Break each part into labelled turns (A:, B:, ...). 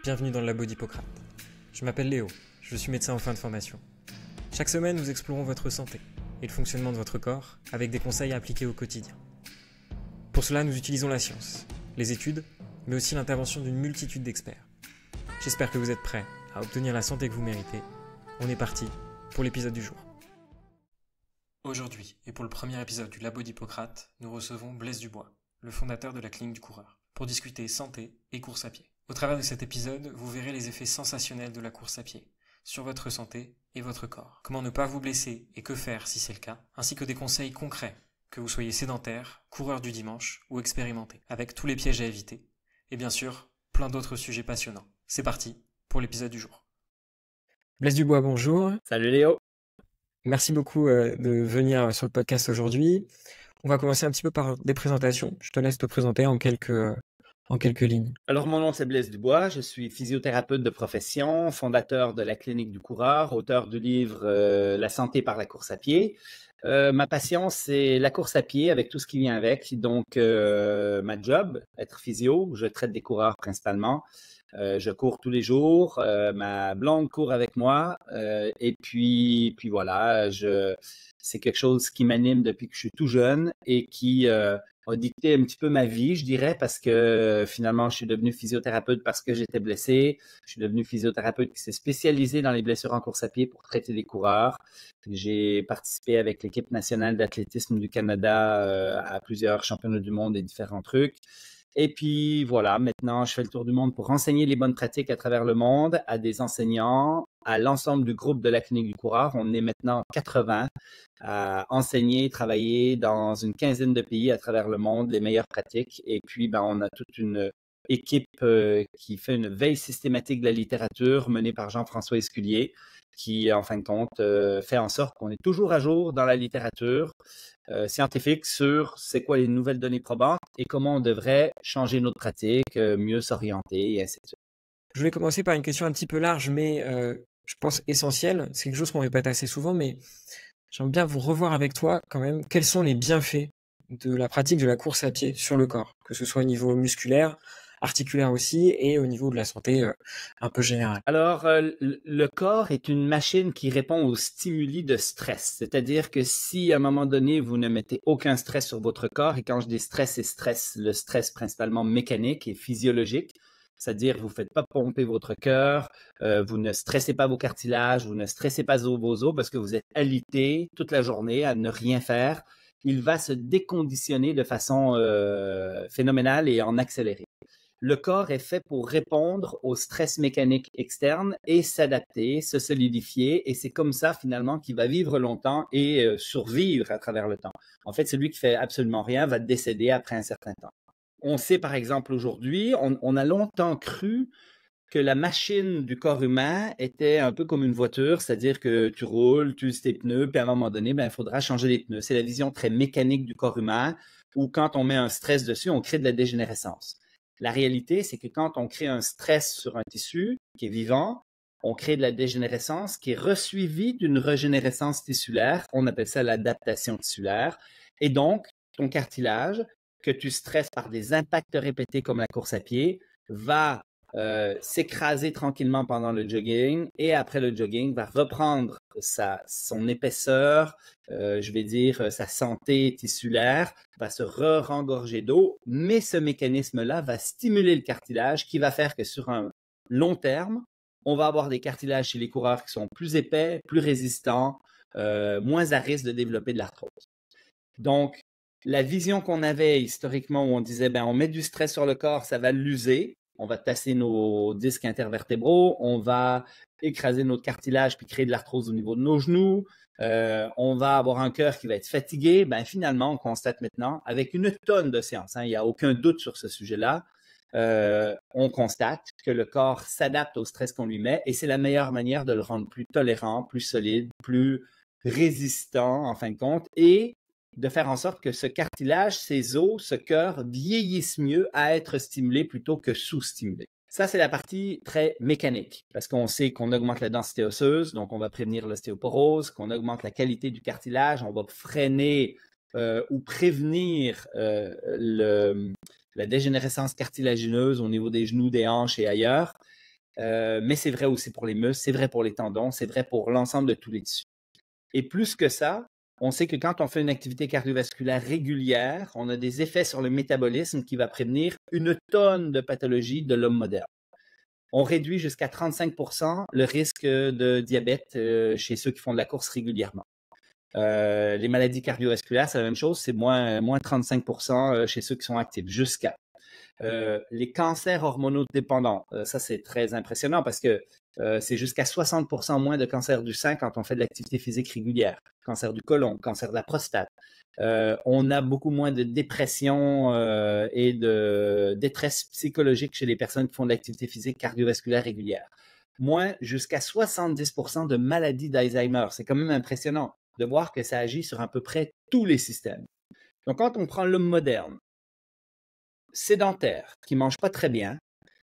A: Bienvenue dans le labo d'Hippocrate. Je m'appelle Léo, je suis médecin en fin de formation. Chaque semaine, nous explorons votre santé et le fonctionnement de votre corps avec des conseils à appliquer au quotidien. Pour cela, nous utilisons la science, les études, mais aussi l'intervention d'une multitude d'experts. J'espère que vous êtes prêts à obtenir la santé que vous méritez. On est parti pour l'épisode du jour. Aujourd'hui, et pour le premier épisode du labo d'Hippocrate, nous recevons Blaise Dubois, le fondateur de la clinique du coureur, pour discuter santé et course à pied. Au travers de cet épisode, vous verrez les effets sensationnels de la course à pied sur votre santé et votre corps. Comment ne pas vous blesser et que faire si c'est le cas, ainsi que des conseils concrets, que vous soyez sédentaire, coureur du dimanche ou expérimenté, avec tous les pièges à éviter, et bien sûr, plein d'autres sujets passionnants. C'est parti pour l'épisode du jour. Blaise Dubois, bonjour.
B: Salut Léo.
A: Merci beaucoup de venir sur le podcast aujourd'hui. On va commencer un petit peu par des présentations. Je te laisse te présenter en quelques lignes.
B: Alors, mon nom, c'est Blaise Dubois. Je suis physiothérapeute de profession, fondateur de la clinique du coureur, auteur du livre La santé par la course à pied. Ma passion, c'est la course à pied avec tout ce qui vient avec. Donc, ma job, être physio, je traite des coureurs principalement. Je cours tous les jours. Ma blonde court avec moi. Et puis voilà, c'est quelque chose qui m'anime depuis que je suis tout jeune et qui a dicté un petit peu ma vie, je dirais, parce que finalement, je suis devenu physiothérapeute parce que j'étais blessé. Je suis devenu physiothérapeute qui s'est spécialisé dans les blessures en course à pied pour traiter les coureurs. J'ai participé avec l'équipe nationale d'athlétisme du Canada à plusieurs championnats du monde et différents trucs. Et puis voilà, maintenant, je fais le tour du monde pour enseigner les bonnes pratiques à travers le monde à des enseignants, à l'ensemble du groupe de la clinique du coureur. On est maintenant 80 à enseigner, travailler dans une quinzaine de pays à travers le monde, les meilleures pratiques. Et puis, on a toute une équipe qui fait une veille systématique de la littérature menée par Jean-François Esculier, qui, en fin de compte, fait en sorte qu'on est toujours à jour dans la littérature scientifique sur c'est quoi les nouvelles données probantes et comment on devrait changer notre pratique, mieux s'orienter et ainsi de suite.
A: Je vais commencer par une question un petit peu large, mais je pense essentielle. C'est quelque chose qu'on répète assez souvent, mais j'aimerais bien vous revoir avec toi quand même. Quels sont les bienfaits de la pratique de la course à pied sur le corps, que ce soit au niveau musculaire, articulaire aussi, et au niveau de la santé un peu générale?
B: Alors, le corps est une machine qui répond aux stimuli de stress. C'est-à-dire que si à un moment donné, vous ne mettez aucun stress sur votre corps, et quand je dis stress, c'est stress, le stress principalement mécanique et physiologique, c'est-à-dire vous ne faites pas pomper votre cœur, vous ne stressez pas vos cartilages, vous ne stressez pas vos os parce que vous êtes alité toute la journée à ne rien faire, il va se déconditionner de façon phénoménale et en accéléré. Le corps est fait pour répondre au stress mécanique externe et s'adapter, se solidifier. Et c'est comme ça, finalement, qu'il va vivre longtemps et survivre à travers le temps. En fait, celui qui fait absolument rien va décéder après un certain temps. On sait, par exemple, aujourd'hui, on a longtemps cru que la machine du corps humain était un peu comme une voiture, c'est-à-dire que tu roules, tu uses tes pneus, puis à un moment donné, il faudra changer les pneus. C'est la vision très mécanique du corps humain où quand on met un stress dessus, on crée de la dégénérescence. La réalité, c'est que quand on crée un stress sur un tissu qui est vivant, on crée de la dégénérescence qui est resuivie d'une régénérescence tissulaire. On appelle ça l'adaptation tissulaire. Et donc, ton cartilage, que tu stresses par des impacts répétés comme la course à pied, va s'écraser tranquillement pendant le jogging et après le jogging va reprendre son épaisseur, je vais dire sa santé tissulaire, va se rengorger d'eau, mais ce mécanisme-là va stimuler le cartilage qui va faire que sur un long terme, on va avoir des cartilages chez les coureurs qui sont plus épais, plus résistants, moins à risque de développer de l'arthrose. Donc, la vision qu'on avait historiquement où on disait, on met du stress sur le corps, ça va l'user. On va tasser nos disques intervertébraux, on va écraser notre cartilage puis créer de l'arthrose au niveau de nos genoux. On va avoir un cœur qui va être fatigué. Finalement, on constate maintenant, avec une tonne de séances, il n'y a aucun doute sur ce sujet-là, on constate que le corps s'adapte au stress qu'on lui met et c'est la meilleure manière de le rendre plus tolérant, plus solide, plus résistant en fin de compte et de faire en sorte que ce cartilage, ces os, ce cœur vieillissent mieux à être stimulés plutôt que sous-stimulés. Ça, c'est la partie très mécanique parce qu'on sait qu'on augmente la densité osseuse, donc on va prévenir l'ostéoporose, qu'on augmente la qualité du cartilage, on va freiner ou prévenir la dégénérescence cartilagineuse au niveau des genoux, des hanches et ailleurs. mais c'est vrai aussi pour les muscles, c'est vrai pour les tendons, c'est vrai pour l'ensemble de tous les tissus. Et plus que ça, on sait que quand on fait une activité cardiovasculaire régulière, on a des effets sur le métabolisme qui va prévenir une tonne de pathologies de l'homme moderne. On réduit jusqu'à 35% le risque de diabète chez ceux qui font de la course régulièrement. Les maladies cardiovasculaires, c'est la même chose, c'est moins 35% chez ceux qui sont actifs, jusqu'à. Les cancers hormonodépendants, ça c'est très impressionnant parce que c'est jusqu'à 60% moins de cancer du sein quand on fait de l'activité physique régulière. Cancer du côlon, cancer de la prostate. On a beaucoup moins de dépression et de détresse psychologique chez les personnes qui font de l'activité physique cardiovasculaire régulière. Moins jusqu'à 70% de maladies d'Alzheimer. C'est quand même impressionnant de voir que ça agit sur à peu près tous les systèmes. Donc quand on prend l'homme moderne, sédentaire, qui mange pas très bien,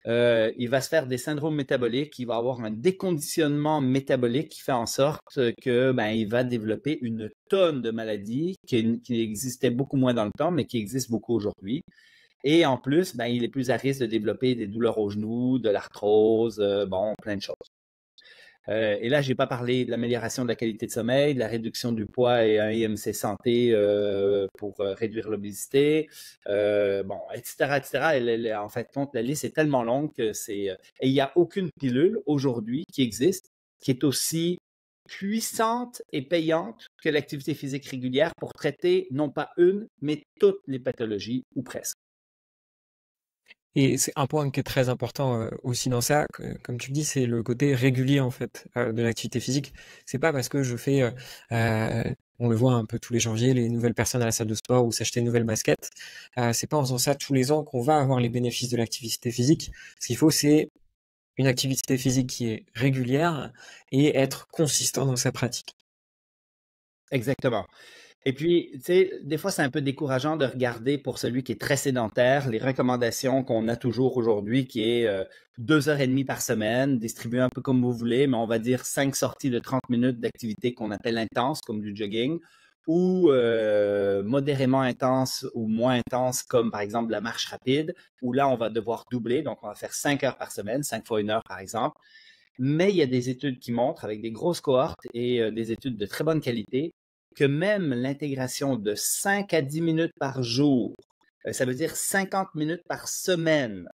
B: il va se faire des syndromes métaboliques, il va avoir un déconditionnement métabolique qui fait en sorte que il va développer une tonne de maladies qui existaient beaucoup moins dans le temps, mais qui existent beaucoup aujourd'hui. Et en plus, il est plus à risque de développer des douleurs aux genoux, de l'arthrose, plein de choses. Et là, je n'ai pas parlé de l'amélioration de la qualité de sommeil, de la réduction du poids et un IMC santé pour réduire l'obésité, etc., etc. En fait, la liste est tellement longue que et il n'y a aucune pilule aujourd'hui qui existe qui est aussi puissante et payante que l'activité physique régulière pour traiter non pas une, mais toutes les pathologies ou presque.
A: Et c'est un point qui est très important aussi dans ça, comme tu le dis, c'est le côté régulier en fait de l'activité physique. C'est pas parce que je fais, on le voit un peu tous les janvier, les nouvelles personnes à la salle de sport ou s'acheter une nouvelle basket. C'est pas en faisant ça tous les ans qu'on va avoir les bénéfices de l'activité physique. Ce qu'il faut, c'est une activité physique qui est régulière et être consistant dans sa pratique.
B: Exactement. Et puis, tu sais, des fois, c'est un peu décourageant de regarder pour celui qui est très sédentaire les recommandations qu'on a toujours aujourd'hui, qui est 2 heures et demie par semaine, distribué un peu comme vous voulez, mais on va dire 5 sorties de 30 minutes d'activité qu'on appelle intense, comme du jogging, ou modérément intense ou moins intense, comme par exemple la marche rapide, où là, on va devoir doubler, donc on va faire 5 heures par semaine, 5 fois 1 heure par exemple. Mais il y a des études qui montrent, avec des grosses cohortes et des études de très bonne qualité, que même l'intégration de 5 à 10 minutes par jour, ça veut dire 50 minutes par semaine,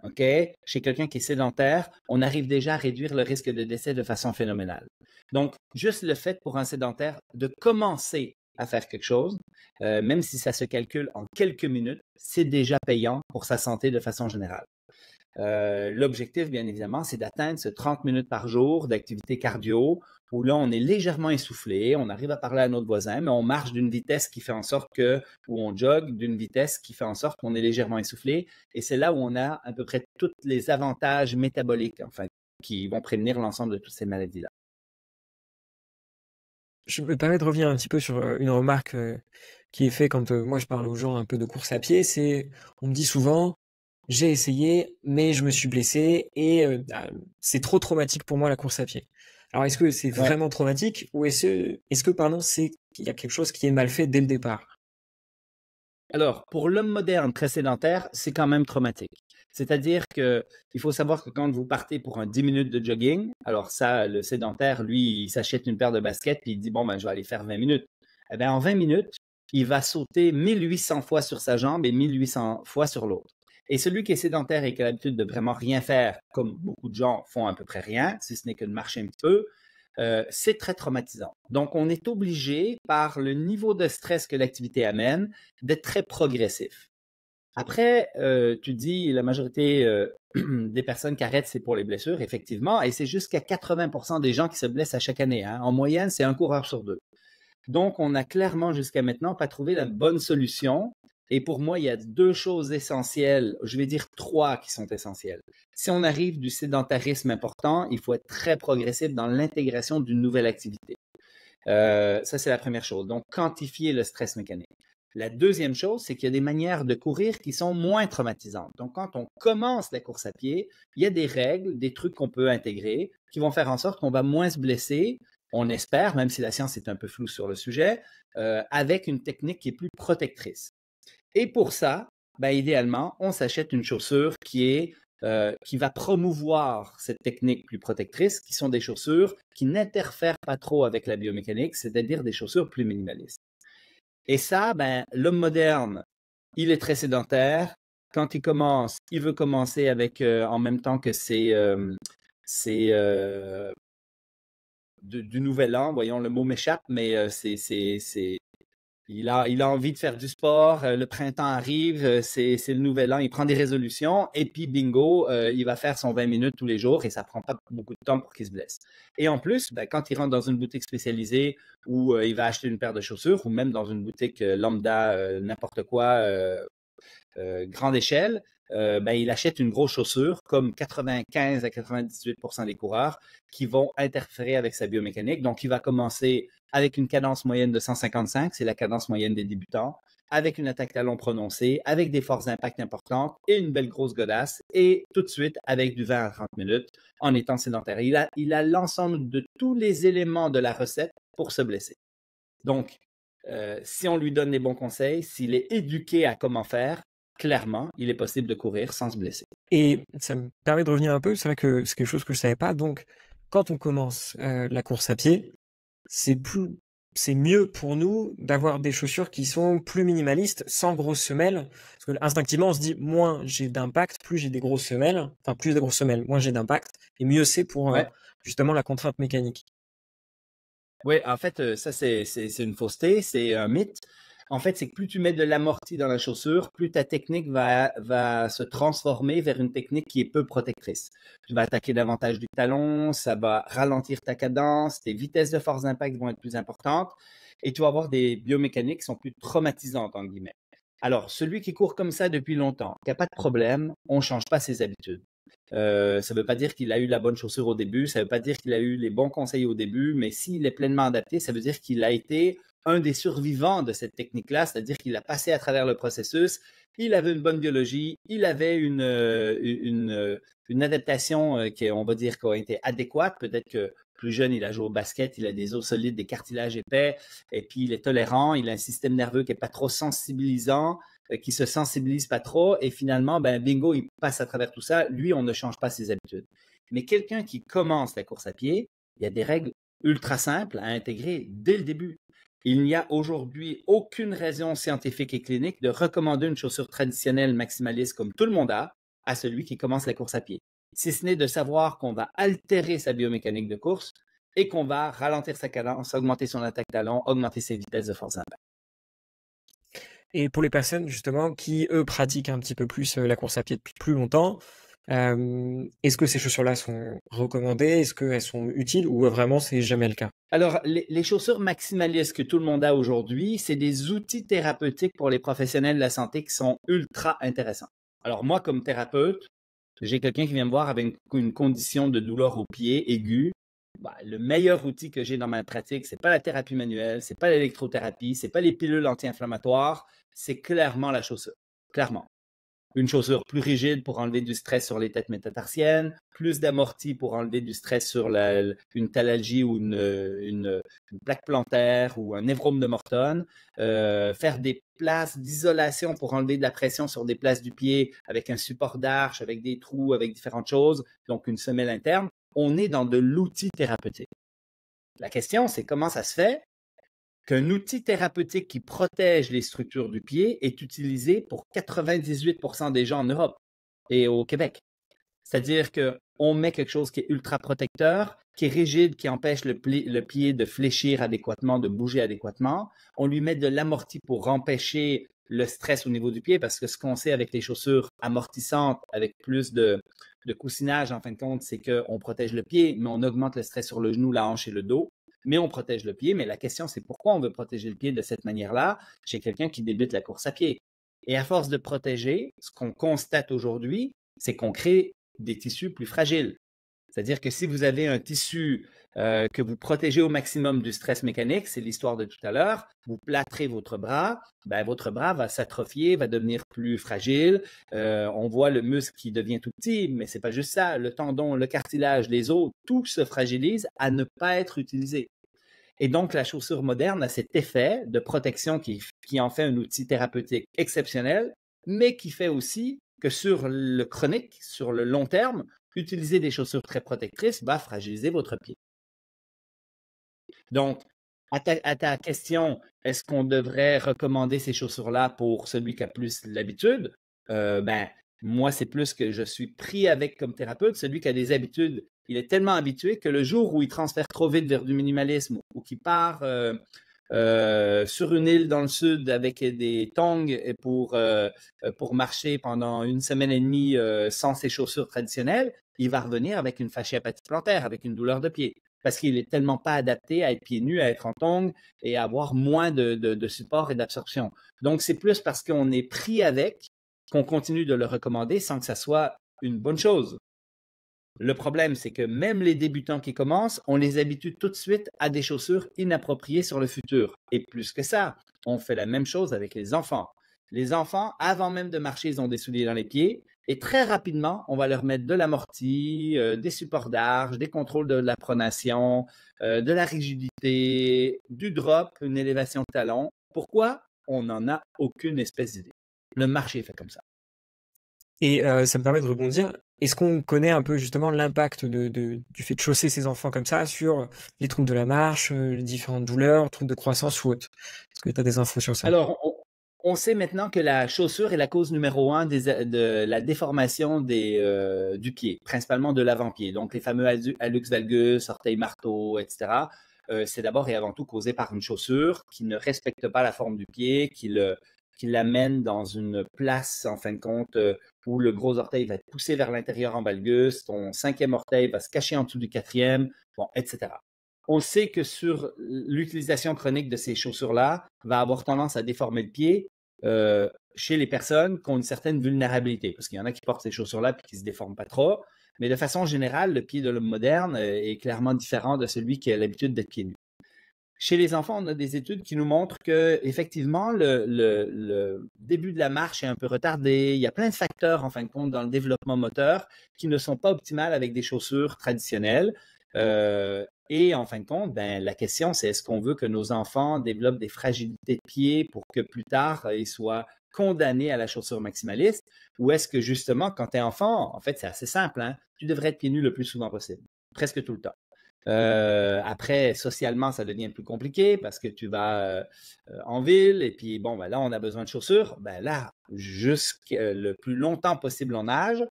B: OK? Chez quelqu'un qui est sédentaire, on arrive déjà à réduire le risque de décès de façon phénoménale. Donc, juste le fait pour un sédentaire de commencer à faire quelque chose, même si ça se calcule en quelques minutes, c'est déjà payant pour sa santé de façon générale. L'objectif, bien évidemment, c'est d'atteindre ce 30 minutes par jour d'activité cardio où là, on est légèrement essoufflé, on arrive à parler à notre voisin, mais on marche d'une vitesse qui fait en sorte ou on jogue d'une vitesse qui fait en sorte qu'on est légèrement essoufflé. Et c'est là où on a à peu près tous les avantages métaboliques, enfin, qui vont prévenir l'ensemble de toutes ces maladies-là.
A: Je me permets de revenir un petit peu sur une remarque qui est faite quand moi je parle aux gens un peu de course à pied, on me dit souvent, j'ai essayé, mais je me suis blessé et c'est trop traumatique pour moi la course à pied. Alors est-ce que c'est vraiment traumatique ou est-ce que pardon, c'est qu'il y a quelque chose qui est mal fait dès le départ?
B: Alors, pour l'homme moderne très sédentaire, c'est quand même traumatique. C'est-à-dire qu'il faut savoir que quand vous partez pour un 10 minutes de jogging, alors ça, le sédentaire, lui, il s'achète une paire de baskets puis il dit, je vais aller faire 20 minutes. Eh bien, en 20 minutes, il va sauter 1800 fois sur sa jambe et 1800 fois sur l'autre. Et celui qui est sédentaire et qui a l'habitude de vraiment rien faire, comme beaucoup de gens font à peu près rien, si ce n'est que de marcher un petit peu, c'est très traumatisant. Donc, on est obligé, par le niveau de stress que l'activité amène, d'être très progressif. Après, tu dis la majorité des personnes qui arrêtent, c'est pour les blessures, effectivement, et c'est jusqu'à 80% des gens qui se blessent à chaque année. Hein. En moyenne, c'est un coureur sur 2. Donc, on a clairement jusqu'à maintenant pas trouvé la bonne solution. Et pour moi, il y a 2 choses essentielles, je vais dire 3 qui sont essentielles. Si on arrive du sédentarisme important, il faut être très progressif dans l'intégration d'une nouvelle activité. Ça, c'est la première chose. Donc, quantifier le stress mécanique. La deuxième chose, c'est qu'il y a des manières de courir qui sont moins traumatisantes. Donc, quand on commence la course à pied, il y a des règles, des trucs qu'on peut intégrer qui vont faire en sorte qu'on va moins se blesser, on espère, même si la science est un peu floue sur le sujet, avec une technique qui est plus protectrice. Et pour ça, idéalement, on s'achète une chaussure qui est qui va promouvoir cette technique plus protectrice, qui sont des chaussures qui n'interfèrent pas trop avec la biomécanique, c'est-à-dire des chaussures plus minimalistes. Et ça, l'homme moderne, il est très sédentaire. Quand il commence, il veut commencer avec, en même temps que du nouvel an. Voyons, le mot m'échappe, mais il a envie de faire du sport. Le printemps arrive, c'est le nouvel an. Il prend des résolutions et puis bingo, il va faire son 20 minutes tous les jours et ça prend pas beaucoup de temps pour qu'il se blesse. Et en plus, quand il rentre dans une boutique spécialisée où il va acheter une paire de chaussures ou même dans une boutique lambda, n'importe quoi, grande échelle, il achète une grosse chaussure comme 95 à 98% des coureurs qui vont interférer avec sa biomécanique. Donc, il va commencer avec une cadence moyenne de 155, c'est la cadence moyenne des débutants, avec une attaque talon prononcée, avec des forces d'impact importantes et une belle grosse godasse, et tout de suite avec du 20 à 30 minutes en étant sédentaire. Il a l'ensemble de tous les éléments de la recette pour se blesser. Donc, si on lui donne les bons conseils, s'il est éduqué à comment faire, clairement, il est possible de courir sans se blesser.
A: Et ça me permet de revenir un peu, c'est vrai que c'est quelque chose que je savais pas, donc quand on commence la course à pied, c'est mieux pour nous d'avoir des chaussures qui sont plus minimalistes, sans grosses semelles, parce que instinctivement on se dit moins j'ai d'impact, plus j'ai des grosses semelles, enfin plus de grosses semelles, moins j'ai d'impact, et mieux c'est pour justement la contrainte mécanique.
B: Oui, en fait, ça c'est une fausseté, c'est un mythe. En fait, c'est que plus tu mets de l'amorti dans la chaussure, plus ta technique va se transformer vers une technique qui est peu protectrice. Tu vas attaquer davantage du talon, ça va ralentir ta cadence, tes vitesses de force d'impact vont être plus importantes et tu vas avoir des biomécaniques qui sont plus traumatisantes, en guillemets. Alors, celui qui court comme ça depuis longtemps, qui n'a pas de problème, on ne change pas ses habitudes. Ça ne veut pas dire qu'il a eu la bonne chaussure au début, ça ne veut pas dire qu'il a eu les bons conseils au début, mais s'il est pleinement adapté, ça veut dire qu'il a été un des survivants de cette technique-là, c'est-à-dire qu'il a passé à travers le processus, il avait une bonne biologie, il avait une adaptation qui, on va dire, qui a été adéquate. Peut-être que plus jeune, il a joué au basket, il a des os solides, des cartilages épais, et puis il est tolérant, il a un système nerveux qui n'est pas trop sensibilisant, qui se sensibilise pas trop, et finalement, bingo, il passe à travers tout ça. Lui, on ne change pas ses habitudes. Mais quelqu'un qui commence la course à pied, il y a des règles ultra simples à intégrer dès le début. Il n'y a aujourd'hui aucune raison scientifique et clinique de recommander une chaussure traditionnelle maximaliste comme tout le monde a à celui qui commence la course à pied. Si ce n'est de savoir qu'on va altérer sa biomécanique de course et qu'on va ralentir sa cadence, augmenter son attaque talon, augmenter ses vitesses de force d'impact.
A: Et pour les personnes justement qui, eux, pratiquent un petit peu plus la course à pied depuis plus longtemps, est-ce que ces chaussures-là sont recommandées? Est-ce qu'elles sont utiles ou vraiment c'est jamais le cas?
B: Alors, les chaussures maximalistes que tout le monde a aujourd'hui, c'est des outils thérapeutiques pour les professionnels de la santé qui sont ultra intéressants. Alors, moi, comme thérapeute, j'ai quelqu'un qui vient me voir avec une condition de douleur au pied aiguë. Le meilleur outil que j'ai dans ma pratique, c'est pas la thérapie manuelle, c'est pas l'électrothérapie, c'est pas les pilules anti-inflammatoires, c'est clairement la chaussure. Clairement. Une chaussure plus rigide pour enlever du stress sur les têtes métatarsiennes, plus d'amorti pour enlever du stress sur une thalalgie ou une plaque plantaire ou un névrome de Morton, faire des places d'isolation pour enlever de la pression sur des places du pied avec un support d'arche, avec des trous, avec différentes choses, donc une semelle interne. On est dans de l'outil thérapeutique. La question, c'est comment ça se fait qu'un outil thérapeutique qui protège les structures du pied est utilisé pour 98% des gens en Europe et au Québec. C'est-à-dire qu'on met quelque chose qui est ultra protecteur, qui est rigide, qui empêche le pied de fléchir adéquatement, de bouger adéquatement. On lui met de l'amorti pour empêcher le stress au niveau du pied, parce que ce qu'on sait avec les chaussures amortissantes, avec plus de coussinage, en fin de compte, c'est qu'on protège le pied, mais on augmente le stress sur le genou, la hanche et le dos. Mais on protège le pied. Mais la question, c'est pourquoi on veut protéger le pied de cette manière-là chez quelqu'un qui débute la course à pied. Et à force de protéger, ce qu'on constate aujourd'hui, c'est qu'on crée des tissus plus fragiles. C'est-à-dire que si vous avez un tissu que vous protégez au maximum du stress mécanique, c'est l'histoire de tout à l'heure, vous plâtrez votre bras va s'atrophier, va devenir plus fragile. On voit le muscle qui devient tout petit, mais c'est pas juste ça. Le tendon, le cartilage, les os, tout se fragilise à ne pas être utilisé. Et donc, la chaussure moderne a cet effet de protection qui en fait un outil thérapeutique exceptionnel, mais qui fait aussi que sur le chronique, sur le long terme, utiliser des chaussures très protectrices va fragiliser votre pied. Donc, à ta question, est-ce qu'on devrait recommander ces chaussures-là pour celui qui a plus l'habitude? Moi, c'est plus que je suis pris avec comme thérapeute. Celui qui a des habitudes, il est tellement habitué que le jour où il transfère trop vite vers du minimalisme ou qu'il part sur une île dans le sud avec des tongs pour marcher pendant une semaine et demie sans ses chaussures traditionnelles, il va revenir avec une fasciapathie plantaire, avec une douleur de pied, parce qu'il est tellement pas adapté à être pieds nus, à être en tongs et à avoir moins de support et d'absorption. Donc, c'est plus parce qu'on est pris avec qu'on continue de le recommander sans que ça soit une bonne chose. Le problème, c'est que même les débutants qui commencent, on les habitue tout de suite à des chaussures inappropriées sur le futur. Et plus que ça, on fait la même chose avec les enfants. Les enfants, avant même de marcher, ils ont des souliers dans les pieds. Et très rapidement, on va leur mettre de l'amorti, des supports d'arche, des contrôles de la pronation, de la rigidité, du drop, une élévation de talon. Pourquoi? On n'en a aucune espèce d'idée. Le marché est fait comme ça.
A: Et ça me permet de rebondir. Est-ce qu'on connaît un peu justement l'impact du fait de chausser ses enfants comme ça sur les troubles de la marche, les différentes douleurs, troubles de croissance ou autres? Est-ce que tu as des infos sur ça?
B: Alors, on sait maintenant que la chaussure est la cause numéro 1 de la déformation du pied, principalement de l'avant-pied. Donc, les fameux hallux valgus, orteil marteau, etc. C'est d'abord et avant tout causé par une chaussure qui ne respecte pas la forme du pied, qui l'amène dans une place, en fin de compte, où le gros orteil va être poussé vers l'intérieur en valgus, ton 5e orteil va se cacher en dessous du 4e, bon, etc. On sait que sur l'utilisation chronique de ces chaussures-là, va avoir tendance à déformer le pied chez les personnes qui ont une certaine vulnérabilité, parce qu'il y en a qui portent ces chaussures-là et qui ne se déforment pas trop, mais de façon générale, le pied de l'homme moderne est clairement différent de celui qui a l'habitude d'être pieds nus. Chez les enfants, on a des études qui nous montrent que effectivement le début de la marche est un peu retardé. Il y a plein de facteurs, en fin de compte, dans le développement moteur qui ne sont pas optimales avec des chaussures traditionnelles. Et en fin de compte, la question, c'est est-ce qu'on veut que nos enfants développent des fragilités de pied pour que plus tard, ils soient condamnés à la chaussure maximaliste? Ou est-ce que justement, quand tu es enfant, en fait, c'est assez simple, hein? Tu devrais être pieds nus le plus souvent possible, presque tout le temps. Après, socialement, ça devient plus compliqué parce que tu vas en ville et puis, bon, là, on a besoin de chaussures. Là, jusqu'à le plus longtemps possible en âge,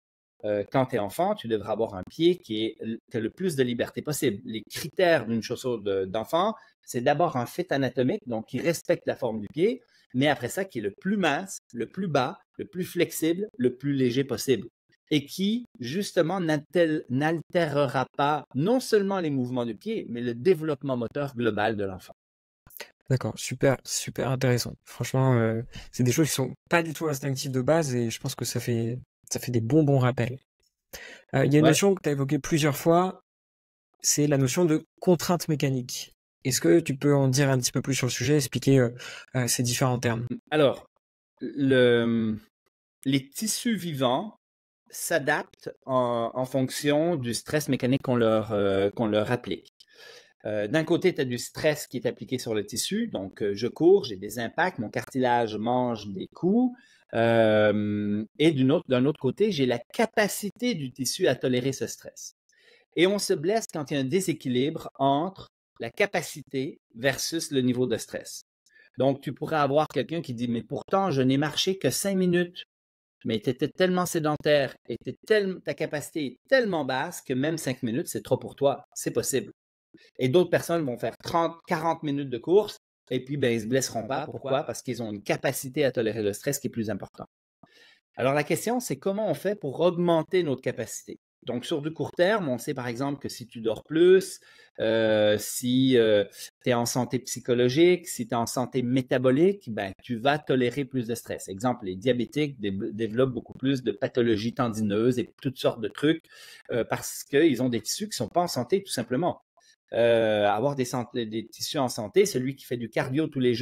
B: quand tu es enfant, tu devras avoir un pied qui a le plus de liberté possible. Les critères d'une chaussure d'enfant, c'est d'abord un fit anatomique, donc qui respecte la forme du pied, mais après ça, qui est le plus mince, le plus bas, le plus flexible, le plus léger possible. Et qui, justement, n'altérera pas non seulement les mouvements du pied, mais le développement moteur global de l'enfant.
A: D'accord, super, super intéressant. Franchement, c'est des choses qui sont pas du tout instinctives de base et je pense que ça fait des bons rappels. Il y a une notion que tu as évoquée plusieurs fois, c'est la notion de contrainte mécanique. Est-ce que tu peux en dire un petit peu plus sur le sujet, expliquer ces différents termes?
B: Alors, les tissus vivants s'adaptent en fonction du stress mécanique qu'on leur applique. D'un côté, tu as du stress qui est appliqué sur le tissu. Donc, je cours, j'ai des impacts, mon cartilage mange des coups. Et d'un autre côté, j'ai la capacité du tissu à tolérer ce stress. Et on se blesse quand il y a un déséquilibre entre la capacité versus le niveau de stress. Donc, tu pourrais avoir quelqu'un qui dit, mais pourtant, je n'ai marché que 5 minutes. Mais tu étais tellement sédentaire et ta capacité est tellement basse que même 5 minutes, c'est trop pour toi. C'est possible. Et d'autres personnes vont faire 30, 40 minutes de course et puis ils ne se blesseront pas. Pourquoi? Parce qu'ils ont une capacité à tolérer le stress qui est plus important. Alors la question, c'est comment on fait pour augmenter notre capacité? Donc sur du court terme, on sait par exemple que si tu dors plus, si tu es en santé psychologique, si tu es en santé métabolique, tu vas tolérer plus de stress. Exemple, les diabétiques développent beaucoup plus de pathologies tendineuses et toutes sortes de trucs parce qu'ils ont des tissus qui ne sont pas en santé tout simplement. Avoir des tissus en santé, celui qui fait du cardio tous les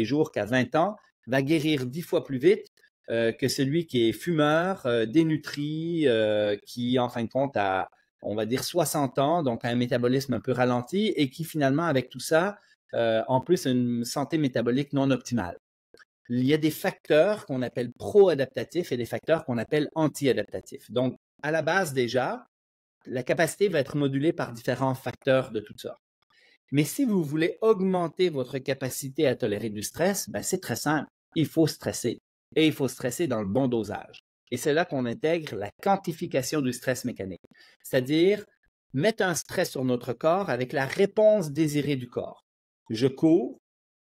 B: jours qu'à 20 ans, va guérir 10 fois plus vite que celui qui est fumeur, dénutri, qui en fin de compte a, on va dire 60 ans, donc a un métabolisme un peu ralenti et qui finalement avec tout ça, en plus a une santé métabolique non optimale. il y a des facteurs qu'on appelle pro-adaptatifs et des facteurs qu'on appelle anti-adaptatifs. Donc, à la base déjà, la capacité va être modulée par différents facteurs de toutes sortes. Mais si vous voulez augmenter votre capacité à tolérer du stress, ben c'est très simple. Il faut stresser. Et il faut stresser dans le bon dosage. Et c'est là qu'on intègre la quantification du stress mécanique. C'est-à-dire mettre un stress sur notre corps avec la réponse désirée du corps. Je cours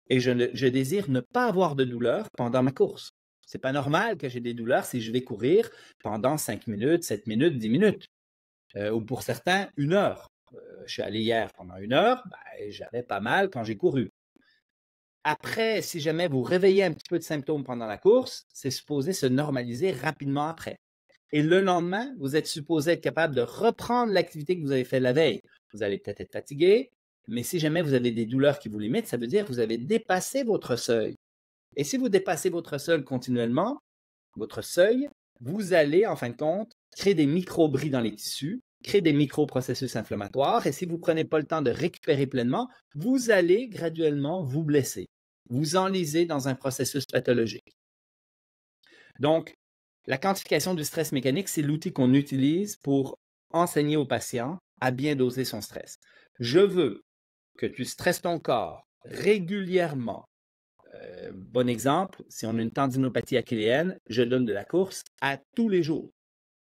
B: et je désire ne pas avoir de douleur pendant ma course. C'est pas normal que j'ai des douleurs si je vais courir pendant 5 minutes, 7 minutes, 10 minutes. Ou pour certains, 1 heure. Je suis allé hier pendant 1 heure, ben, j'avais pas mal quand j'ai couru. Après, si jamais vous réveillez un petit peu de symptômes pendant la course, c'est supposé se normaliser rapidement après. Et le lendemain, vous êtes supposé être capable de reprendre l'activité que vous avez faite la veille. Vous allez peut-être être fatigué, mais si jamais vous avez des douleurs qui vous limitent, ça veut dire que vous avez dépassé votre seuil. Et si vous dépassez votre seuil continuellement, vous allez, en fin de compte, créer des micro-bris dans les tissus, créer des micro-processus inflammatoires, et si vous ne prenez pas le temps de récupérer pleinement, vous allez graduellement vous blesser, vous enliser dans un processus pathologique. Donc, la quantification du stress mécanique, c'est l'outil qu'on utilise pour enseigner au patient à bien doser son stress. Je veux que tu stresses ton corps régulièrement. Bon exemple, si on a une tendinopathie achilléenne, je donne de la course à tous les jours.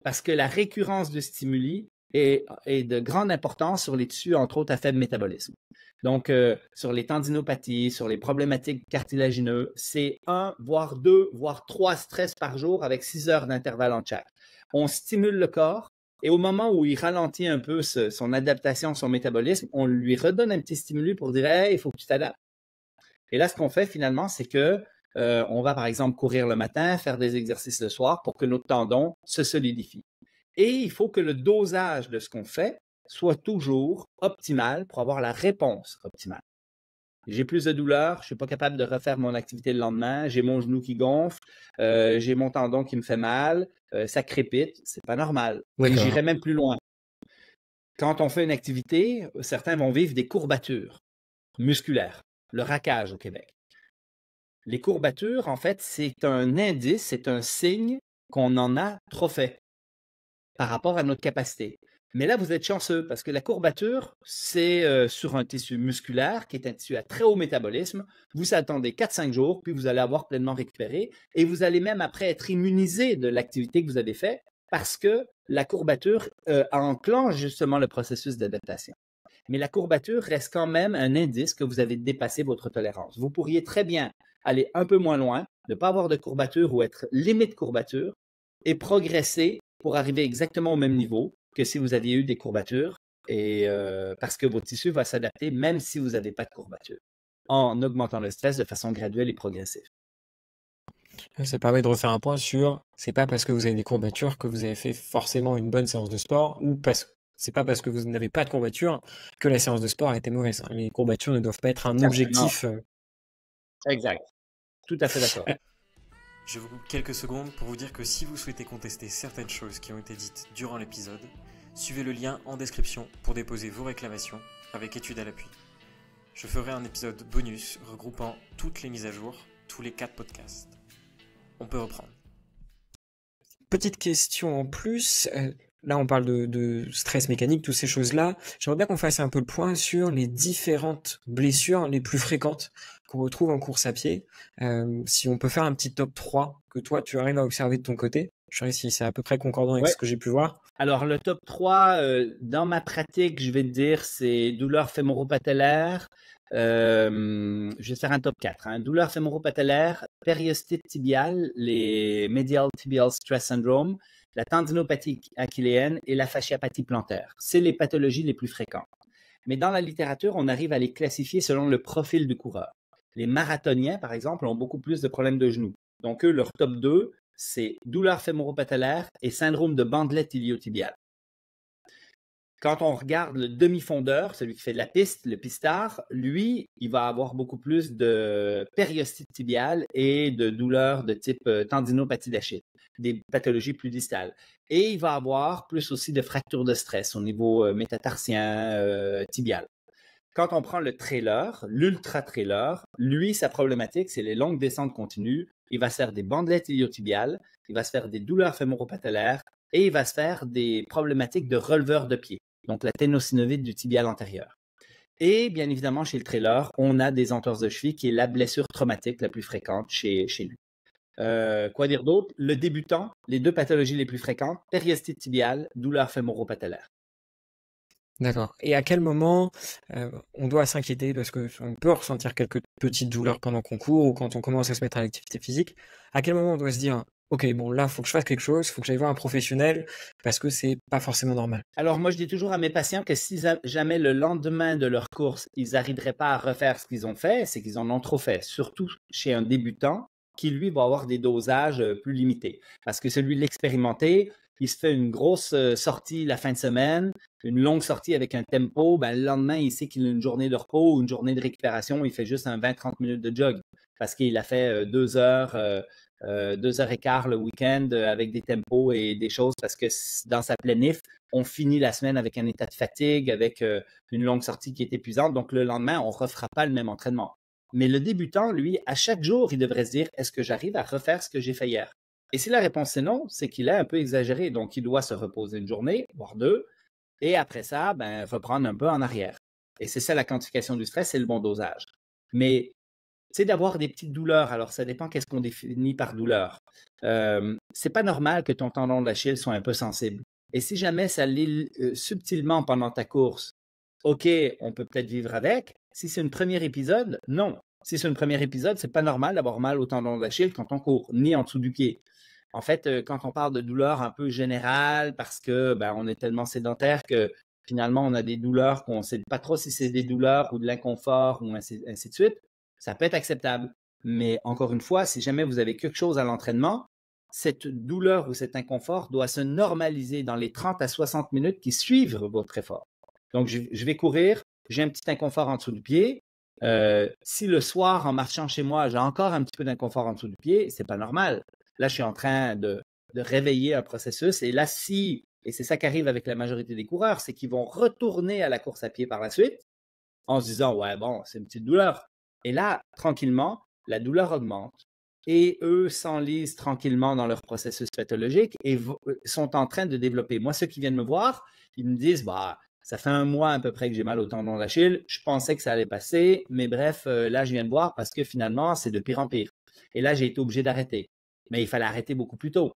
B: Parce que la récurrence de stimuli est de grande importance sur les tissus, entre autres à faible métabolisme. Donc, sur les tendinopathies, sur les problématiques cartilagineuses, c'est 1, voire 2, voire 3 stress par jour avec 6 heures d'intervalle entre chaque. On stimule le corps et au moment où il ralentit un peu son adaptation, son métabolisme, on lui redonne un petit stimulus pour dire « Hey, il faut que tu t'adaptes ». Et là, ce qu'on fait finalement, c'est que on va par exemple courir le matin, faire des exercices le soir pour que notre tendon se solidifie. Et il faut que le dosage de ce qu'on fait soit toujours optimal pour avoir la réponse optimale. J'ai plus de douleur, je ne suis pas capable de refaire mon activité le lendemain, j'ai mon genou qui gonfle, j'ai mon tendon qui me fait mal, ça crépite, c'est pas normal. Et j'irai même plus loin. Quand on fait une activité, certains vont vivre des courbatures musculaires, le raquage au Québec. Les courbatures, en fait, c'est un indice, c'est un signe qu'on en a trop fait par rapport à notre capacité. Mais là, vous êtes chanceux parce que la courbature, c'est sur un tissu musculaire qui est un tissu à très haut métabolisme. Vous attendez 4-5 jours, puis vous allez avoir pleinement récupéré et vous allez même après être immunisé de l'activité que vous avez faite parce que la courbature enclenche justement le processus d'adaptation. Mais la courbature reste quand même un indice que vous avez dépassé votre tolérance. Vous pourriez très bien aller un peu moins loin, ne pas avoir de courbature ou être limite courbature et progresser pour arriver exactement au même niveau que si vous aviez eu des courbatures et parce que votre tissu va s'adapter même si vous n'avez pas de courbature en augmentant le stress de façon graduelle et progressive.
A: Ça permet de refaire un point sur c'est pas parce que vous avez des courbatures que vous avez fait forcément une bonne séance de sport ou c'est pas parce que vous n'avez pas de courbatures que la séance de sport a été mauvaise. Les courbatures ne doivent pas être un objectif.
B: Exact. Tout à fait d'accord.
A: Je vous coupe quelques secondes pour vous dire que si vous souhaitez contester certaines choses qui ont été dites durant l'épisode, suivez le lien en description pour déposer vos réclamations avec étude à l'appui. Je ferai un épisode bonus regroupant toutes les mises à jour, tous les 4 podcasts. On peut reprendre. Petite question en plus, là on parle de stress mécanique, toutes ces choses-là. J'aimerais bien qu'on fasse un peu le point sur les différentes blessures les plus fréquentes qu'on retrouve en course à pied. Si on peut faire un petit top 3 que toi tu arrives à observer de ton côté. Je sais si c'est à peu près concordant avec ce que j'ai pu voir.
B: Alors le top 3, dans ma pratique, je vais te dire, c'est douleur fémoro-patellaire. Je vais faire un top 4. Hein. Douleur fémoro-patellaire, périostite tibiale, les medial tibial stress syndrome, la tendinopathie achilléenne et la fasciapathie plantaire. C'est les pathologies les plus fréquentes. Mais dans la littérature, on arrive à les classifier selon le profil du coureur. Les marathoniens, par exemple, ont beaucoup plus de problèmes de genoux. Donc eux, leur top 2, c'est douleur fémoro-patellaire et syndrome de bandelette iliotibiale. Quand on regarde le demi-fondeur, celui qui fait de la piste, le pistard, lui, il va avoir beaucoup plus de périostite tibiale et de douleurs de type tendinopathie d'Achille, des pathologies plus distales. Et il va avoir plus aussi de fractures de stress au niveau métatarsien, tibial. Quand on prend le trailer, l'ultra-trailer, lui, sa problématique, c'est les longues descentes continues. Il va se faire des bandelettes iliotibiales, il va se faire des douleurs fémoro-patellaires et il va se faire des problématiques de releveur de pied, donc la ténosynovite du tibial antérieur. Et bien évidemment, chez le trailer, on a des entorses de cheville qui est la blessure traumatique la plus fréquente chez lui. Quoi dire d'autre? Le débutant, les 2 pathologies les plus fréquentes, périostite tibiale, douleur fémoro-patellaire.
A: D'accord. Et à quel moment on doit s'inquiéter parce que on peut ressentir quelques petites douleurs pendant qu'on court ou quand on commence à se mettre à l'activité physique. À quel moment on doit se dire, ok, bon là, faut que je fasse quelque chose, faut que j'aille voir un professionnel parce que c'est pas forcément normal.
B: Alors moi, je dis toujours à mes patients que si jamais le lendemain de leur course, ils n'arriveraient pas à refaire ce qu'ils ont fait, c'est qu'ils en ont trop fait. Surtout chez un débutant qui, lui, va avoir des dosages plus limités. Parce que celui de l'expérimenté, il se fait une grosse sortie la fin de semaine, une longue sortie avec un tempo. Ben, le lendemain, il sait qu'il a une journée de repos ou une journée de récupération. Il fait juste un 20-30 minutes de jog parce qu'il a fait 2 heures, 2 heures et quart le week-end avec des tempos et des choses parce que dans sa planif, on finit la semaine avec un état de fatigue, avec une longue sortie qui est épuisante. Donc, le lendemain, on ne refera pas le même entraînement. Mais le débutant, lui, à chaque jour, il devrait se dire, est-ce que j'arrive à refaire ce que j'ai fait hier? Et si la réponse est non, c'est qu'il a un peu exagéré. Donc, il doit se reposer une journée, voire 2, et après ça, ben, reprendre un peu en arrière. Et c'est ça la quantification du stress, c'est le bon dosage. Mais c'est d'avoir des petites douleurs. Alors, ça dépend qu'est-ce qu'on définit par douleur. C'est pas normal que ton tendon d'Achille soit un peu sensible. Et si jamais ça l'est subtilement pendant ta course, OK, on peut peut-être vivre avec. Si c'est un premier épisode, non. Si c'est un premier épisode, c'est pas normal d'avoir mal au tendon d'Achille quand on court, ni en dessous du pied. En fait, quand on parle de douleurs un peu générales, parce que ben, on est tellement sédentaire que finalement, on a des douleurs qu'on ne sait pas trop si c'est des douleurs ou de l'inconfort ou ainsi de suite, ça peut être acceptable. Mais encore une fois, si jamais vous avez quelque chose à l'entraînement, cette douleur ou cet inconfort doit se normaliser dans les 30 à 60 minutes qui suivent votre effort. Donc, je vais courir, j'ai un petit inconfort en dessous du pied. Si le soir, en marchant chez moi, j'ai encore un petit peu d'inconfort en dessous du pied, c'est pas normal. Là, je suis en train de réveiller un processus. Et là, et c'est ça qui arrive avec la majorité des coureurs, c'est qu'ils vont retourner à la course à pied par la suite en se disant, ouais, bon, c'est une petite douleur. Et là, tranquillement, la douleur augmente et eux s'enlisent tranquillement dans leur processus pathologique et sont en train de développer. Moi, ceux qui viennent me voir, ils me disent, bah, ça fait 1 mois à peu près que j'ai mal au tendon d'Achille. Je pensais que ça allait passer, mais bref, là, je viens de voir parce que finalement, c'est de pire en pire. Et là, j'ai été obligé d'arrêter. Mais il fallait arrêter beaucoup plus tôt.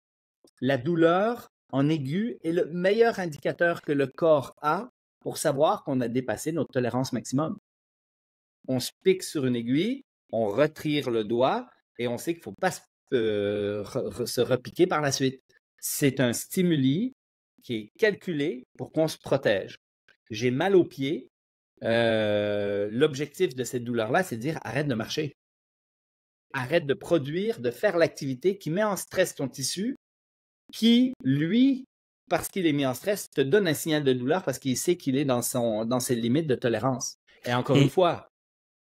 B: La douleur en aigu est le meilleur indicateur que le corps a pour savoir qu'on a dépassé notre tolérance maximum. On se pique sur une aiguille, on retire le doigt et on sait qu'il ne faut pas se repiquer par la suite. C'est un stimuli qui est calculé pour qu'on se protège. J'ai mal au pied. L'objectif de cette douleur-là, c'est de dire arrête de marcher. Arrête de produire, de faire l'activité qui met en stress ton tissu, qui, lui, parce qu'il est mis en stress, te donne un signal de douleur parce qu'il sait qu'il est dans ses limites de tolérance. Et encore une fois,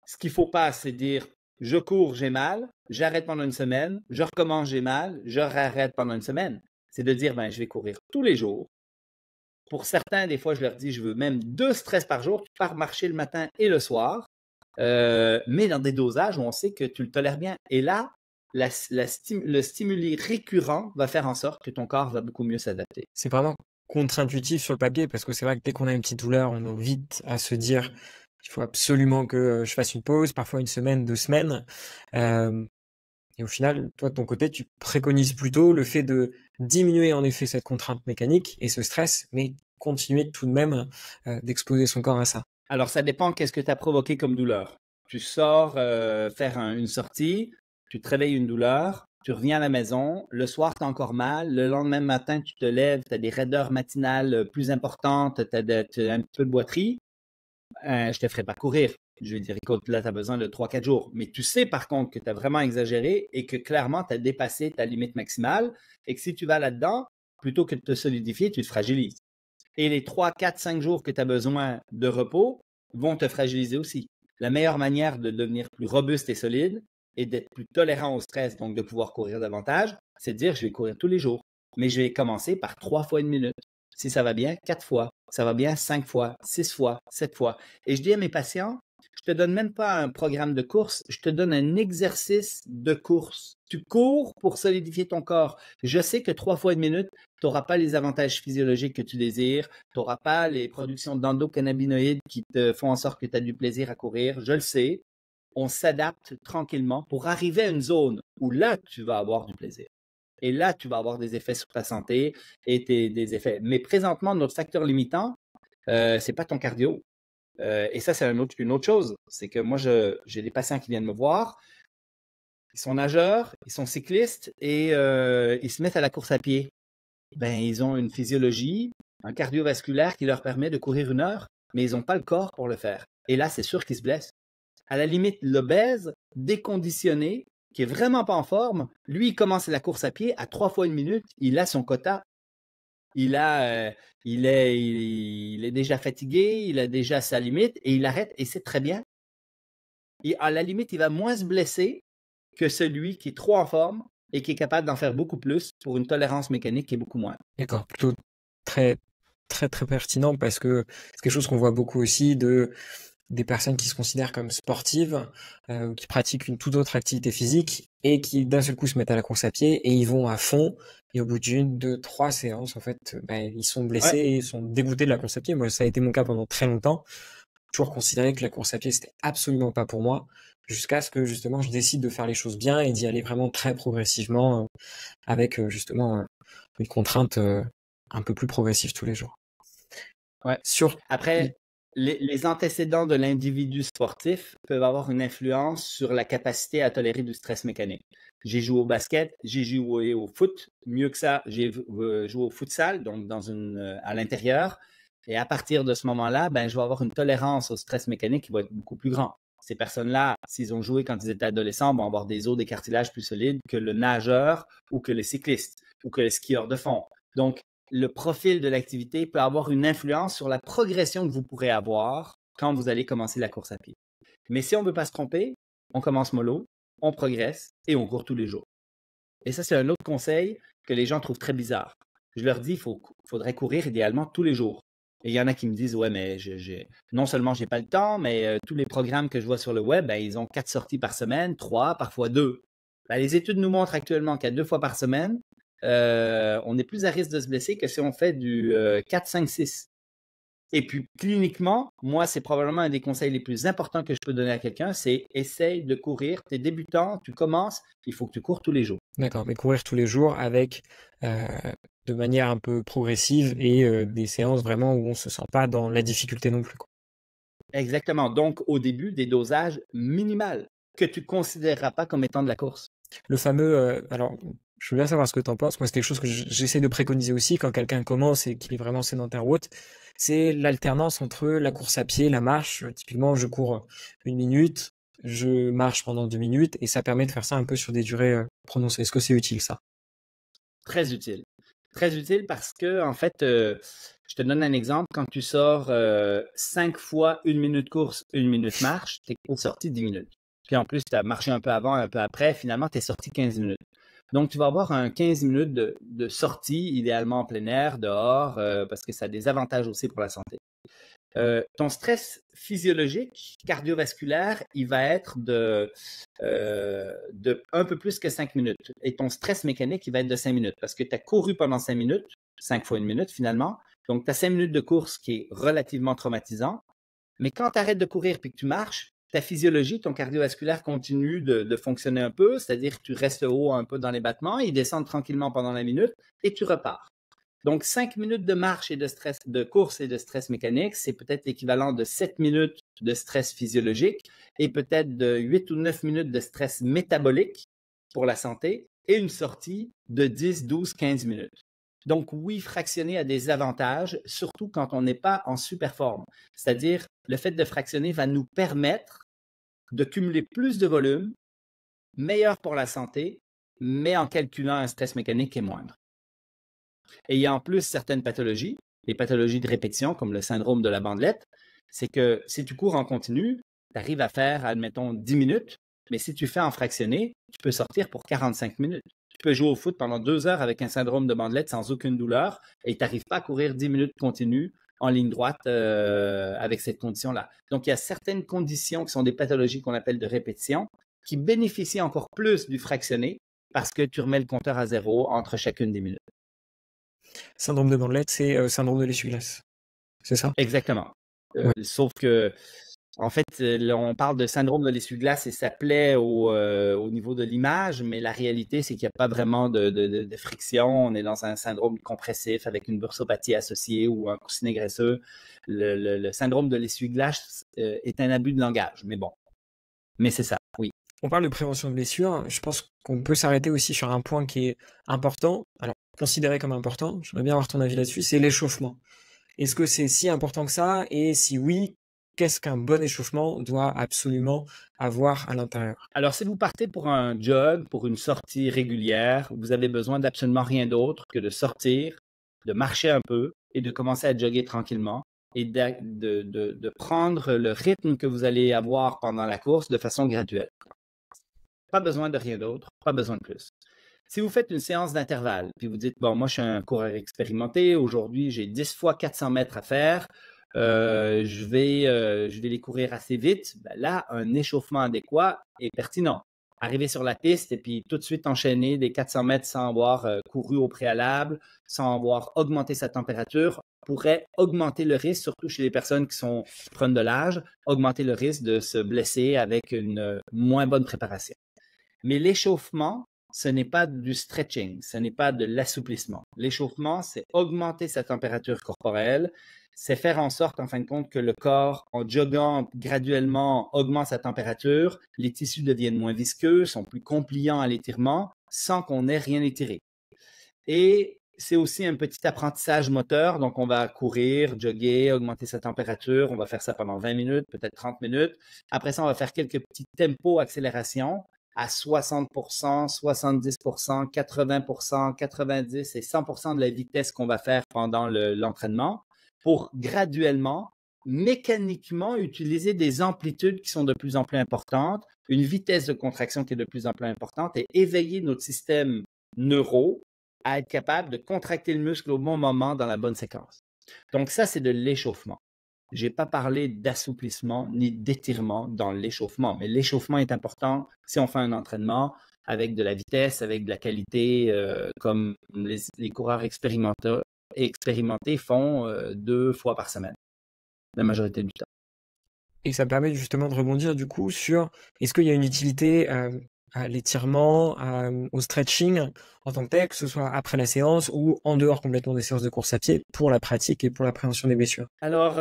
B: ce qu'il ne faut pas, c'est dire je cours, j'ai mal, j'arrête pendant une semaine, je recommence, j'ai mal, je réarrête pendant une semaine. C'est de dire, ben, je vais courir tous les jours. Pour certains, des fois, je leur dis, je veux même 2 stress par jour, tu pars marcher le matin et le soir, mais dans des dosages où on sait que tu le tolères bien. Et là, le stimuli récurrent va faire en sorte que ton corps va beaucoup mieux s'adapter.
A: C'est vraiment contre-intuitif sur le papier parce que c'est vrai que dès qu'on a une petite douleur, on a vite à se dire il faut absolument que je fasse une pause, parfois 1 semaine, 2 semaines. Et au final, toi, de ton côté, tu préconises plutôt le fait de diminuer en effet cette contrainte mécanique et ce stress, mais continuer tout de même d'exposer son corps à ça.
B: Alors, ça dépend qu'est-ce que tu as provoqué comme douleur. Tu sors faire une sortie, tu te réveilles une douleur, tu reviens à la maison, le soir, tu as encore mal, le lendemain matin, tu te lèves, tu as des raideurs matinales plus importantes, tu as un peu de boiterie, je ne te ferai pas courir. Je vais dire, écoute, là, tu as besoin de 3-4 jours. Mais tu sais par contre que tu as vraiment exagéré et que clairement, tu as dépassé ta limite maximale et que si tu vas là-dedans, plutôt que de te solidifier, tu te fragilises. Et les 3, 4, 5 jours que tu as besoin de repos vont te fragiliser aussi. La meilleure manière de devenir plus robuste et solide et d'être plus tolérant au stress, donc de pouvoir courir davantage, c'est de dire, je vais courir tous les jours. Mais je vais commencer par 3 fois 1 minute. Si ça va bien, 4 fois. Ça va bien 5 fois, 6 fois, 7 fois. Et je dis à mes patients, je te donne même pas un programme de course, je te donne un exercice de course. Tu cours pour solidifier ton corps. Je sais que 3 fois une minute, tu n'auras pas les avantages physiologiques que tu désires, tu n'auras pas les productions d'endocannabinoïdes qui te font en sorte que tu as du plaisir à courir. Je le sais. On s'adapte tranquillement pour arriver à une zone où là, tu vas avoir du plaisir. Et là, tu vas avoir des effets sur ta santé et des effets. Mais présentement, notre facteur limitant, c'est pas ton cardio. Et ça, c'est une autre chose. C'est que moi, j'ai des patients qui viennent me voir. Ils sont nageurs, ils sont cyclistes et ils se mettent à la course à pied. Ben, ils ont une physiologie, un cardiovasculaire qui leur permet de courir 1 heure, mais ils n'ont pas le corps pour le faire. Et là, c'est sûr qu'ils se blessent. À la limite, l'obèse, déconditionné, qui est vraiment pas en forme, lui, il commence la course à pied à 3 fois une minute, il a son quota. Il est déjà fatigué, il a déjà sa limite et il arrête et c'est très bien. Et à la limite, il va moins se blesser que celui qui est trop en forme et qui est capable d'en faire beaucoup plus pour une tolérance mécanique qui est beaucoup moins.
A: D'accord, plutôt très, très, très pertinent parce que c'est quelque chose qu'on voit beaucoup aussi des personnes qui se considèrent comme sportives, ou qui pratiquent une toute autre activité physique et qui d'un seul coup se mettent à la course à pied et ils vont à fond et au bout d'une, 2, 3 séances, en fait, ils sont blessés
B: Ouais.
A: et ils sont dégoûtés de la course à pied. Moi, ça a été mon cas pendant très longtemps. Toujours considéré que la course à pied, c'était absolument pas pour moi, jusqu'à ce que justement je décide de faire les choses bien et d'y aller vraiment très progressivement, avec justement une contrainte un peu plus progressive tous les jours.
B: Ouais.
A: Sur
B: Après, les antécédents de l'individu sportif peuvent avoir une influence sur la capacité à tolérer du stress mécanique. J'ai joué au basket, j'ai joué au foot. Mieux que ça, j'ai joué au futsal, donc à l'intérieur. Et à partir de ce moment-là, ben, je vais avoir une tolérance au stress mécanique qui va être beaucoup plus grand. Ces personnes-là, s'ils ont joué quand ils étaient adolescents, vont avoir des os, des cartilages plus solides que le nageur ou que le cycliste ou que le skieur de fond. Donc, le profil de l'activité peut avoir une influence sur la progression que vous pourrez avoir quand vous allez commencer la course à pied. Mais si on ne veut pas se tromper, on commence mollo, on progresse et on court tous les jours. Et ça, c'est un autre conseil que les gens trouvent très bizarre. Je leur dis, faudrait courir idéalement tous les jours. Et il y en a qui me disent, ouais, mais non seulement j'ai pas le temps, mais tous les programmes que je vois sur le web, ben, ils ont 4 sorties par semaine, 3, parfois 2. Ben, les études nous montrent actuellement qu'à 2 fois par semaine, on est plus à risque de se blesser que si on fait du 4, 5, 6. Et puis, cliniquement, moi, c'est probablement un des conseils les plus importants que je peux donner à quelqu'un, c'est essaye de courir. Tu es débutant, tu commences, il faut que tu cours tous les jours.
A: D'accord, mais courir tous les jours avec de manière un peu progressive et des séances vraiment où on se sent pas dans la difficulté non plus, quoi.
B: Exactement. Donc, au début, des dosages minimales que tu ne considéreras pas comme étant de la course.
A: Le fameux, alors, je veux bien savoir ce que tu en penses. Moi, c'est quelque chose que j'essaie de préconiser aussi quand quelqu'un commence et qu'il est vraiment sédentaire ou autre. C'est l'alternance entre la course à pied, la marche. Typiquement, je cours 1 minute, je marche pendant 2 minutes et ça permet de faire ça un peu sur des durées prononcées. Est-ce que c'est utile, ça?
B: Très utile. Très utile parce que, en fait, je te donne un exemple. Quand tu sors 5 fois 1 minute course, 1 minute marche, tu es sorti 10 minutes. Puis en plus, tu as marché un peu avant, un peu après. Finalement, tu es sorti 15 minutes. Donc, tu vas avoir un 15 minutes de sortie, idéalement en plein air, dehors, parce que ça a des avantages aussi pour la santé. Ton stress physiologique, cardiovasculaire, il va être de un peu plus que 5 minutes. Et ton stress mécanique, il va être de 5 minutes parce que tu as couru pendant 5 minutes, 5 fois 1 minute finalement. Donc, tu as 5 minutes de course qui est relativement traumatisant. Mais quand tu arrêtes de courir puis que tu marches, ta physiologie, ton cardiovasculaire continue de fonctionner un peu, c'est-à-dire que tu restes haut un peu dans les battements, ils descendent tranquillement pendant la minute et tu repars. Donc, 5 minutes de marche et de course et de stress mécanique, c'est peut-être l'équivalent de 7 minutes de stress physiologique et peut-être de 8 ou 9 minutes de stress métabolique pour la santé et une sortie de 10, 12, 15 minutes. Donc, oui, fractionner a des avantages, surtout quand on n'est pas en super forme. C'est-à-dire, le fait de fractionner va nous permettre de cumuler plus de volume, meilleur pour la santé, mais en calculant un stress mécanique qui est moindre. Et il y a en plus certaines pathologies, les pathologies de répétition, comme le syndrome de la bandelette, c'est que si tu cours en continu, tu arrives à faire, admettons, 10 minutes, mais si tu fais en fractionné, tu peux sortir pour 45 minutes. Tu peux jouer au foot pendant 2 heures avec un syndrome de bandelette sans aucune douleur et tu n'arrives pas à courir 10 minutes continues en ligne droite avec cette condition-là. Donc, il y a certaines conditions qui sont des pathologies qu'on appelle de répétition qui bénéficient encore plus du fractionné parce que tu remets le compteur à 0 entre chacune des minutes.
A: Syndrome de bandelette, c'est syndrome de l'essuie-glace. C'est ça?
B: Exactement.
A: Ouais.
B: Sauf que, en fait, là, on parle de syndrome de l'essuie-glace et ça plaît au niveau de l'image, mais la réalité, c'est qu'il n'y a pas vraiment de friction. On est dans un syndrome compressif avec une bursopathie associée ou un coussinet graisseux. Le syndrome de l'essuie-glace est un abus de langage, mais bon. Mais c'est ça, oui.
A: On parle de prévention de blessures. Je pense qu'on peut s'arrêter aussi sur un point qui est important. Alors, considéré comme important, j'aimerais bien avoir ton avis là-dessus, c'est l'échauffement. Est-ce que c'est si important que ça? Et si oui, qu'est-ce qu'un bon échauffement doit absolument avoir à l'intérieur?
B: Alors, si vous partez pour un jog, pour une sortie régulière, vous avez besoin d'absolument rien d'autre que de sortir, de marcher un peu et de commencer à jogger tranquillement et de prendre le rythme que vous allez avoir pendant la course de façon graduelle. Pas besoin de rien d'autre, pas besoin de plus. Si vous faites une séance d'intervalle, puis vous dites, bon, moi, je suis un coureur expérimenté, aujourd'hui, j'ai 10 fois 400 mètres à faire, je vais les courir assez vite, ben là, un échauffement adéquat est pertinent. Arriver sur la piste et puis tout de suite enchaîner des 400 mètres sans avoir couru au préalable, sans avoir augmenté sa température, pourrait augmenter le risque, surtout chez les personnes qui prennent de l'âge, augmenter le risque de se blesser avec une moins bonne préparation. Mais l'échauffement, ce n'est pas du stretching, ce n'est pas de l'assouplissement. L'échauffement, c'est augmenter sa température corporelle, c'est faire en sorte, en fin de compte, que le corps, en joguant graduellement, augmente sa température, les tissus deviennent moins visqueux, sont plus compliants à l'étirement, sans qu'on ait rien étiré. Et c'est aussi un petit apprentissage moteur, donc on va courir, jogger, augmenter sa température, on va faire ça pendant 20 minutes, peut-être 30 minutes. Après ça, on va faire quelques petits tempos accélération à 60%, 70%, 80%, 90% et 100% de la vitesse qu'on va faire pendant l'entraînement pour graduellement, mécaniquement utiliser des amplitudes qui sont de plus en plus importantes, une vitesse de contraction qui est de plus en plus importante et éveiller notre système neuro à être capable de contracter le muscle au bon moment dans la bonne séquence. Donc ça, c'est de l'échauffement. Je n'ai pas parlé d'assouplissement ni d'étirement dans l'échauffement, mais l'échauffement est important si on fait un entraînement avec de la vitesse, avec de la qualité, comme les coureurs expérimentés font 2 fois par semaine, la majorité du temps.
A: Et ça me permet justement de rebondir du coup sur est-ce qu'il y a une utilité à l'étirement, au stretching en tant que tel, que ce soit après la séance ou en dehors complètement des séances de course à pied pour la pratique et pour la prévention des blessures?
B: Alors,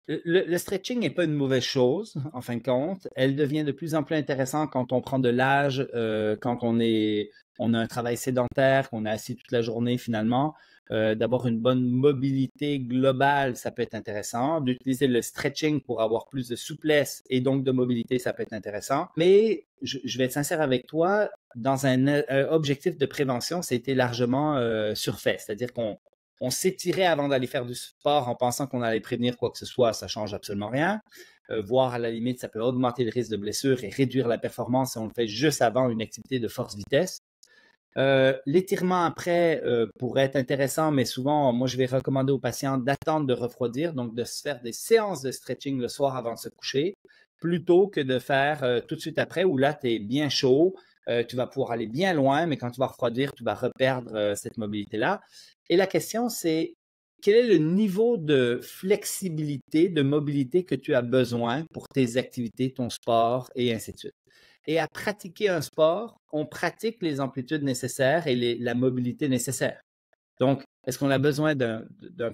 B: le stretching n'est pas une mauvaise chose, en fin de compte. Elle devient de plus en plus intéressante quand on prend de l'âge, quand on a un travail sédentaire, qu'on est assis toute la journée finalement. D'avoir une bonne mobilité globale, ça peut être intéressant. D'utiliser le stretching pour avoir plus de souplesse et donc de mobilité, ça peut être intéressant. Mais je vais être sincère avec toi, dans un objectif de prévention, c'était largement surfait. C'est-à-dire qu'on s'étirait avant d'aller faire du sport en pensant qu'on allait prévenir quoi que ce soit, ça change absolument rien. Voire à la limite, ça peut augmenter le risque de blessure et réduire la performance si on le fait juste avant une activité de force-vitesse. L'étirement après pourrait être intéressant, mais souvent, moi, je vais recommander aux patients d'attendre de refroidir, donc de se faire des séances de stretching le soir avant de se coucher, plutôt que de faire tout de suite après, où là, tu es bien chaud, tu vas pouvoir aller bien loin, mais quand tu vas refroidir, tu vas reperdre cette mobilité-là. Et la question, c'est quel est le niveau de flexibilité, de mobilité que tu as besoin pour tes activités, ton sport et ainsi de suite. Et à pratiquer un sport, on pratique les amplitudes nécessaires et la mobilité nécessaire. Donc, est-ce qu'on a besoin d'un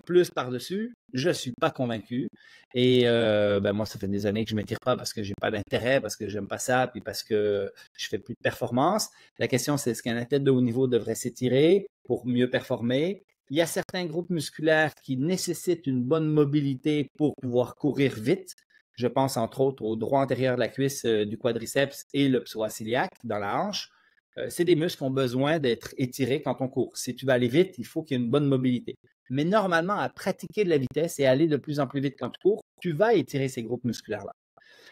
B: plus par-dessus? Je ne suis pas convaincu. Et moi, ça fait des années que je ne m'étire pas parce que je n'ai pas d'intérêt, parce que je n'aime pas ça, puis parce que je ne fais plus de performance. La question, c'est est-ce qu'un athlète de haut niveau devrait s'étirer pour mieux performer? Il y a certains groupes musculaires qui nécessitent une bonne mobilité pour pouvoir courir vite. Je pense entre autres au droit antérieur de la cuisse du quadriceps et le psoas-iliaque dans la hanche. C'est des muscles qui ont besoin d'être étirés quand on court. Si tu vas aller vite, il faut qu'il y ait une bonne mobilité. Mais normalement, à pratiquer de la vitesse et aller de plus en plus vite quand tu cours, tu vas étirer ces groupes musculaires-là.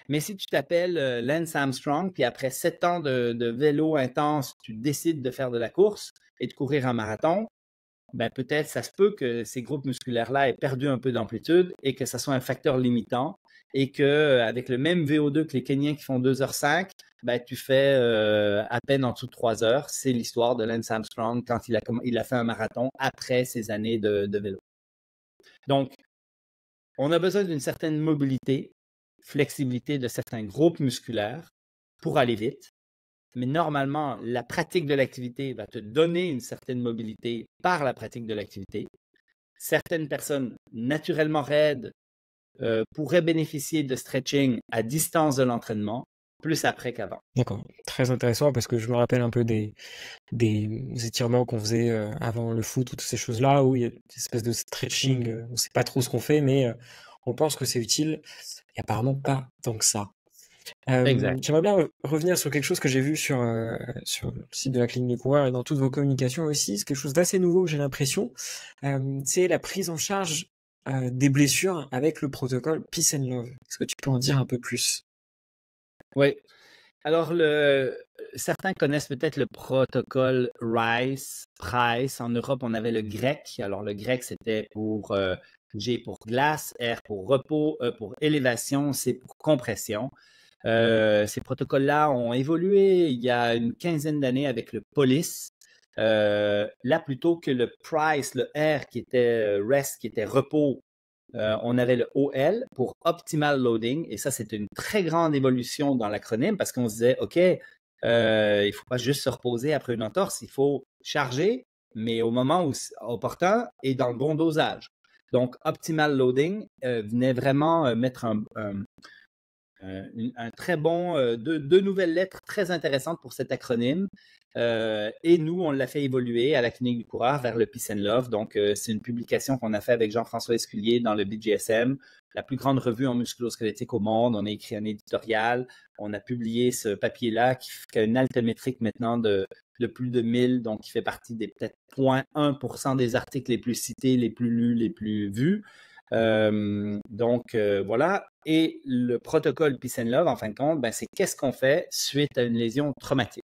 B: Mais si tu t'appelles Lance Armstrong, puis après 7 ans de vélo intense, tu décides de faire de la course et de courir un marathon, ben peut-être ça se peut que ces groupes musculaires-là aient perdu un peu d'amplitude et que ça soit un facteur limitant et que avec le même VO2 que les Kenyans qui font 2h05, ben tu fais à peine en dessous de 3 heures. C'est l'histoire de Lance Armstrong quand il a fait un marathon après ses années de vélo. Donc, on a besoin d'une certaine mobilité, flexibilité de certains groupes musculaires pour aller vite. Mais normalement, la pratique de l'activité va te donner une certaine mobilité par la pratique de l'activité. Certaines personnes naturellement raides pourraient bénéficier de stretching à distance de l'entraînement, plus après qu'avant.
A: D'accord, très intéressant parce que je me rappelle un peu des étirements qu'on faisait avant le foot ou toutes ces choses-là où il y a une espèce de stretching, on ne sait pas trop ce qu'on fait, mais on pense que c'est utile et apparemment pas tant que ça.
B: Exact.
A: J'aimerais bien revenir sur quelque chose que j'ai vu sur le site de la Clinique du Coureur et dans toutes vos communications aussi. C'est quelque chose d'assez nouveau, j'ai l'impression. C'est la prise en charge des blessures avec le protocole Peace and Love. Est-ce que tu peux en dire un peu plus?
B: Oui. Alors, certains connaissent peut-être le protocole Price. En Europe, on avait le grec. Alors, le grec, c'était pour G pour glace, R pour repos, E pour élévation, C pour compression. Ces protocoles-là ont évolué il y a une quinzaine d'années avec le Police. Là, plutôt que le Price, le R qui était rest, qui était repos, on avait le OL pour Optimal Loading. Et ça, c'était une très grande évolution dans l'acronyme parce qu'on se disait, OK, il ne faut pas juste se reposer après une entorse, il faut charger, mais au moment opportun et dans le bon dosage. Donc, Optimal Loading venait vraiment mettre un très bon, deux nouvelles lettres très intéressantes pour cet acronyme. Et nous, on l'a fait évoluer à la Clinique du Coureur vers le Peace and Love. Donc, c'est une publication qu'on a fait avec Jean-François Esculier dans le BJSM, la plus grande revue en musculo-squelettique au monde. On a écrit un éditorial. On a publié ce papier-là qui a une altométrique maintenant de plus de 1000, donc qui fait partie des peut-être 0,1% des articles les plus cités, les plus lus, les plus vus. Voilà. Et le protocole Peace and Love, en fin de compte, ben, c'est qu'est-ce qu'on fait suite à une lésion traumatique.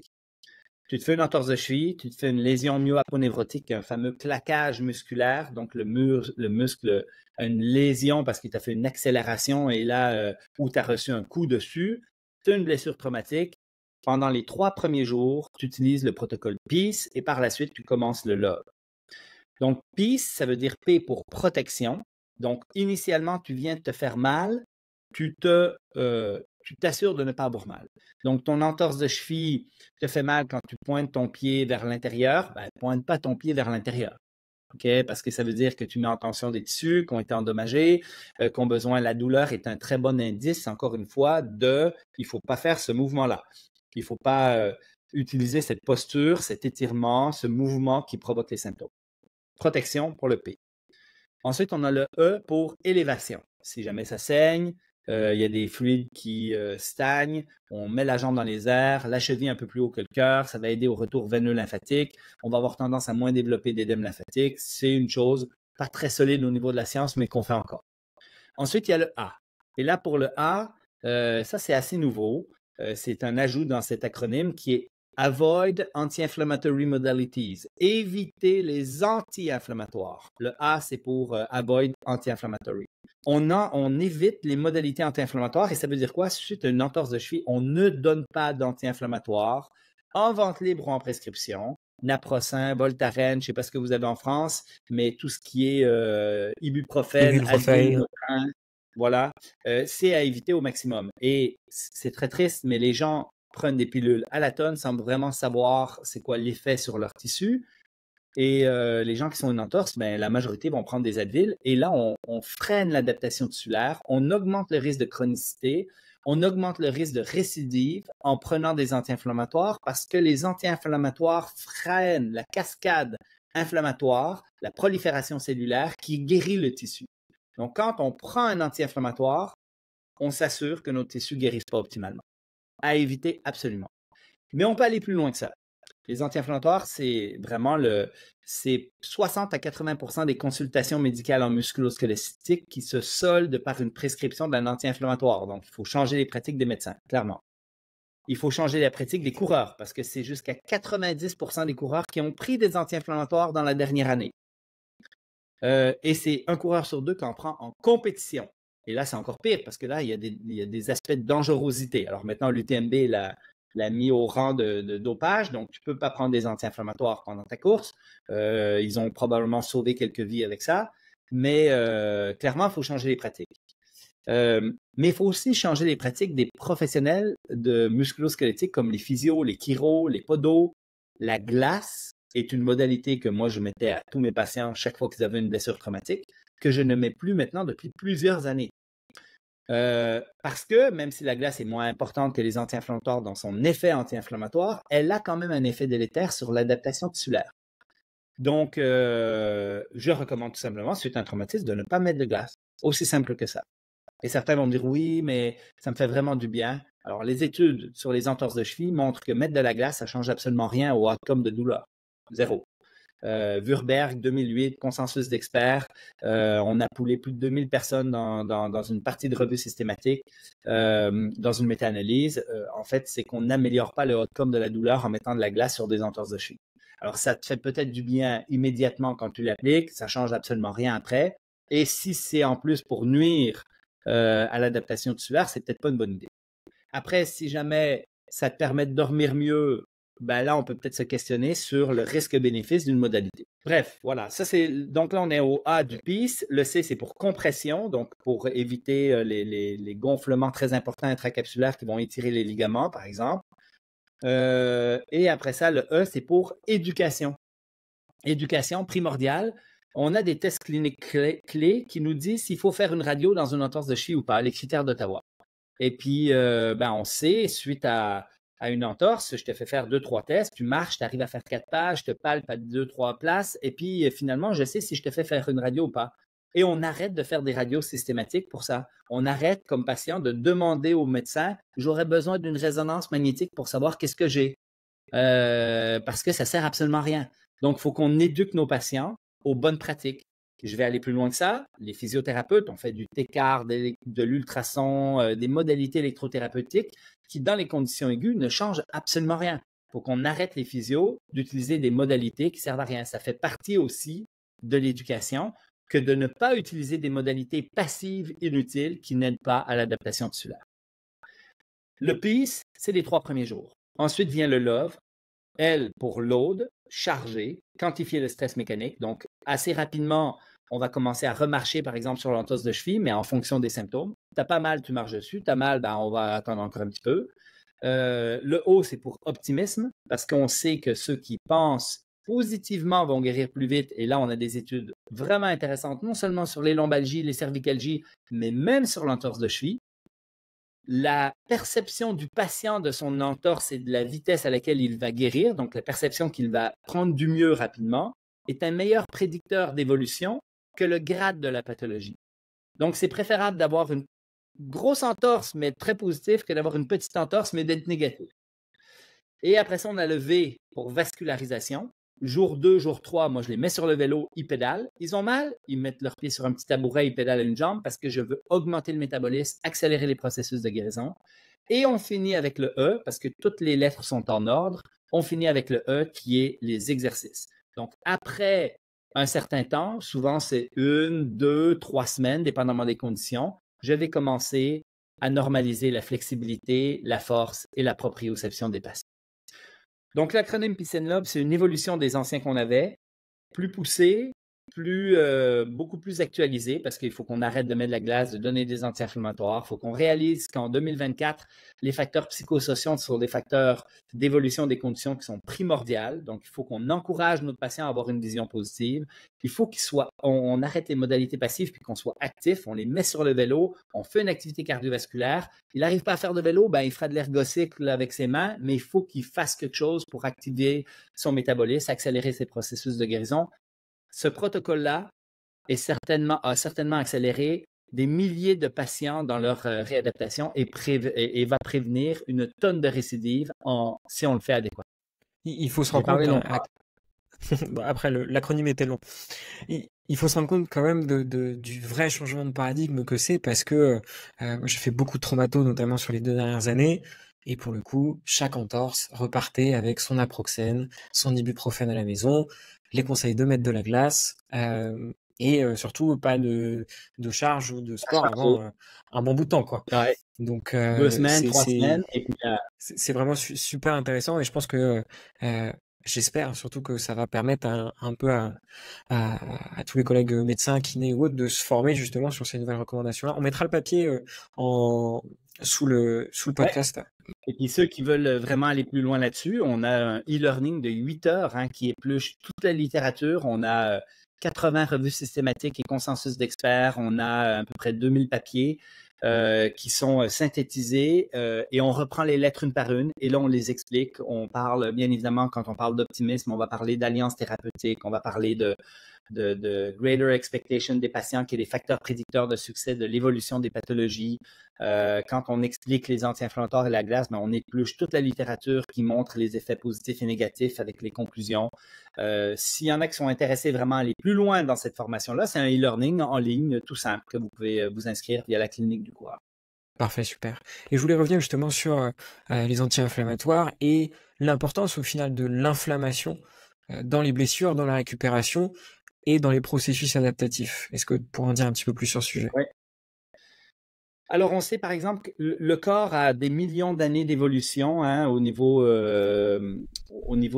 B: Tu te fais une entorse de cheville, tu te fais une lésion myoaponeurotique, un fameux claquage musculaire, donc le muscle a une lésion parce qu'il t'a fait une accélération et là, où tu as reçu un coup dessus, tu as une blessure traumatique. Pendant les 3 premiers jours, tu utilises le protocole Peace et par la suite, tu commences le Love. Donc, Peace, ça veut dire P pour protection. Donc, initialement, tu viens de te faire mal, tu t'assures de ne pas avoir mal. Donc, ton entorse de cheville te fait mal quand tu pointes ton pied vers l'intérieur, ben, pointe pas ton pied vers l'intérieur. Okay? Parce que ça veut dire que tu mets en tension des tissus qui ont été endommagés, qui ont besoin, la douleur est un très bon indice, encore une fois, il ne faut pas faire ce mouvement-là. Il ne faut pas utiliser cette posture, cet étirement, ce mouvement qui provoque les symptômes. Protection pour le P. Ensuite, on a le E pour élévation. Si jamais ça saigne, il y a des fluides qui stagnent, on met la jambe dans les airs, la cheville un peu plus haut que le cœur, ça va aider au retour veineux lymphatique. On va avoir tendance à moins développer d'édème lymphatique. C'est une chose pas très solide au niveau de la science, mais qu'on fait encore. Ensuite, il y a le A. Et là, pour le A, ça c'est assez nouveau. C'est un ajout dans cet acronyme qui est Avoid anti-inflammatory modalities. Éviter les anti-inflammatoires. Le A, c'est pour Avoid anti-inflammatory. On évite les modalités anti-inflammatoires et ça veut dire quoi? Suite à une entorse de cheville, on ne donne pas d'anti-inflammatoires en vente libre ou en prescription. Naproxen, Voltaren, je ne sais pas ce que vous avez en France, mais tout ce qui est ibuprofène, Albumin, voilà, c'est à éviter au maximum. Et c'est très triste, mais les gens prennent des pilules à la tonne sans vraiment savoir c'est quoi l'effet sur leur tissu. Et les gens qui sont une entorse, ben, la majorité vont prendre des Advil. Et là, on freine l'adaptation tissulaire, on augmente le risque de chronicité, on augmente le risque de récidive en prenant des anti-inflammatoires parce que les anti-inflammatoires freinent la cascade inflammatoire, la prolifération cellulaire qui guérit le tissu. Donc, quand on prend un anti-inflammatoire, on s'assure que nos tissus ne guérissent pas optimalement. À éviter absolument. Mais on peut aller plus loin que ça. Les anti-inflammatoires, c'est vraiment c'est 60 à 80% des consultations médicales en musculo-squelettique qui se soldent par une prescription d'un anti-inflammatoire. Donc, il faut changer les pratiques des médecins, clairement. Il faut changer la pratique des coureurs parce que c'est jusqu'à 90% des coureurs qui ont pris des anti-inflammatoires dans la dernière année. Et c'est un coureur sur deux qui en prend en compétition. Et là, c'est encore pire parce que là, il y a des aspects de dangerosité. Alors maintenant, l'UTMB l'a mis au rang de dopage, donc tu ne peux pas prendre des anti-inflammatoires pendant ta course. Ils ont probablement sauvé quelques vies avec ça, mais clairement, il faut changer les pratiques. Mais il faut aussi changer les pratiques des professionnels de musculo-squelettique comme les physios, les chiros, les podos. La glace est une modalité que moi, je mettais à tous mes patients chaque fois qu'ils avaient une blessure traumatique, que je ne mets plus maintenant depuis plusieurs années. Parce que même si la glace est moins importante que les anti-inflammatoires dans son effet anti-inflammatoire, elle a quand même un effet délétère sur l'adaptation tissulaire. Donc, je recommande tout simplement, suite à un traumatisme, de ne pas mettre de glace. Aussi simple que ça. Et certains vont me dire, oui, mais ça me fait vraiment du bien. Alors, les études sur les entorses de cheville montrent que mettre de la glace, ça ne change absolument rien au outcome de douleur. Zéro. Würberg, 2008, consensus d'experts. On a poulé plus de 2000 personnes dans une partie de revue systématique, dans une méta-analyse. En fait, c'est qu'on n'améliore pas le outcome de la douleur en mettant de la glace sur des entorses de cheville. Alors, ça te fait peut-être du bien immédiatement quand tu l'appliques, ça change absolument rien après. Et si c'est en plus pour nuire à l'adaptation tissulaire, c'est peut-être pas une bonne idée. Après, si jamais ça te permet de dormir mieux, ben là, on peut peut-être se questionner sur le risque-bénéfice d'une modalité. Bref, voilà. Donc là, on est au A du PIS. Le C, c'est pour compression, donc pour éviter les gonflements très importants intracapsulaires qui vont étirer les ligaments, par exemple. Et après ça, le E, c'est pour éducation. Éducation primordiale. On a des tests cliniques clés qui nous disent s'il faut faire une radio dans une entorse de cheville ou pas, les critères d'Ottawa. Et puis, on sait, suite à une entorse, je te fais faire 2-3 tests, tu marches, tu arrives à faire 4 pages, je te palpe à 2-3 places, et puis finalement, je sais si je te fais faire une radio ou pas. Et on arrête de faire des radios systématiques pour ça. On arrête, comme patient, de demander au médecin, j'aurais besoin d'une résonance magnétique pour savoir qu'est-ce que j'ai. Parce que ça ne sert absolument à rien. Donc, il faut qu'on éduque nos patients aux bonnes pratiques. Je vais aller plus loin que ça. Les physiothérapeutes ont fait du TCAR, de l'ultrason, des modalités électrothérapeutiques qui, dans les conditions aiguës, ne changent absolument rien. Il faut qu'on arrête les physios d'utiliser des modalités qui servent à rien. Ça fait partie aussi de l'éducation que de ne pas utiliser des modalités passives inutiles qui n'aident pas à l'adaptation tissulaire. Le PIS, c'est les 3 premiers jours. Ensuite vient le LOVE. L pour load, charger, quantifier le stress mécanique. Donc, assez rapidement, on va commencer à remarcher, par exemple, sur l'entorse de cheville, mais en fonction des symptômes. Tu n'as pas mal, tu marches dessus. Tu as mal, on va attendre encore un petit peu. Le O, c'est pour optimisme, parce qu'on sait que ceux qui pensent positivement vont guérir plus vite. Et là, on a des études vraiment intéressantes, non seulement sur les lombalgies, les cervicalgies, mais même sur l'entorse de cheville. La perception du patient de son entorse et de la vitesse à laquelle il va guérir, donc la perception qu'il va prendre du mieux rapidement, est un meilleur prédicteur d'évolution que le grade de la pathologie. Donc, c'est préférable d'avoir une grosse entorse, mais très positive, que d'avoir une petite entorse, mais d'être négatif. Et après ça, on a le V pour vascularisation. Jour 2, jour 3, moi, je les mets sur le vélo, ils pédalent. Ils ont mal, ils mettent leurs pieds sur un petit tabouret, ils pédalent à une jambe parce que je veux augmenter le métabolisme, accélérer les processus de guérison. Et on finit avec le E, parce que toutes les lettres sont en ordre. On finit avec le E qui est les exercices. Donc, après un certain temps, souvent c'est 1, 2, 3 semaines, dépendamment des conditions, je vais commencer à normaliser la flexibilité, la force et la proprioception des patients. Donc, l'acronyme Peace and Love, c'est une évolution des anciens qu'on avait, plus poussée, beaucoup plus actualisée, parce qu'il faut qu'on arrête de mettre de la glace, de donner des anti-inflammatoires. Il faut qu'on réalise qu'en 2024, les facteurs psychosociaux sont des facteurs d'évolution des conditions qui sont primordiales. Donc, il faut qu'on encourage nos patients à avoir une vision positive. Il faut on arrête les modalités passives puis qu'on soit actif. On les met sur le vélo, on fait une activité cardiovasculaire. Il n'arrive pas à faire de vélo, il fera de l'ergocycle avec ses mains, mais il faut qu'il fasse quelque chose pour activer son métabolisme, accélérer ses processus de guérison. Ce protocole-là a certainement accéléré des milliers de patients dans leur réadaptation et va prévenir une tonne de récidives si on le fait adéquatement.
A: il faut se
B: J'ai
A: rendre compte
B: parlé longtemps.
A: bon, après l'acronyme était long. Il faut se rendre compte quand même du vrai changement de paradigme que c'est parce que moi j'ai fait beaucoup de traumato notamment sur les 2 dernières années et pour le coup chaque entorse repartait avec son naproxène, son ibuprofène à la maison, les conseils de mettre de la glace et surtout pas de charge ou de
B: À
A: sport
B: charger.
A: avant un bon bout de temps quoi.
B: Ouais.
A: Donc
B: 2 semaines, 3 semaines, et puis
A: c'est vraiment super intéressant et je pense que j'espère surtout que ça va permettre un peu à tous les collègues médecins, kinés ou autres de se former justement sur ces nouvelles recommandations-là. On mettra le papier en, sous le
B: ouais.
A: podcast.
B: Et puis ceux qui veulent vraiment aller plus loin là-dessus, on a un e-learning de 8 heures hein, qui épluche toute la littérature. On a 80 revues systématiques et consensus d'experts. On a à peu près 2000 papiers qui sont synthétisés et on reprend les lettres une par une et là, on les explique. On parle, bien évidemment, quand on parle d'optimisme, on va parler d'alliance thérapeutique, on va parler de greater expectation des patients, qui est des facteurs prédicteurs de succès de l'évolution des pathologies. Quand on explique les anti-inflammatoires et la glace, ben, on épluche toute la littérature qui montre les effets positifs et négatifs avec les conclusions. S'il y en a qui sont intéressés vraiment à aller plus loin dans cette formation-là, c'est un e-learning en ligne tout simple que vous pouvez vous inscrire via la clinique du coureur.
A: Parfait, super. Et je voulais revenir justement sur les anti-inflammatoires et l'importance au final de l'inflammation dans les blessures, dans la récupération et dans les processus adaptatifs. Est-ce que tu pourrais en dire un petit peu plus sur ce sujet?
B: Oui. Alors, on sait par exemple que le corps a des millions d'années d'évolution hein, au niveau de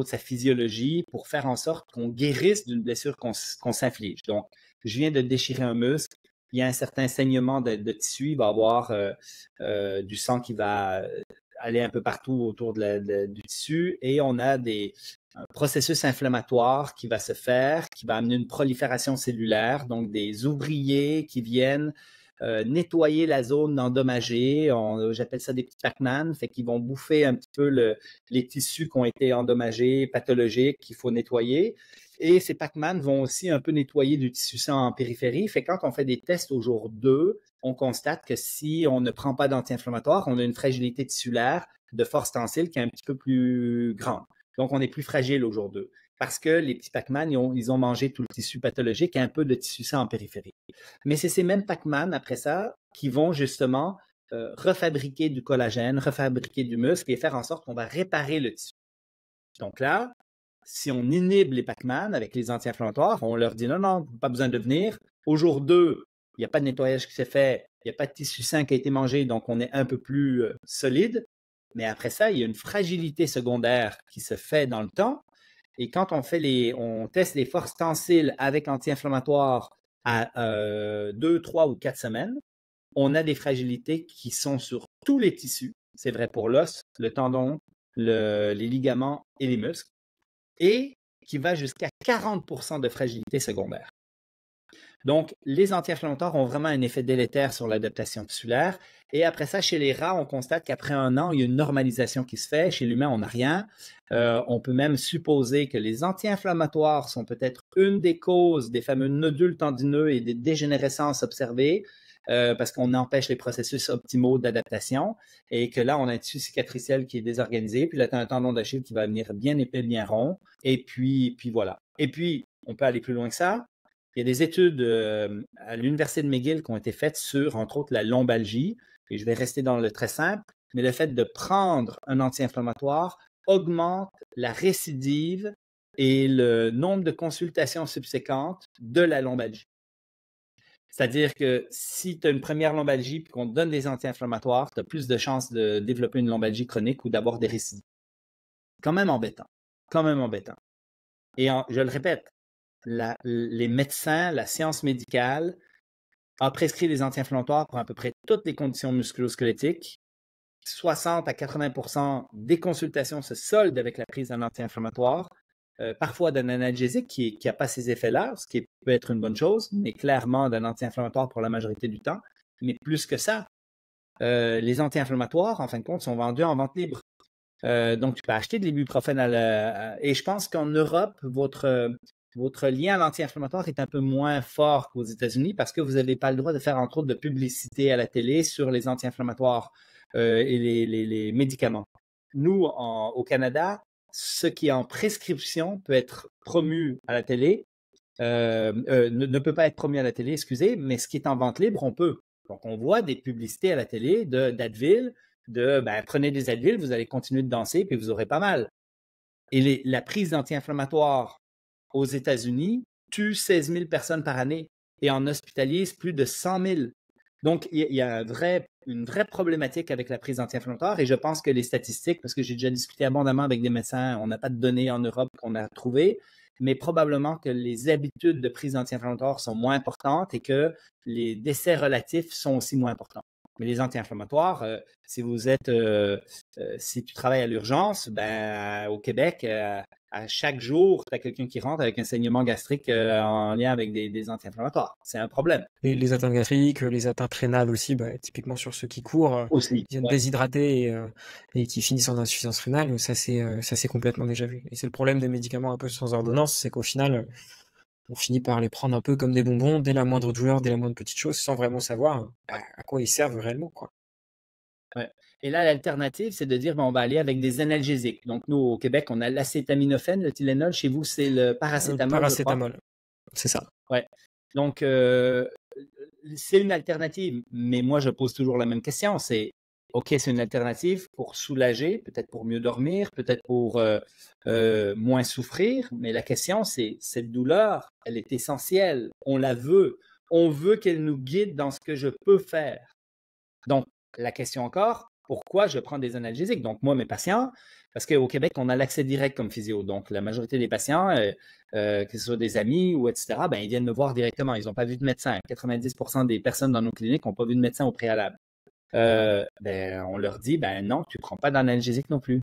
B: sa physiologie pour faire en sorte qu'on guérisse d'une blessure qu'on s'inflige. Donc, je viens de déchirer un muscle, il y a un certain saignement de tissu, il va y avoir du sang qui va aller un peu partout autour du tissu et on a un processus inflammatoire qui va se faire, qui va amener une prolifération cellulaire, donc des ouvriers qui viennent nettoyer la zone endommagée. J'appelle ça des petits Pac-Man, fait qu'ils vont bouffer un petit peu les tissus qui ont été endommagés, pathologiques, qu'il faut nettoyer. Et ces Pac-Man vont aussi un peu nettoyer du tissu sain en périphérie. Fait que quand on fait des tests au jour 2, on constate que si on ne prend pas d'anti-inflammatoire, on a une fragilité tissulaire de force tensile qui est un petit peu plus grande. Donc, on est plus fragile au jour 2 parce que les petits Pac-Man, ils ont mangé tout le tissu pathologique et un peu de tissu sain en périphérie. Mais c'est ces mêmes Pac-Man, après ça, qui vont justement refabriquer du collagène, refabriquer du muscle et faire en sorte qu'on va réparer le tissu. Donc là, si on inhibe les Pac-Man avec les anti-inflammatoires, on leur dit non, non, pas besoin de venir. Au jour 2, il n'y a pas de nettoyage qui s'est fait, il n'y a pas de tissu sain qui a été mangé, donc on est un peu plus solide. Mais après ça, il y a une fragilité secondaire qui se fait dans le temps. Et quand on teste les forces tensiles avec anti-inflammatoires à 2, 3 ou 4 semaines, on a des fragilités qui sont sur tous les tissus. C'est vrai pour l'os, le tendon, les ligaments et les muscles. Et qui va jusqu'à 40% de fragilité secondaire. Donc, les anti-inflammatoires ont vraiment un effet délétère sur l'adaptation tissulaire. Et après ça, chez les rats, on constate qu'après 1 an, il y a une normalisation qui se fait. Chez l'humain, on n'a rien. On peut même supposer que les anti-inflammatoires sont peut-être une des causes des fameux nodules tendineux et des dégénérescences observées. Parce qu'on empêche les processus optimaux d'adaptation et que là, on a un tissu cicatriciel qui est désorganisé, puis là, tu as un tendon d'Achille qui va venir bien épais, bien rond, et puis voilà. Et puis, on peut aller plus loin que ça. Il y a des études à l'Université de McGill qui ont été faites sur, entre autres, la lombalgie, et je vais rester dans le très simple, mais le fait de prendre un anti-inflammatoire augmente la récidive et le nombre de consultations subséquentes de la lombalgie. C'est-à-dire que si tu as une première lombalgie et qu'on te donne des anti-inflammatoires, tu as plus de chances de développer une lombalgie chronique ou d'avoir des récidives. Quand même embêtant. Quand même embêtant. Et je le répète, les médecins, la science médicale a prescrit des anti-inflammatoires pour à peu près toutes les conditions musculo-squelettiques. 60 à 80% des consultations se soldent avec la prise d'un anti-inflammatoire. Parfois d'un analgésique qui n'a pas ces effets-là, ce qui peut être une bonne chose, mais clairement d'un anti-inflammatoire pour la majorité du temps. Mais plus que ça, les anti-inflammatoires, en fin de compte, sont vendus en vente libre. Donc, tu peux acheter de l'ibuprofène et je pense qu'en Europe, votre lien à l'anti-inflammatoire est un peu moins fort qu'aux États-Unis parce que vous n'avez pas le droit de faire, entre autres, de publicité à la télé sur les anti-inflammatoires et les médicaments. Nous, au Canada, ce qui est en prescription peut être promu à la télé, ne peut pas être promu à la télé, excusez, mais ce qui est en vente libre, on peut. Donc, on voit des publicités à la télé d'Advil, prenez des Advil, vous allez continuer de danser, puis vous aurez pas mal. Et la prise d'anti-inflammatoire aux États-Unis tue 16 000 personnes par année et en hospitalise plus de 100 000. Donc, il y a une vraie problématique avec la prise anti-inflammatoire et je pense que les statistiques, parce que j'ai déjà discuté abondamment avec des médecins, on n'a pas de données en Europe qu'on a trouvées, mais probablement que les habitudes de prise anti-inflammatoire sont moins importantes et que les décès relatifs sont aussi moins importants. Mais les anti-inflammatoires, si tu travailles à l'urgence, au Québec, à chaque jour, tu as quelqu'un qui rentre avec un saignement gastrique en lien avec des anti-inflammatoires. C'est un problème.
A: Et les atteintes gastriques, les atteintes rénales aussi, typiquement sur ceux qui courent,
B: Aussi,
A: viennent déshydrater et qui finissent en insuffisance rénale, ça c'est complètement déjà vu. Et c'est le problème des médicaments un peu sans ordonnance, c'est qu'au final, on finit par les prendre un peu comme des bonbons dès la moindre douleur, dès la moindre petite chose, sans vraiment savoir à quoi ils servent réellement, quoi.
B: Ouais. Et là, l'alternative, c'est de dire, on va aller avec des analgésiques. Donc, nous, au Québec, on a l'acétaminophène, le Tylenol. Chez vous, c'est le paracétamol.
A: Le paracétamol, c'est ça.
B: Ouais. Donc, c'est une alternative. Mais moi, je pose toujours la même question. C'est, OK, c'est une alternative pour soulager, peut-être pour mieux dormir, peut-être pour moins souffrir. Mais la question, c'est, cette douleur, elle est essentielle. On la veut. On veut qu'elle nous guide dans ce que je peux faire. Donc, la question encore, pourquoi je prends des analgésiques? Donc, moi, mes patients, parce qu'au Québec, on a l'accès direct comme physio. Donc, la majorité des patients, que ce soit des amis ou etc., ils viennent me voir directement. Ils n'ont pas vu de médecin. 90% des personnes dans nos cliniques n'ont pas vu de médecin au préalable. On leur dit, non, tu ne prends pas d'analgésique non plus.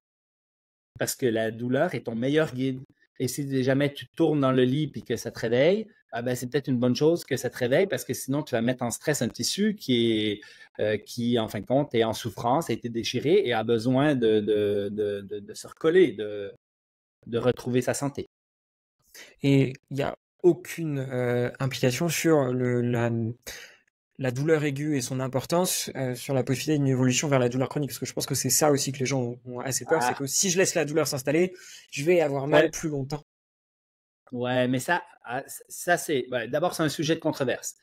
B: Parce que la douleur est ton meilleur guide. Et si jamais tu tournes dans le lit et que ça te réveille, c'est peut-être une bonne chose que ça te réveille parce que sinon, tu vas mettre en stress un tissu qui, en fin de compte, est en souffrance, a été déchiré et a besoin de se recoller, de retrouver sa santé.
A: Et il n'y a aucune implication sur la douleur aiguë et son importance sur la possibilité d'une évolution vers la douleur chronique, parce que je pense que c'est ça aussi que les gens ont assez peur, c'est que si je laisse la douleur s'installer, je vais avoir mal plus longtemps.
B: Ouais, mais ça c'est... d'abord, c'est un sujet de controverse.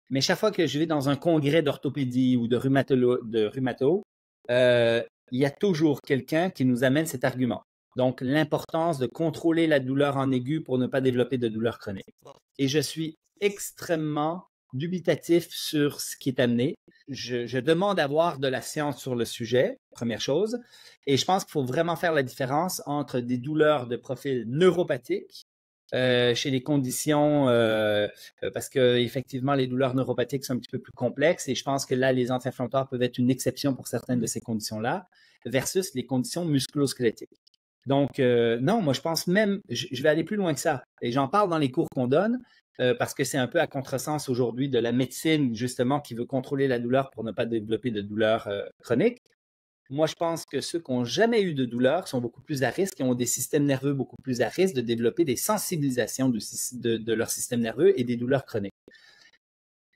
B: Mais chaque fois que je vais dans un congrès d'orthopédie ou de rhumato, il y a toujours quelqu'un qui nous amène cet argument. Donc, l'importance de contrôler la douleur en aigu pour ne pas développer de douleur chronique. Et je suis extrêmement dubitatif sur ce qui est amené. Je demande à avoir de la science sur le sujet, première chose. Et je pense qu'il faut vraiment faire la différence entre des douleurs de profil neuropathique chez les conditions, parce que effectivement les douleurs neuropathiques sont un petit peu plus complexes et je pense que là, les anti-inflammatoires peuvent être une exception pour certaines de ces conditions-là, versus les conditions musculo-squelettiques. Donc, non, moi je pense même, je vais aller plus loin que ça. Et j'en parle dans les cours qu'on donne, parce que c'est un peu à contresens aujourd'hui de la médecine, justement, qui veut contrôler la douleur pour ne pas développer de douleur chronique. Moi, je pense que ceux qui n'ont jamais eu de douleur sont beaucoup plus à risque et ont des systèmes nerveux beaucoup plus à risque de développer des sensibilisations de leur système nerveux et des douleurs chroniques.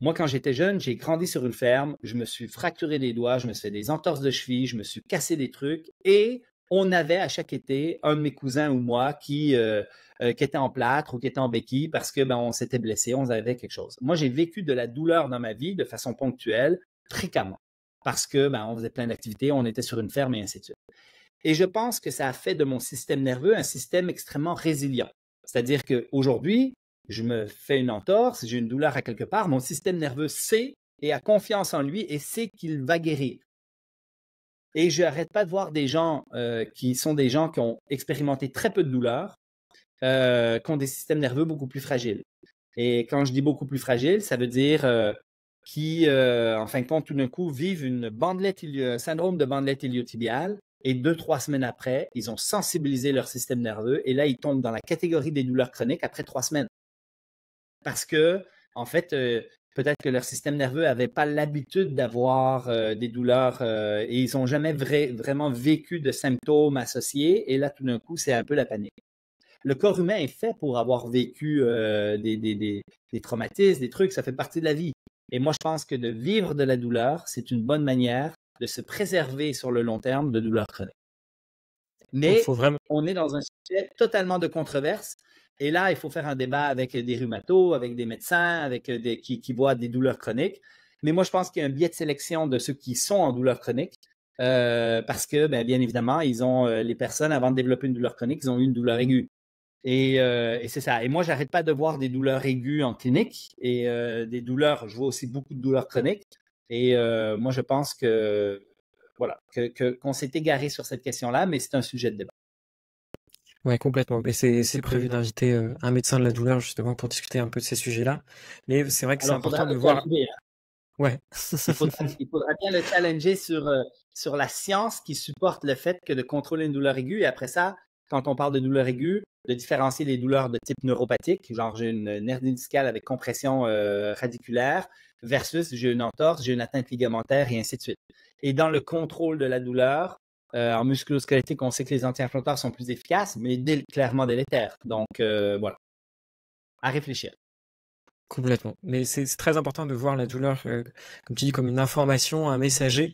B: Moi, quand j'étais jeune, j'ai grandi sur une ferme, je me suis fracturé les doigts, je me suis fait des entorses de cheville, je me suis cassé des trucs et on avait à chaque été un de mes cousins ou moi qui était en plâtre ou qui était en béquille parce que on s'était blessé, on avait quelque chose. Moi, j'ai vécu de la douleur dans ma vie de façon ponctuelle, fréquemment. Parce que on faisait plein d'activités, on était sur une ferme et ainsi de suite. Et je pense que ça a fait de mon système nerveux un système extrêmement résilient. C'est-à-dire qu'aujourd'hui, je me fais une entorse, j'ai une douleur à quelque part, mon système nerveux sait et a confiance en lui et sait qu'il va guérir. Et je n'arrête pas de voir des gens qui sont des gens qui ont expérimenté très peu de douleur, qui ont des systèmes nerveux beaucoup plus fragiles. Et quand je dis beaucoup plus fragiles, ça veut dire qui, en fin de compte, tout d'un coup, vivent un syndrome de bandelette iliotibiale et 2-3 semaines après, ils ont sensibilisé leur système nerveux et là, ils tombent dans la catégorie des douleurs chroniques après 3 semaines. Parce que, en fait, peut-être que leur système nerveux n'avait pas l'habitude d'avoir des douleurs et ils n'ont jamais vraiment vécu de symptômes associés et là, tout d'un coup, c'est un peu la panique. Le corps humain est fait pour avoir vécu des traumatismes, des trucs, ça fait partie de la vie. Et moi, je pense que de vivre de la douleur, c'est une bonne manière de se préserver sur le long terme de douleurs chroniques.
A: Donc,
B: Mais
A: faut vraiment.
B: on est dans un sujet totalement de controverse. Et là, il faut faire un débat avec des rhumatos, avec des médecins, avec qui voient des douleurs chroniques. Mais moi, je pense qu'il y a un biais de sélection de ceux qui sont en douleur chronique. Parce que, bien évidemment, les personnes, avant de développer une douleur chronique, ils ont eu une douleur aiguë. Et c'est ça. Et moi, j'arrête pas de voir des douleurs aiguës en clinique et des douleurs. Je vois aussi beaucoup de douleurs chroniques. Et moi, je pense que voilà, qu'on s'est égaré sur cette question-là, mais c'est un sujet de débat.
A: Ouais, complètement. Mais c'est prévu d'inviter un médecin de la douleur justement pour discuter un peu de ces sujets-là. Mais c'est vrai que c'est
B: Alors, il faudra
A: important de
B: le
A: voir.
B: challenger, hein.
A: Ouais.
B: Il faudra bien le challenger sur la science qui supporte le fait que de contrôler une douleur aiguë. Et après ça, quand on parle de douleur aiguë, de différencier les douleurs de type neuropathique, genre j'ai une hernie discale avec compression radiculaire, versus j'ai une entorse, j'ai une atteinte ligamentaire et ainsi de suite. Et dans le contrôle de la douleur, en musculo-squelettique, on sait que les anti-inflammatoires sont plus efficaces, mais clairement délétères. Donc, voilà, à réfléchir.
A: Complètement. Mais c'est très important de voir la douleur, comme tu dis, comme une information, un messager,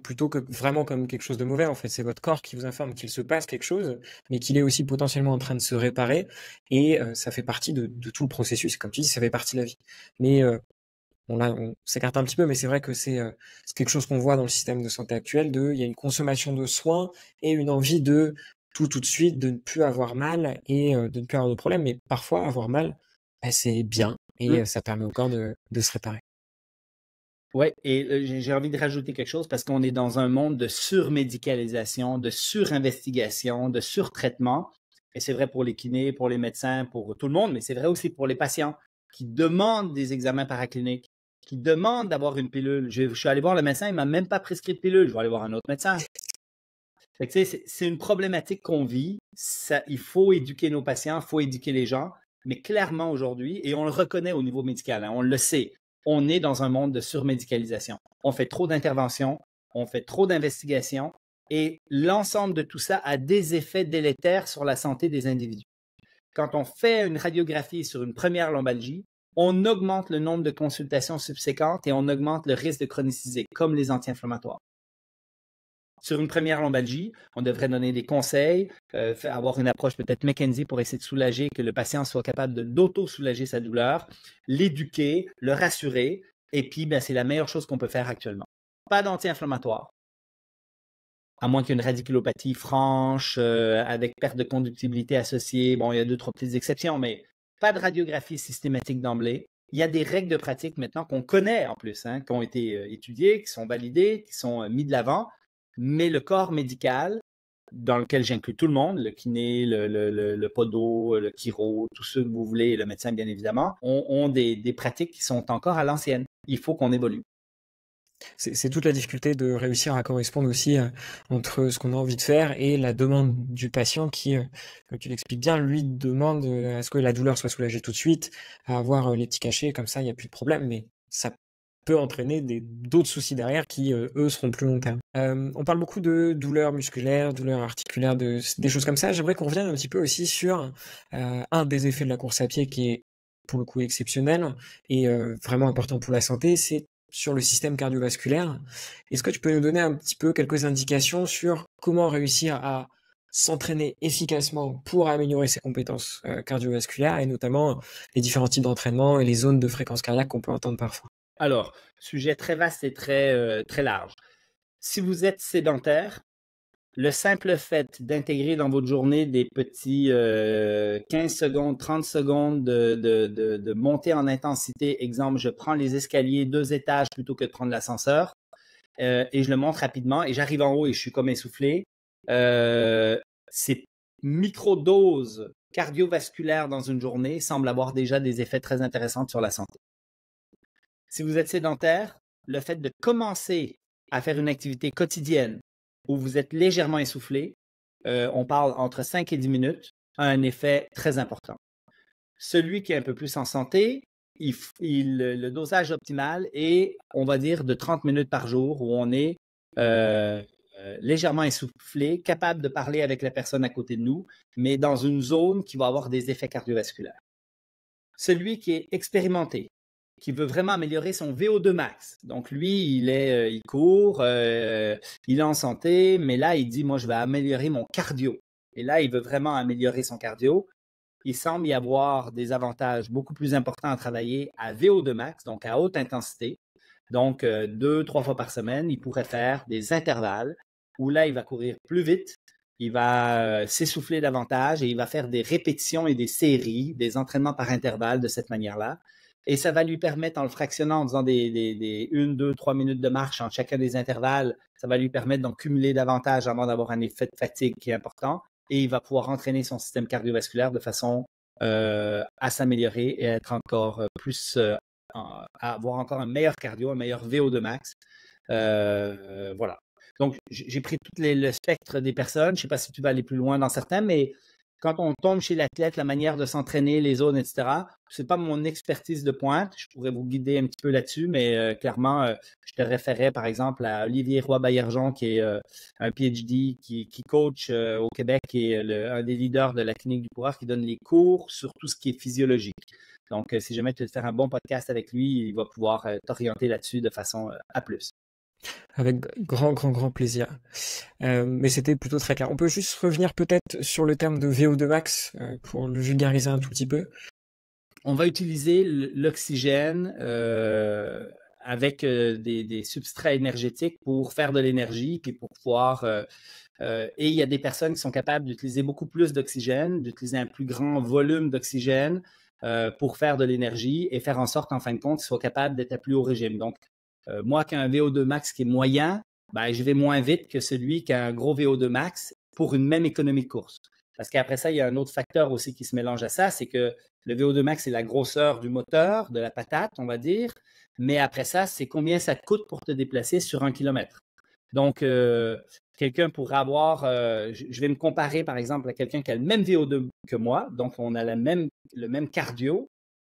A: plutôt que vraiment comme quelque chose de mauvais. En fait, c'est votre corps qui vous informe qu'il se passe quelque chose, mais qu'il est aussi potentiellement en train de se réparer. Et ça fait partie de tout le processus. Comme tu dis, ça fait partie de la vie. Mais on s'écarte un petit peu, mais c'est vrai que c'est quelque chose qu'on voit dans le système de santé actuel. Il y a une consommation de soins et une envie de tout de suite, de ne plus avoir mal et de ne plus avoir de problème. Mais parfois, avoir mal, c'est bien et ça permet au corps de se réparer.
B: Oui, et j'ai envie de rajouter quelque chose parce qu'on est dans un monde de surmédicalisation, de surinvestigation, de surtraitement. Et c'est vrai pour les kinés, pour les médecins, pour tout le monde, mais c'est vrai aussi pour les patients qui demandent des examens paracliniques, qui demandent d'avoir une pilule. Je suis allé voir le médecin, il m'a même pas prescrit de pilule. Je vais aller voir un autre médecin. Fait que, c'est une problématique qu'on vit. Il faut éduquer nos patients, il faut éduquer les gens. Mais clairement aujourd'hui, et on le reconnaît au niveau médical, hein, on le sait, on est dans un monde de surmédicalisation. On fait trop d'interventions, on fait trop d'investigations et l'ensemble de tout ça a des effets délétères sur la santé des individus. Quand on fait une radiographie sur une première lombalgie, on augmente le nombre de consultations subséquentes et on augmente le risque de chroniciser, comme les anti-inflammatoires. Sur une première lombalgie, on devrait donner des conseils, avoir une approche peut-être McKenzie pour essayer de soulager, que le patient soit capable d'auto-soulager sa douleur, l'éduquer, le rassurer, et puis c'est la meilleure chose qu'on peut faire actuellement. Pas d'anti-inflammatoire, à moins qu'une radiculopathie franche, avec perte de conductibilité associée. Bon, il y a 2-3 petites exceptions, mais pas de radiographie systématique d'emblée. Il y a des règles de pratique maintenant qu'on connaît en plus, hein, qui ont été étudiées, qui sont validées, qui sont mis de l'avant. Mais le corps médical, dans lequel j'inclus tout le monde, le kiné, le podo, le chiro, tous ceux que vous voulez, le médecin bien évidemment, ont des pratiques qui sont encore à l'ancienne. Il faut qu'on évolue.
A: C'est toute la difficulté de réussir à correspondre aussi entre ce qu'on a envie de faire et la demande du patient qui, comme tu l'expliques bien, lui demande à ce que la douleur soit soulagée tout de suite, à avoir les petits cachets, comme ça il n'y a plus de problème, mais ça peut entraîner d'autres soucis derrière qui, eux, seront plus long terme. On parle beaucoup de douleurs musculaires, douleurs articulaires, des choses comme ça. J'aimerais qu'on revienne un petit peu aussi sur un des effets de la course à pied qui est pour le coup exceptionnel et vraiment important pour la santé, c'est sur le système cardiovasculaire. Est-ce que tu peux nous donner un petit peu quelques indications sur comment réussir à s'entraîner efficacement pour améliorer ses compétences cardiovasculaires et notamment les différents types d'entraînement et les zones de fréquence cardiaque qu'on peut entendre parfois?
B: Alors, sujet très vaste et très large. Si vous êtes sédentaire, le simple fait d'intégrer dans votre journée des petits 15 secondes, 30 secondes de montée en intensité, exemple, je prends les escaliers 2 étages plutôt que de prendre l'ascenseur et je le monte rapidement et j'arrive en haut et je suis comme essoufflé. Ces microdoses cardiovasculaires dans une journée semblent avoir déjà des effets très intéressants sur la santé. Si vous êtes sédentaire, le fait de commencer à faire une activité quotidienne où vous êtes légèrement essoufflé, on parle entre 5 et 10 minutes, a un effet très important. Celui qui est un peu plus en santé, le dosage optimal est, on va dire, de 30 minutes par jour où on est légèrement essoufflé, capable de parler avec la personne à côté de nous, mais dans une zone qui va avoir des effets cardiovasculaires. Celui qui est expérimenté, qui veut vraiment améliorer son VO2 max. Donc lui, il court, il est en santé, mais là, il dit, moi, je vais améliorer mon cardio. Et là, il veut vraiment améliorer son cardio. Il semble y avoir des avantages beaucoup plus importants à travailler à VO2 max, donc à haute intensité. Donc, 2-3 fois par semaine, il pourrait faire des intervalles où là, il va courir plus vite, il va s'essouffler davantage et il va faire des répétitions et des séries, des entraînements par intervalles de cette manière-là. Et ça va lui permettre, en le fractionnant, en faisant des 1, 2, 3 minutes de marche en chacun des intervalles, ça va lui permettre d'en cumuler davantage avant d'avoir un effet de fatigue qui est important. Et il va pouvoir entraîner son système cardiovasculaire de façon à s'améliorer et à être encore plus, à avoir encore un meilleur cardio, un meilleur VO2 max. Voilà. Donc, j'ai pris tout le spectre des personnes. Je ne sais pas si tu vas aller plus loin dans certains, mais quand on tombe chez l'athlète, la manière de s'entraîner, les zones, etc., ce n'est pas mon expertise de pointe. Je pourrais vous guider un petit peu là-dessus, mais clairement, je te référais par exemple à Olivier Roy-Baillargeon, qui est un PhD qui coach au Québec, qui est un des leaders de la clinique du coureur, qui donne les cours sur tout ce qui est physiologique. Donc, si jamais tu veux faire un bon podcast avec lui, il va pouvoir t'orienter là-dessus de façon à plus.
A: Avec grand plaisir. Mais c'était plutôt très clair. On peut juste revenir peut-être sur le terme de VO2 max pour le vulgariser un tout petit peu.
B: On va utiliser l'oxygène avec des substrats énergétiques pour faire de l'énergie puis pour pouvoir... et il y a des personnes qui sont capables d'utiliser beaucoup plus d'oxygène, d'utiliser un plus grand volume d'oxygène pour faire de l'énergie et faire en sorte, en fin de compte, qu'ils soient capables d'être à plus haut régime. Donc, moi qui ai un VO2 max qui est moyen, ben, je vais moins vite que celui qui a un gros VO2 max pour une même économie de course. Parce qu'après ça, il y a un autre facteur aussi qui se mélange à ça, c'est que le VO2 max, c'est la grosseur du moteur, de la patate, on va dire. Mais après ça, c'est combien ça te coûte pour te déplacer sur 1 kilomètre. Donc, quelqu'un pourrait avoir, je vais me comparer par exemple à quelqu'un qui a le même VO2 que moi, donc on a le même cardio,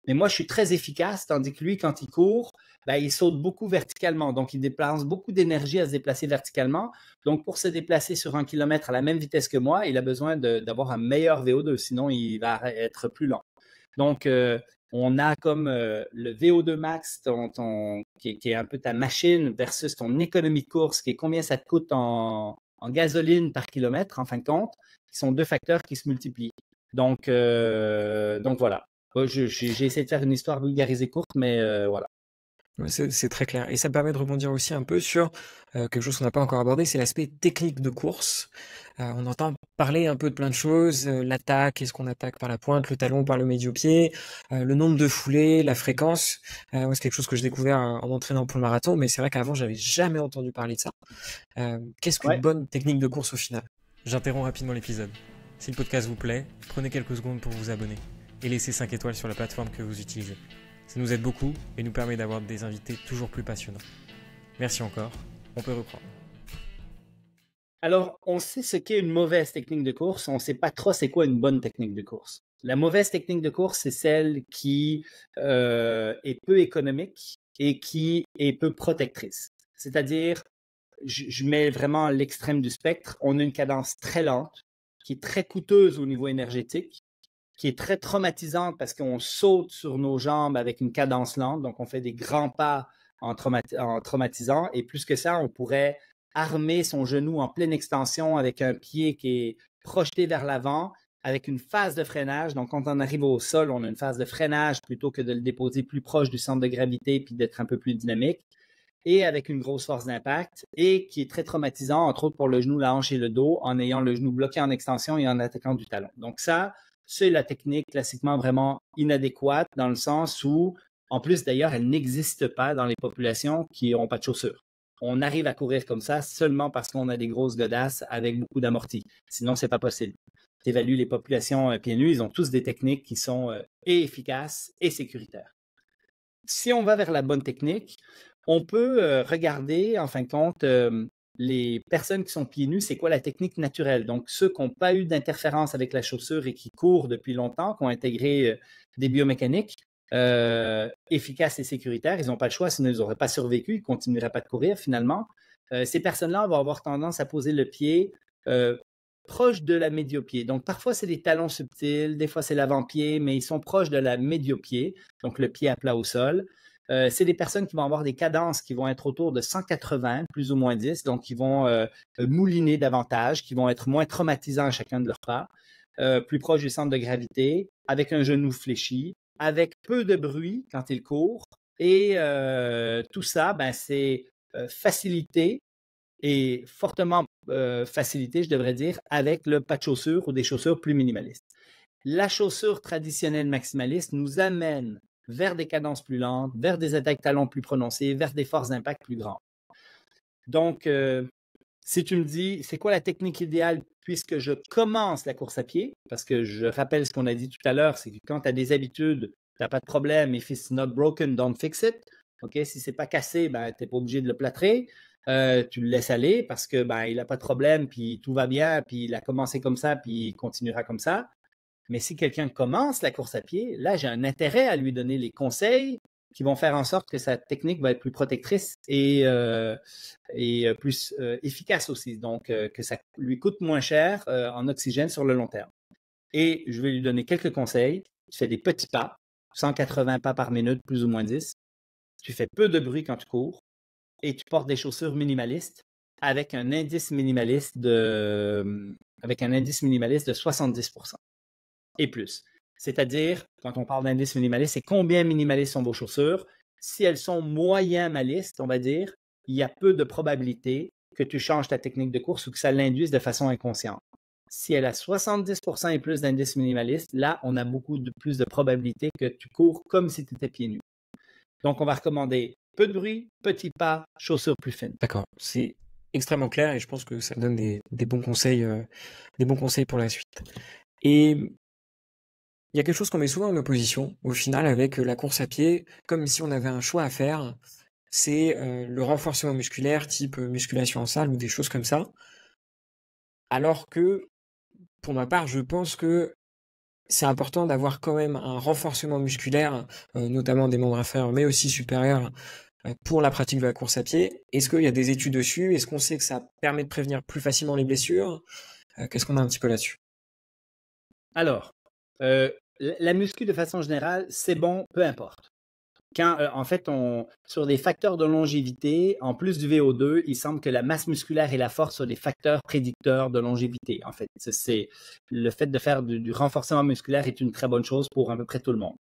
B: mais moi je suis très efficace, tandis que lui, quand il court, ben, il saute beaucoup verticalement, donc il dépense beaucoup d'énergie à se déplacer verticalement. Donc, pour se déplacer sur 1 kilomètre à la même vitesse que moi, il a besoin d'avoir un meilleur VO2, sinon il va être plus lent. Donc, on a comme le VO2 max qui est un peu ta machine versus ton économie de course, qui est combien ça te coûte en gasoline par kilomètre, en fin de compte, qui sont deux facteurs qui se multiplient. Donc voilà. J'ai essayé de faire une histoire vulgarisée courte, mais voilà.
A: Ouais, c'est très clair. Et ça me permet de rebondir aussi un peu sur quelque chose qu'on n'a pas encore abordé, c'est l'aspect technique de course. On entend parler un peu de plein de choses, l'attaque, est-ce qu'on attaque par la pointe, le talon, par le médio-pied, le nombre de foulées, la fréquence. C'est quelque chose que j'ai découvert en m'entraînant pour le marathon, mais c'est vrai qu'avant, j'avais jamais entendu parler de ça. Qu'est-ce qu'une bonne technique de course au final? J'interromps rapidement l'épisode. Si le podcast vous plaît, prenez quelques secondes pour vous abonner et laissez 5 étoiles sur la plateforme que vous utilisez. Ça nous aide beaucoup et nous permet d'avoir des invités toujours plus passionnants. Merci encore, on peut reprendre.
B: Alors, on sait ce qu'est une mauvaise technique de course, on ne sait pas trop c'est quoi une bonne technique de course. La mauvaise technique de course, c'est celle qui est peu économique et qui est peu protectrice. C'est-à-dire, je mets vraiment l'extrême du spectre, on a une cadence très lente, qui est très coûteuse au niveau énergétique, qui est très traumatisante parce qu'on saute sur nos jambes avec une cadence lente, donc on fait des grands pas en traumatisant, et plus que ça, on pourrait armer son genou en pleine extension avec un pied qui est projeté vers l'avant, avec une phase de freinage. Donc, quand on arrive au sol, on a une phase de freinage plutôt que de le déposer plus proche du centre de gravité puis d'être un peu plus dynamique, et avec une grosse force d'impact, et qui est très traumatisant, entre autres pour le genou, la hanche et le dos, en ayant le genou bloqué en extension et en attaquant du talon. Donc ça, c'est la technique classiquement vraiment inadéquate dans le sens où, en plus d'ailleurs, elle n'existe pas dans les populations qui n'ont pas de chaussures. On arrive à courir comme ça seulement parce qu'on a des grosses godasses avec beaucoup d'amortis. Sinon, c'est pas possible. Tu évalues les populations pieds nus, ils ont tous des techniques qui sont et efficaces et sécuritaires. Si on va vers la bonne technique, on peut regarder, en fin de compte, les personnes qui sont pieds nus, c'est quoi la technique naturelle? Donc, ceux qui n'ont pas eu d'interférence avec la chaussure et qui courent depuis longtemps, qui ont intégré des biomécaniques efficaces et sécuritaires, ils n'ont pas le choix, sinon ils n'auraient pas survécu, ils ne continueraient pas de courir finalement. Ces personnes-là vont avoir tendance à poser le pied proche de la médio-pied. Donc, parfois, c'est des talons subtils, des fois, c'est l'avant-pied, mais ils sont proches de la médio-pied, donc le pied à plat au sol. c'est des personnes qui vont avoir des cadences qui vont être autour de 180, plus ou moins 10, donc qui vont mouliner davantage, qui vont être moins traumatisants à chacun de leurs pas, plus proche du centre de gravité, avec un genou fléchi, avec peu de bruit quand ils courent. Et tout ça, ben, c'est facilité et fortement facilité, je devrais dire, avec le pas de chaussures ou des chaussures plus minimalistes. La chaussure traditionnelle maximaliste nous amène vers des cadences plus lentes, vers des attaques talons plus prononcées, vers des forces d'impact plus grandes. Donc, si tu me dis, c'est quoi la technique idéale puisque je commence la course à pied, parce que je rappelle ce qu'on a dit tout à l'heure, c'est que quand tu as des habitudes, tu n'as pas de problème, if it's not broken, don't fix it. OK, si c'est pas cassé, ben, tu n'es pas obligé de le plâtrer. Tu le laisses aller parce que ben, il n'a pas de problème, puis tout va bien, puis il a commencé comme ça, puis il continuera comme ça. Mais si quelqu'un commence la course à pied, là, j'ai un intérêt à lui donner les conseils qui vont faire en sorte que sa technique va être plus protectrice et plus efficace aussi. Donc, que ça lui coûte moins cher en oxygène sur le long terme. Et je vais lui donner quelques conseils. Tu fais des petits pas, 180 pas par minute, plus ou moins 10. Tu fais peu de bruit quand tu cours et tu portes des chaussures minimalistes avec un indice minimaliste de 70% et plus. C'est-à-dire, quand on parle d'indice minimaliste, c'est combien minimalistes sont vos chaussures. Si elles sont moyen-malistes, on va dire, il y a peu de probabilité que tu changes ta technique de course ou que ça l'induise de façon inconsciente. Si elle a 70% et plus d'indice minimaliste, là, on a beaucoup plus de probabilité que tu cours comme si tu étais pieds nus. Donc, on va recommander peu de bruit, petits pas, chaussures plus fines.
A: D'accord, c'est extrêmement clair et je pense que ça donne des bons conseils pour la suite. Et il y a quelque chose qu'on met souvent en opposition, au final, avec la course à pied, comme si on avait un choix à faire, c'est le renforcement musculaire, type musculation en salle ou des choses comme ça. Alors que, pour ma part, je pense que c'est important d'avoir quand même un renforcement musculaire, notamment des membres inférieurs, mais aussi supérieurs, pour la pratique de la course à pied. Est-ce qu'il y a des études dessus? Est-ce qu'on sait que ça permet de prévenir plus facilement les blessures? Qu'est-ce qu'on a un petit peu là-dessus?
B: Alors, la muscu, de façon générale, c'est bon, peu importe. Quand, en fait, sur des facteurs de longévité, en plus du VO2, il semble que la masse musculaire et la force sont des facteurs prédicteurs de longévité. En fait, c'est le fait de faire du renforcement musculaire est une très bonne chose pour à peu près tout le monde.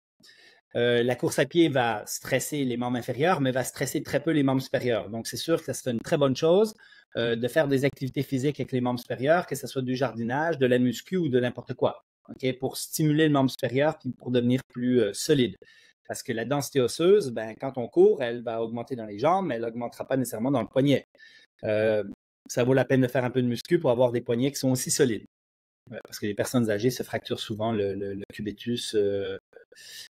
B: La course à pied va stresser les membres inférieurs, mais va stresser très peu les membres supérieurs. Donc, c'est sûr que c'est une très bonne chose de faire des activités physiques avec les membres supérieurs, que ce soit du jardinage, de la muscu ou de n'importe quoi, okay, pour stimuler le membre supérieur puis pour devenir plus solide. Parce que la densité osseuse, ben, quand on court, elle va augmenter dans les jambes, mais elle n'augmentera pas nécessairement dans le poignet. Ça vaut la peine de faire un peu de muscu pour avoir des poignets qui sont aussi solides. Parce que les personnes âgées se fracturent souvent le cubitus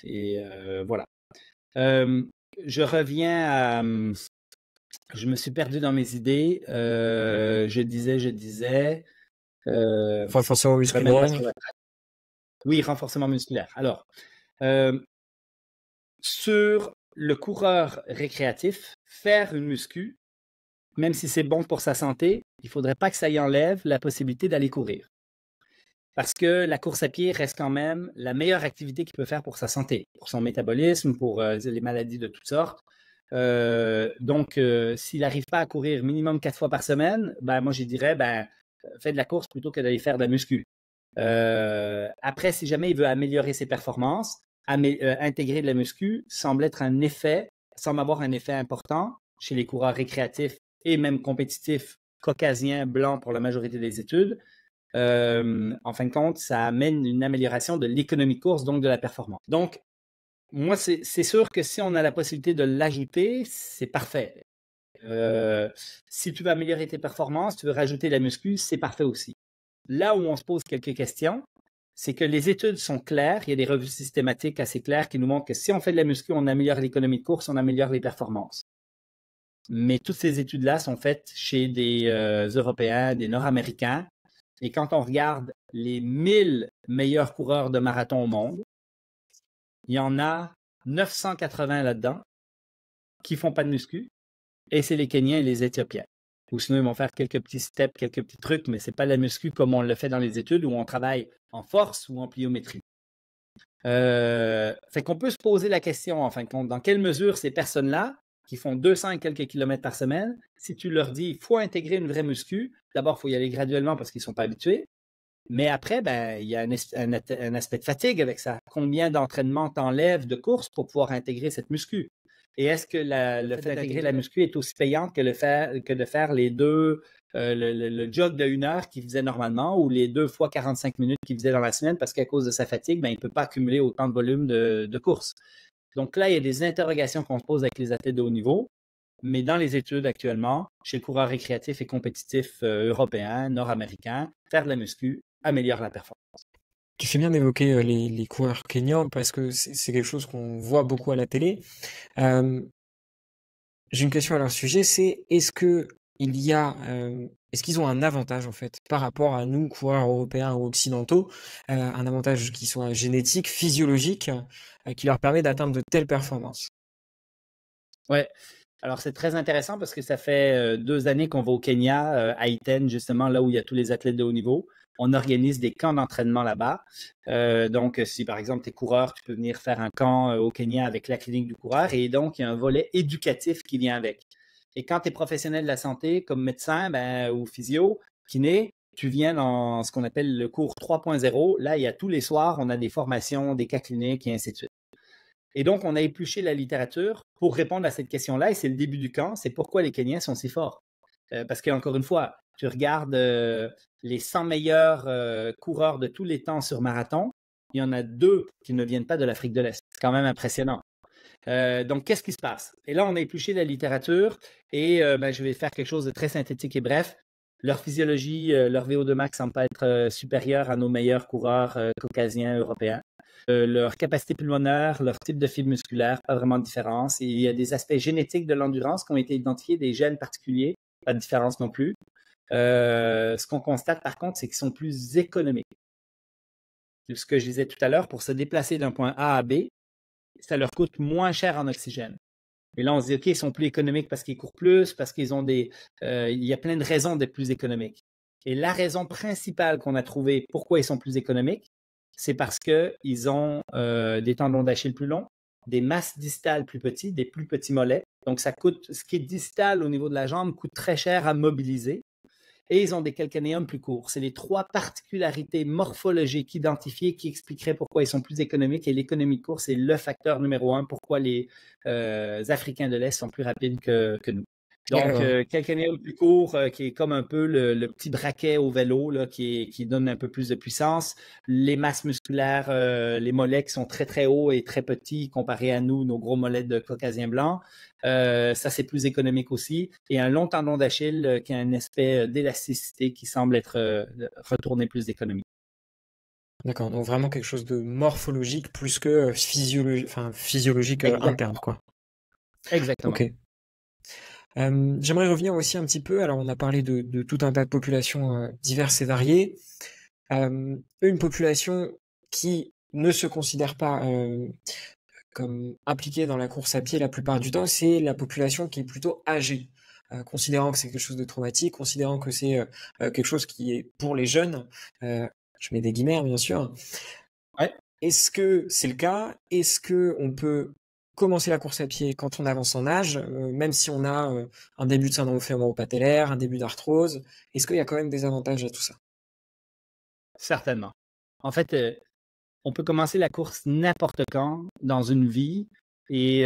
B: et voilà. Je reviens à... Je me suis perdu dans mes idées. Je disais...
A: Renforcement musculaire.
B: Oui, renforcement musculaire. Alors, sur le coureur récréatif, faire une muscu, même si c'est bon pour sa santé, il ne faudrait pas que ça y enlève la possibilité d'aller courir. Parce que la course à pied reste quand même la meilleure activité qu'il peut faire pour sa santé, pour son métabolisme, pour les maladies de toutes sortes. Donc, s'il n'arrive pas à courir minimum 4 fois par semaine, ben, moi, je dirais, fais de la course plutôt que d'aller faire de la muscu. Après, si jamais il veut améliorer ses performances, intégrer de la muscu semble avoir un effet important chez les coureurs récréatifs et même compétitifs caucasiens blancs pour la majorité des études. En fin de compte, ça amène une amélioration de l'économie de course, donc de la performance. Donc, moi, c'est sûr que si on a la possibilité de l'ajouter, c'est parfait. Si tu veux améliorer tes performances, tu veux rajouter la muscu, c'est parfait aussi. Là où on se pose quelques questions, c'est que les études sont claires. Il y a des revues systématiques assez claires qui nous montrent que si on fait de la muscu, on améliore l'économie de course, on améliore les performances. Mais toutes ces études-là sont faites chez des Européens, des Nord-Américains. Et quand on regarde les 1000 meilleurs coureurs de marathon au monde, il y en a 980 là-dedans qui font pas de muscu. Et c'est les Kenyans et les Éthiopiens. Ou sinon, ils vont faire quelques petits steps, quelques petits trucs, mais c'est pas la muscu comme on le fait dans les études où on travaille en force ou en pliométrie. Fait qu'on peut se poser la question, en fin de compte, dans quelle mesure ces personnes-là, qui font 200 et quelques kilomètres par semaine, si tu leur dis, il faut intégrer une vraie muscu, d'abord, il faut y aller graduellement parce qu'ils ne sont pas habitués. Mais après, ben, il y a un aspect de fatigue avec ça. Combien d'entraînement t'enlèves de course pour pouvoir intégrer cette muscu? Et est-ce que le fait d'intégrer la muscu est aussi payante que de faire les deux, le jog de 1 heure qu'il faisait normalement ou les 2 fois 45 minutes qu'il faisait dans la semaine parce qu'à cause de sa fatigue, ben, il ne peut pas accumuler autant de volume de course. Donc là, il y a des interrogations qu'on se pose avec les athlètes de haut niveau. Mais dans les études actuellement, chez le coureur récréatif et compétitif européen, nord-américain, faire de la muscu améliore la performance.
A: Tu fais bien d'évoquer les coureurs kenyans parce que c'est quelque chose qu'on voit beaucoup à la télé. J'ai une question à leur sujet, c'est est-ce qu'ils ont un avantage en fait par rapport à nous, coureurs européens ou occidentaux, un avantage qui soit génétique, physiologique, qui leur permet d'atteindre de telles performances?
B: Ouais. Alors, c'est très intéressant parce que ça fait 2 années qu'on va au Kenya, à Iten, justement, là où il y a tous les athlètes de haut niveau. On organise des camps d'entraînement là-bas. Donc, si par exemple, tu es coureur, tu peux venir faire un camp au Kenya avec la clinique du coureur. Et donc, il y a un volet éducatif qui vient avec. Et quand tu es professionnel de la santé, comme médecin ou physio, kiné, tu viens dans ce qu'on appelle le cours 3.0. Là, il y a tous les soirs, on a des formations, des cas cliniques et ainsi de suite. Et donc, on a épluché la littérature pour répondre à cette question-là, et c'est le début du camp, c'est pourquoi les Kenyans sont si forts. Parce qu'encore une fois, tu regardes les 100 meilleurs coureurs de tous les temps sur marathon, il y en a 2 qui ne viennent pas de l'Afrique de l'Est. C'est quand même impressionnant. Donc, qu'est-ce qui se passe? Et là, on a épluché la littérature, et je vais faire quelque chose de très synthétique et bref. Leur physiologie, leur VO2 max semble pas être supérieure à nos meilleurs coureurs caucasiens, européens. Leur capacité pulmonaire, leur type de fibre musculaire, pas vraiment de différence. Et il y a des aspects génétiques de l'endurance qui ont été identifiés, des gènes particuliers, pas de différence non plus. Ce qu'on constate par contre, c'est qu'ils sont plus économiques. Ce que je disais tout à l'heure, pour se déplacer d'un point A à B, ça leur coûte moins cher en oxygène. Et là, on se dit, OK, ils sont plus économiques parce qu'ils courent plus, parce qu'ils ont il y a plein de raisons d'être plus économiques. Et la raison principale qu'on a trouvée pourquoi ils sont plus économiques, c'est parce qu'ils ont des tendons d'Achille plus longs, des masses distales plus petites, des plus petits mollets. Donc, ça coûte, ce qui est distal au niveau de la jambe coûte très cher à mobiliser. Et ils ont des calcanéums plus courts. C'est les 3 particularités morphologiques identifiées qui expliqueraient pourquoi ils sont plus économiques. Et l'économie de course est le facteur numéro 1 pourquoi les Africains de l'Est sont plus rapides que nous. Donc, calcanéum plus court, qui est comme un peu le petit braquet au vélo, là, qui donne un peu plus de puissance. Les masses musculaires, les mollets qui sont très, très hauts et très petits comparés à nous, nos gros mollets de caucasiens blancs. Ça, c'est plus économique aussi. Et un long tendon d'Achille qui a un aspect d'élasticité qui semble être retourné plus d'économie.
A: D'accord, donc vraiment quelque chose de morphologique plus que physiologique interne, quoi.
B: Exactement.
A: Ok. J'aimerais revenir aussi un petit peu, alors on a parlé de tout un tas de populations diverses et variées. Une population qui ne se considère pas comme impliquée dans la course à pied la plupart du temps, c'est la population qui est plutôt âgée. Considérant que c'est quelque chose de traumatique, considérant que c'est quelque chose qui est pour les jeunes, je mets des guillemets bien sûr.
B: Ouais.
A: Est-ce que c'est le cas? Est-ce que on peut commencer la course à pied quand on avance en âge, même si on a un début de syndrome fémoro-patellaire, un début d'arthrose? Est-ce qu'il y a quand même des avantages à tout ça?
B: Certainement. En fait, on peut commencer la course n'importe quand dans une vie. Et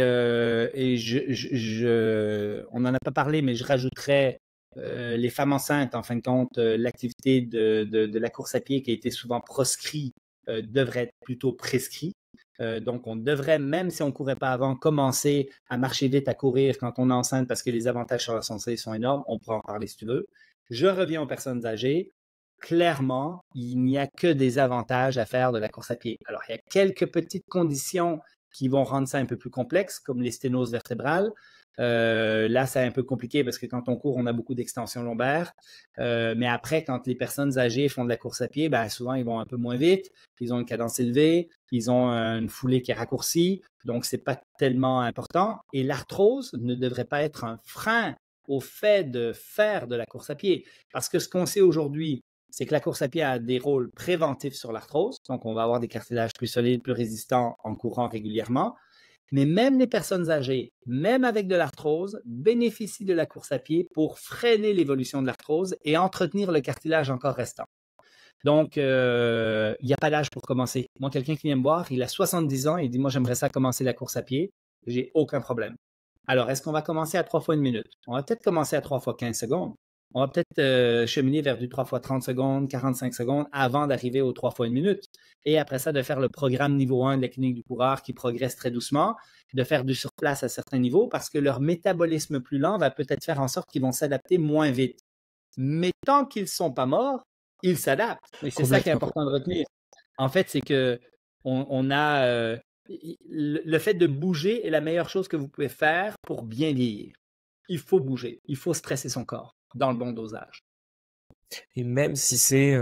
B: on n'en a pas parlé, mais je rajouterais les femmes enceintes, en fin de compte, l'activité de la course à pied qui a été souvent proscrit devrait être plutôt prescrit. Donc, on devrait, même si on ne courait pas avant, commencer à marcher vite, à courir quand on est enceinte parce que les avantages sur la santé sont énormes. On pourra en parler si tu veux. Je reviens aux personnes âgées. Clairement, il n'y a que des avantages à faire de la course à pied. Alors, il y a quelques petites conditions qui vont rendre ça un peu plus complexe, comme les sténoses vertébrales. Là, c'est un peu compliqué parce que quand on court, on a beaucoup d'extensions lombaires. Mais après, quand les personnes âgées font de la course à pied, ben, souvent, ils vont un peu moins vite. Ils ont une cadence élevée. Ils ont une foulée qui est raccourcie. Donc, c'est pas tellement important. Et l'arthrose ne devrait pas être un frein au fait de faire de la course à pied. Parce que ce qu'on sait aujourd'hui, c'est que la course à pied a des rôles préventifs sur l'arthrose. Donc, on va avoir des cartilages plus solides, plus résistants en courant régulièrement. Mais même les personnes âgées, même avec de l'arthrose, bénéficient de la course à pied pour freiner l'évolution de l'arthrose et entretenir le cartilage encore restant. Donc, il n'y a pas d'âge pour commencer. Moi, quelqu'un qui vient me voir, il a 70 ans et il dit, moi, j'aimerais ça commencer la course à pied. J'ai aucun problème. Alors, est-ce qu'on va commencer à 3 fois 1 minute? On va peut-être commencer à 3 fois 15 secondes. On va peut-être cheminer vers du 3 fois 30 secondes, 45 secondes avant d'arriver aux 3 fois 1 minute. Et après ça, de faire le programme niveau 1 de la clinique du coureur qui progresse très doucement, de faire du surplace à certains niveaux parce que leur métabolisme plus lent va peut-être faire en sorte qu'ils vont s'adapter moins vite. Mais tant qu'ils ne sont pas morts, ils s'adaptent. Et c'est ça qui est important de retenir. En fait, c'est que on a le fait de bouger est la meilleure chose que vous pouvez faire pour bien vieillir. Il faut bouger, il faut stresser son corps dans le bon dosage.
A: Et même si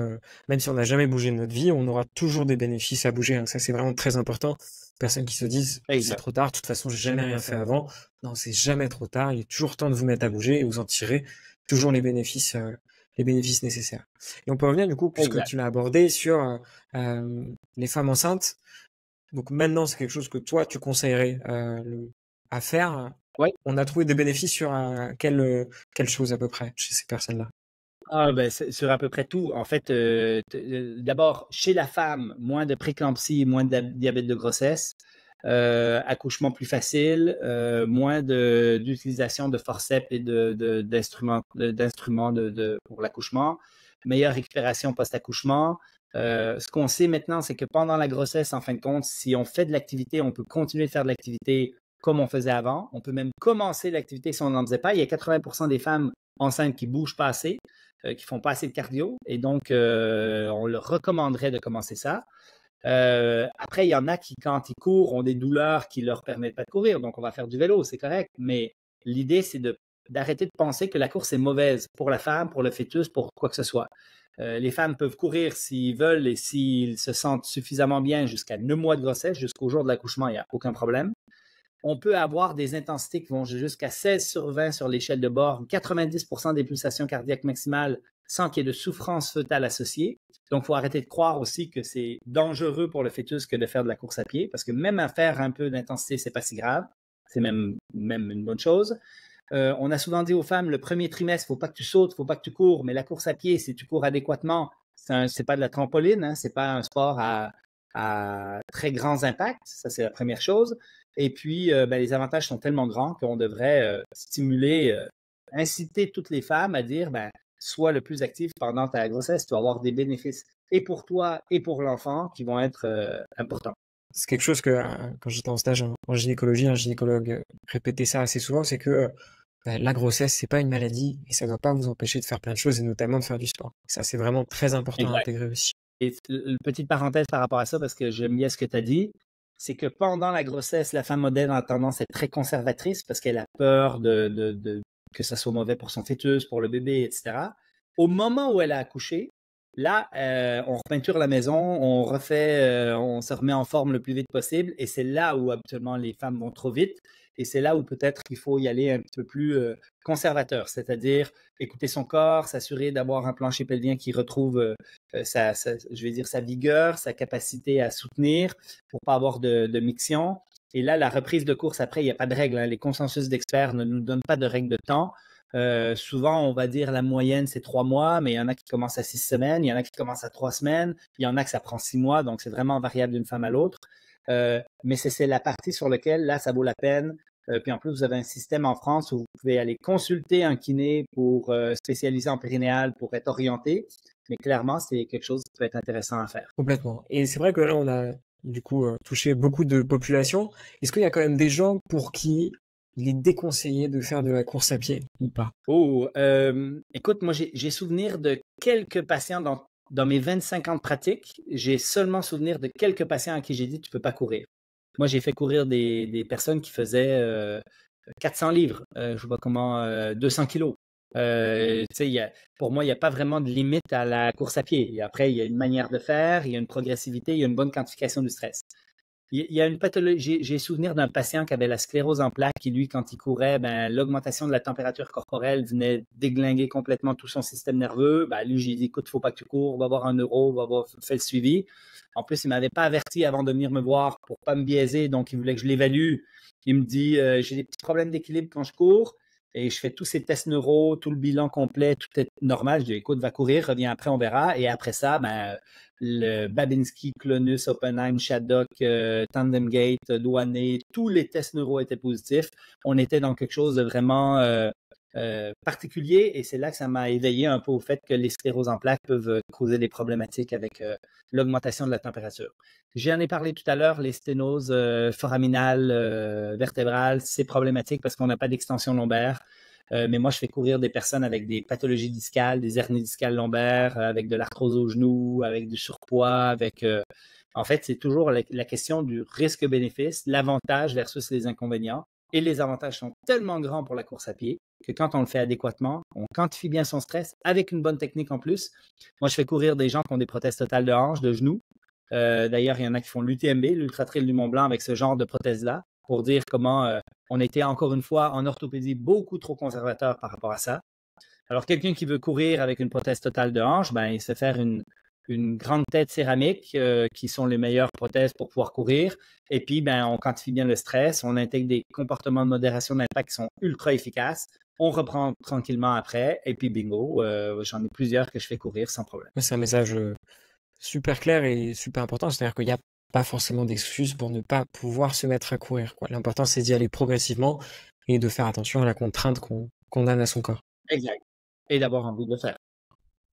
A: on n'a jamais bougé de notre vie, on aura toujours des bénéfices à bouger. Hein. Ça, c'est vraiment très important. Personnes qui se disent, c'est trop tard, de toute façon, j'ai jamais rien fait avant. Non, c'est jamais trop tard. Il est toujours temps de vous mettre à bouger et vous en tirer toujours les bénéfices nécessaires. Et on peut revenir, du coup, puisque tu l'as abordé, sur les femmes enceintes. Donc maintenant, c'est quelque chose que toi, tu conseillerais à faire.
B: Oui.
A: On a trouvé des bénéfices sur quelle chose à peu près chez ces personnes-là?
B: Sur à peu près tout. En fait, d'abord, chez la femme, moins de préclampsie, moins de diabète de grossesse, accouchement plus facile, moins d'utilisation de forceps et d'instruments pour l'accouchement, meilleure récupération post-accouchement. Ce qu'on sait maintenant, c'est que pendant la grossesse, en fin de compte, si on fait de l'activité, on peut continuer de faire de l'activité comme on faisait avant. On peut même commencer l'activité si on n'en faisait pas. Il y a 80% des femmes enceintes qui bougent pas assez, qui font pas assez de cardio. Et donc, on leur recommanderait de commencer ça. Après, il y en a qui, quand ils courent, ont des douleurs qui leur permettent pas de courir. Donc, on va faire du vélo, c'est correct. Mais l'idée, c'est d'arrêter de penser que la course est mauvaise pour la femme, pour le fœtus, pour quoi que ce soit. Les femmes peuvent courir s'ils veulent et s'ils se sentent suffisamment bien jusqu'à 9 mois de grossesse, jusqu'au jour de l'accouchement, il n'y a aucun problème. On peut avoir des intensités qui vont jusqu'à 16/20 sur l'échelle de Borg, 90% des pulsations cardiaques maximales sans qu'il y ait de souffrance fœtale associée. Donc, il faut arrêter de croire aussi que c'est dangereux pour le fœtus que de faire de la course à pied, parce que même à faire un peu d'intensité, c'est pas si grave. C'est même une bonne chose. On a souvent dit aux femmes, le premier trimestre, il ne faut pas que tu sautes, il ne faut pas que tu cours, mais la course à pied, si tu cours adéquatement, c'est pas de la trampoline, hein, c'est pas un sport à très grands impacts. Ça, c'est la première chose. Et puis, les avantages sont tellement grands qu'on devrait inciter toutes les femmes à dire, sois le plus actif pendant ta grossesse. Tu vas avoir des bénéfices et pour toi et pour l'enfant qui vont être importants.
A: C'est quelque chose que, quand j'étais en stage en gynécologie, un gynécologue répétait ça assez souvent, c'est que la grossesse, c'est pas une maladie et ça ne doit pas vous empêcher de faire plein de choses et notamment de faire du sport. Ça, c'est vraiment très important à intégrer aussi.
B: Et une petite parenthèse par rapport à ça, parce que j'aime bien ce que tu as dit, c'est que pendant la grossesse, la femme modèle a tendance à être très conservatrice parce qu'elle a peur que ça soit mauvais pour son fœtus, pour le bébé, etc. Au moment où elle a accouché, là, on repeinture la maison, on se remet en forme le plus vite possible et c'est là où habituellement les femmes vont trop vite et c'est là où peut-être qu'il faut y aller un petit peu plus conservateur, c'est-à-dire écouter son corps, s'assurer d'avoir un plancher pelvien qui retrouve sa vigueur, sa capacité à soutenir pour pas avoir de miction. Et là, la reprise de course après, il n'y a pas de règle. Hein. Les consensus d'experts ne nous donnent pas de règle de temps. Souvent, on va dire la moyenne, c'est 3 mois, mais il y en a qui commencent à 6 semaines, il y en a qui commencent à 3 semaines, il y en a que ça prend 6 mois, donc c'est vraiment variable d'une femme à l'autre. Mais c'est la partie sur laquelle, là, ça vaut la peine. Puis en plus, vous avez un système en France où vous pouvez aller consulter un kiné pour spécialiser en périnéal pour être orienté. Mais clairement, c'est quelque chose qui peut être intéressant à faire.
A: Complètement. Et c'est vrai que là, on a du coup touché beaucoup de populations. Est-ce qu'il y a quand même des gens pour qui il est déconseillé de faire de la course à pied ou pas?
B: Écoute, moi, j'ai souvenir de quelques patients dans mes 25 ans de pratique. J'ai seulement souvenir de quelques patients à qui j'ai dit tu peux pas courir. Moi, j'ai fait courir des personnes qui faisaient 400 livres, je sais pas comment, 200 kilos. Pour moi, il n'y a pas vraiment de limite à la course à pied. Et après, il y a une manière de faire, il y a une progressivité, il y a une bonne quantification du stress. Il y a une pathologie. J'ai souvenir d'un patient qui avait la sclérose en plaques, qui lui, quand il courait, ben, l'augmentation de la température corporelle venait déglinguer complètement tout son système nerveux. Ben, lui, j'ai dit, écoute, faut pas que tu cours, va voir un neuro, va voir, fais le suivi. En plus, il m'avait pas averti avant de venir me voir pour pas me biaiser, donc il voulait que je l'évalue. Il me dit, j'ai des petits problèmes d'équilibre quand je cours. Et je fais tous ces tests neuro, tout le bilan complet, tout est normal. Je dis, écoute, va courir, reviens après, on verra. Et après ça, ben, le Babinski, Clonus, Oppenheim, Shaddock, Tandem Gate, Douanet, tous les tests neuro étaient positifs. On était dans quelque chose de vraiment particulier et c'est là que ça m'a éveillé un peu au fait que les scléroses en plaques peuvent causer des problématiques avec l'augmentation de la température. J'en ai parlé tout à l'heure, les sténoses foraminales, vertébrales, c'est problématique parce qu'on n'a pas d'extension lombaire. Mais moi, je fais courir des personnes avec des pathologies discales, des hernies discales lombaires, avec de l'arthrose au genou, avec du surpoids, avec... en fait, c'est toujours la question du risque-bénéfice, l'avantage versus les inconvénients. Et les avantages sont tellement grands pour la course à pied que quand on le fait adéquatement, on quantifie bien son stress avec une bonne technique en plus. Moi, je fais courir des gens qui ont des prothèses totales de hanches, de genoux. D'ailleurs, il y en a qui font l'UTMB, l'Ultra Trail du Mont Blanc, avec ce genre de prothèses-là, pour dire comment on était encore une fois en orthopédie beaucoup trop conservateur par rapport à ça. Alors, quelqu'un qui veut courir avec une prothèse totale de hanche, ben, il se fait faire une grande tête céramique qui sont les meilleures prothèses pour pouvoir courir. Et puis, ben, on quantifie bien le stress, on intègre des comportements de modération d'impact qui sont ultra efficaces. On reprend tranquillement après et puis bingo, j'en ai plusieurs que je fais courir sans problème.
A: C'est un message super clair et super important, c'est-à-dire qu'il n'y a pas forcément d'excuses pour ne pas pouvoir se mettre à courir, quoi. L'important, c'est d'y aller progressivement et de faire attention à la contrainte qu'on donne à son corps.
B: Exact. Et d'avoir envie de le faire.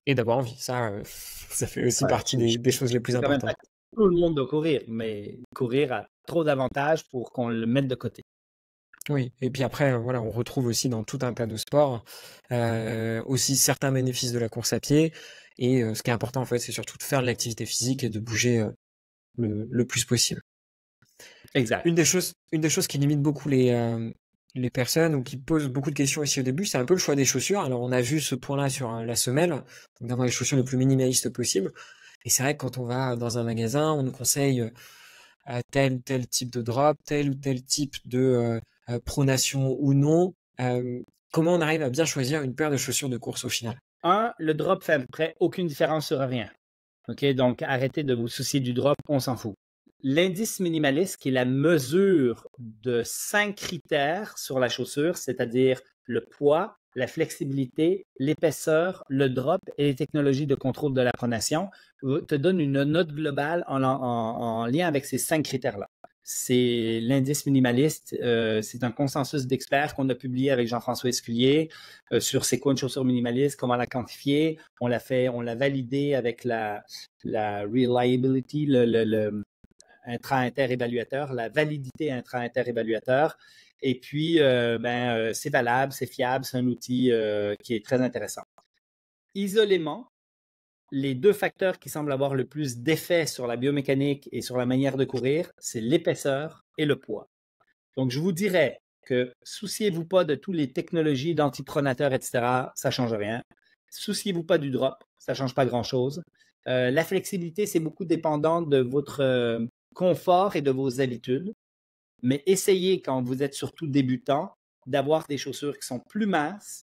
A: Et d'avoir envie, ça fait aussi partie des choses les plus importantes.
B: Tout le monde doit courir, mais courir a trop d'avantages pour qu'on le mette de côté.
A: Oui, et puis après, voilà, on retrouve aussi dans tout un tas de sports aussi certains bénéfices de la course à pied. Et ce qui est important, en fait, c'est surtout de faire de l'activité physique et de bouger le plus possible.
B: Exact.
A: Une des choses qui limite beaucoup les personnes ou qui posent beaucoup de questions ici au début, c'est un peu le choix des chaussures. Alors, on a vu ce point-là sur la semelle, donc d'avoir les chaussures les plus minimalistes possible. Et c'est vrai que quand on va dans un magasin, on nous conseille tel ou tel type de drop, tel ou tel type de pronation ou non. Comment on arrive à bien choisir une paire de chaussures de course au final?
B: Le drop fait à peu près aucune différence sur rien. OK, donc arrêtez de vous soucier du drop, on s'en fout. L'indice minimaliste, qui est la mesure de 5 critères sur la chaussure, c'est-à-dire le poids, la flexibilité, l'épaisseur, le drop et les technologies de contrôle de la pronation, te donne une note globale en lien avec ces 5 critères-là. C'est l'indice minimaliste. C'est un consensus d'experts qu'on a publié avec Jean-François Esculier sur c'est quoi une chaussure minimaliste, comment la quantifier. On l'a validé avec la reliability, le intra-inter-évaluateur, la validité intra-inter-évaluateur. Et puis, c'est valable, c'est fiable, c'est un outil qui est très intéressant. Isolément, les deux facteurs qui semblent avoir le plus d'effet sur la biomécanique et sur la manière de courir, c'est l'épaisseur et le poids. Donc, je vous dirais que souciez-vous pas de toutes les technologies d'antipronateurs, etc. Ça ne change rien. Souciez-vous pas du drop, ça ne change pas grand-chose. La flexibilité, c'est beaucoup dépendant de votre confort et de vos habitudes. Mais essayez, quand vous êtes surtout débutant, d'avoir des chaussures qui sont plus minces,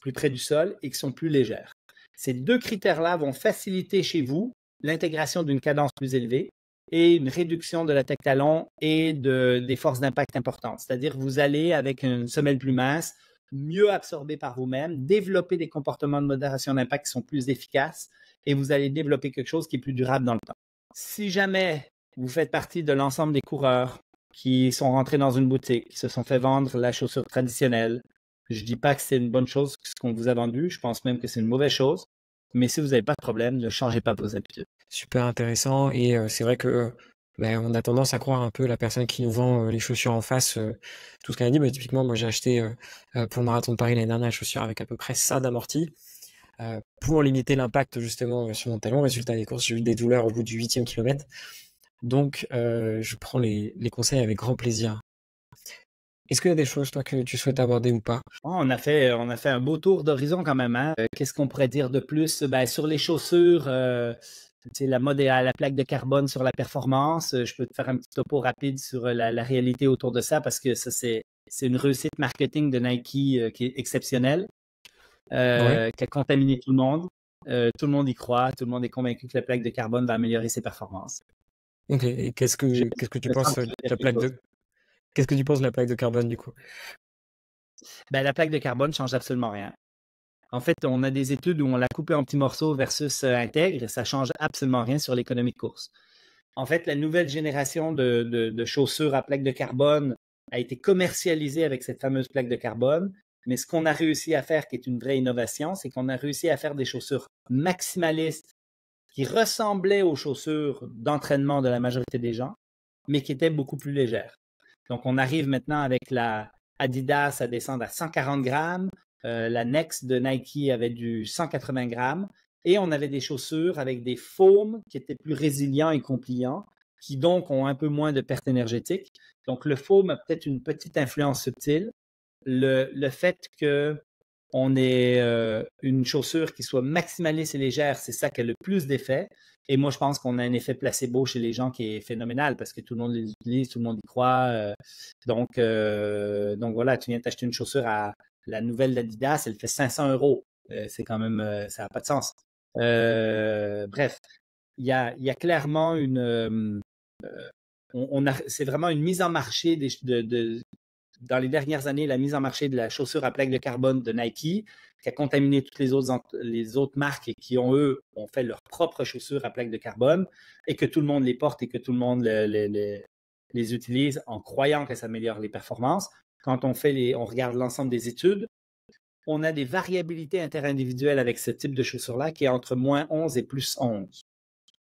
B: plus près du sol et qui sont plus légères. Ces deux critères-là vont faciliter chez vous l'intégration d'une cadence plus élevée et une réduction de l'attaque talon et des forces d'impact importantes. C'est-à-dire vous allez, avec une semelle plus mince, mieux absorber par vous-même, développer des comportements de modération d'impact qui sont plus efficaces et vous allez développer quelque chose qui est plus durable dans le temps. Si jamais vous faites partie de l'ensemble des coureurs qui sont rentrés dans une boutique, qui se sont fait vendre la chaussure traditionnelle, je ne dis pas que c'est une bonne chose ce qu'on vous a vendu, je pense même que c'est une mauvaise chose, mais si vous n'avez pas de problème, ne changez pas vos habitudes.
A: Super intéressant et c'est vrai que on a tendance à croire un peu la personne qui nous vend les chaussures en face, tout ce qu'elle a dit. Typiquement, moi j'ai acheté pour le marathon de Paris l'année dernière, la chaussure avec à peu près ça d'amorti pour limiter l'impact justement sur mon talon. Résultat des courses, j'ai eu des douleurs au bout du 8e kilomètre. Donc je prends les conseils avec grand plaisir. Est-ce qu'il y a des choses, toi, que tu souhaites aborder ou pas?
B: On a fait un beau tour d'horizon quand même. Hein? Qu'est-ce qu'on pourrait dire de plus? Sur les chaussures, C'est la mode à la plaque de carbone sur la performance. Je peux te faire un petit topo rapide sur la réalité autour de ça parce que ça, c'est une réussite marketing de Nike qui est exceptionnelle, qui a contaminé tout le monde. Tout le monde y croit. Tout le monde est convaincu que la plaque de carbone va améliorer ses performances.
A: Ok. Et qu'est-ce que tu penses de la plaque qu'est-ce que tu penses de la plaque de carbone du coup?
B: Ben, la plaque de carbone ne change absolument rien. En fait, on a des études où on l'a coupée en petits morceaux versus intègre et ça ne change absolument rien sur l'économie de course. En fait, la nouvelle génération de chaussures à plaque de carbone a été commercialisée avec cette fameuse plaque de carbone. Mais ce qu'on a réussi à faire, qui est une vraie innovation, c'est qu'on a réussi à faire des chaussures maximalistes qui ressemblaient aux chaussures d'entraînement de la majorité des gens, mais qui étaient beaucoup plus légères. Donc, on arrive maintenant avec la Adidas à descendre à 140 grammes. La Next de Nike avait du 180 grammes. Et on avait des chaussures avec des foams qui étaient plus résilients et compliants, qui donc ont un peu moins de perte énergétique. Donc, le foam a peut-être une petite influence subtile. Le fait qu'on ait une chaussure qui soit maximaliste et légère, c'est ça qui a le plus d'effet. Et moi, je pense qu'on a un effet placebo chez les gens qui est phénoménal parce que tout le monde les utilise, tout le monde y croit. Donc voilà, tu viens t'acheter une chaussure à la nouvelle d'Adidas, elle fait 500 €. C'est quand même, ça n'a pas de sens. Bref, il y a clairement c'est vraiment une mise en marché dans les dernières années, la mise en marché de la chaussure à plaque de carbone de Nike, qui a contaminé toutes les autres marques et qui ont fait leur propre chaussure à plaque de carbone et que tout le monde les porte et que tout le monde les utilise en croyant que ça améliore les performances. Quand on regarde l'ensemble des études, on a des variabilités interindividuelles avec ce type de chaussure-là qui est entre moins 11 et plus 11.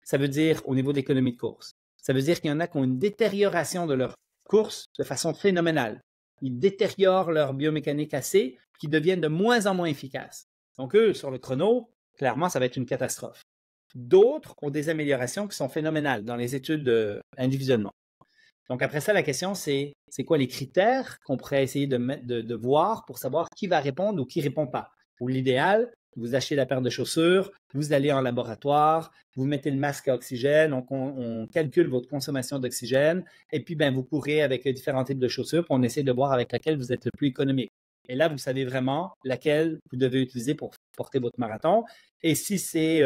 B: Ça veut dire au niveau d'économie de course. Ça veut dire qu'il y en a qui ont une détérioration de leur course de façon phénoménale. Ils détériorent leur biomécanique assez, qui deviennent de moins en moins efficaces. Donc, eux, sur le chrono, clairement, ça va être une catastrophe. D'autres ont des améliorations qui sont phénoménales dans les études individuellement. Donc, après ça, la question, c'est quoi les critères qu'on pourrait essayer de voir pour savoir qui va répondre ou qui ne répond pas? Ou l'idéal, vous achetez la paire de chaussures, vous allez en laboratoire, vous mettez le masque à oxygène, on calcule votre consommation d'oxygène, et puis vous courez avec différents types de chaussures, puis on essaie de voir avec laquelle vous êtes le plus économique. Et là, vous savez vraiment laquelle vous devez utiliser pour porter votre marathon. Et si c'est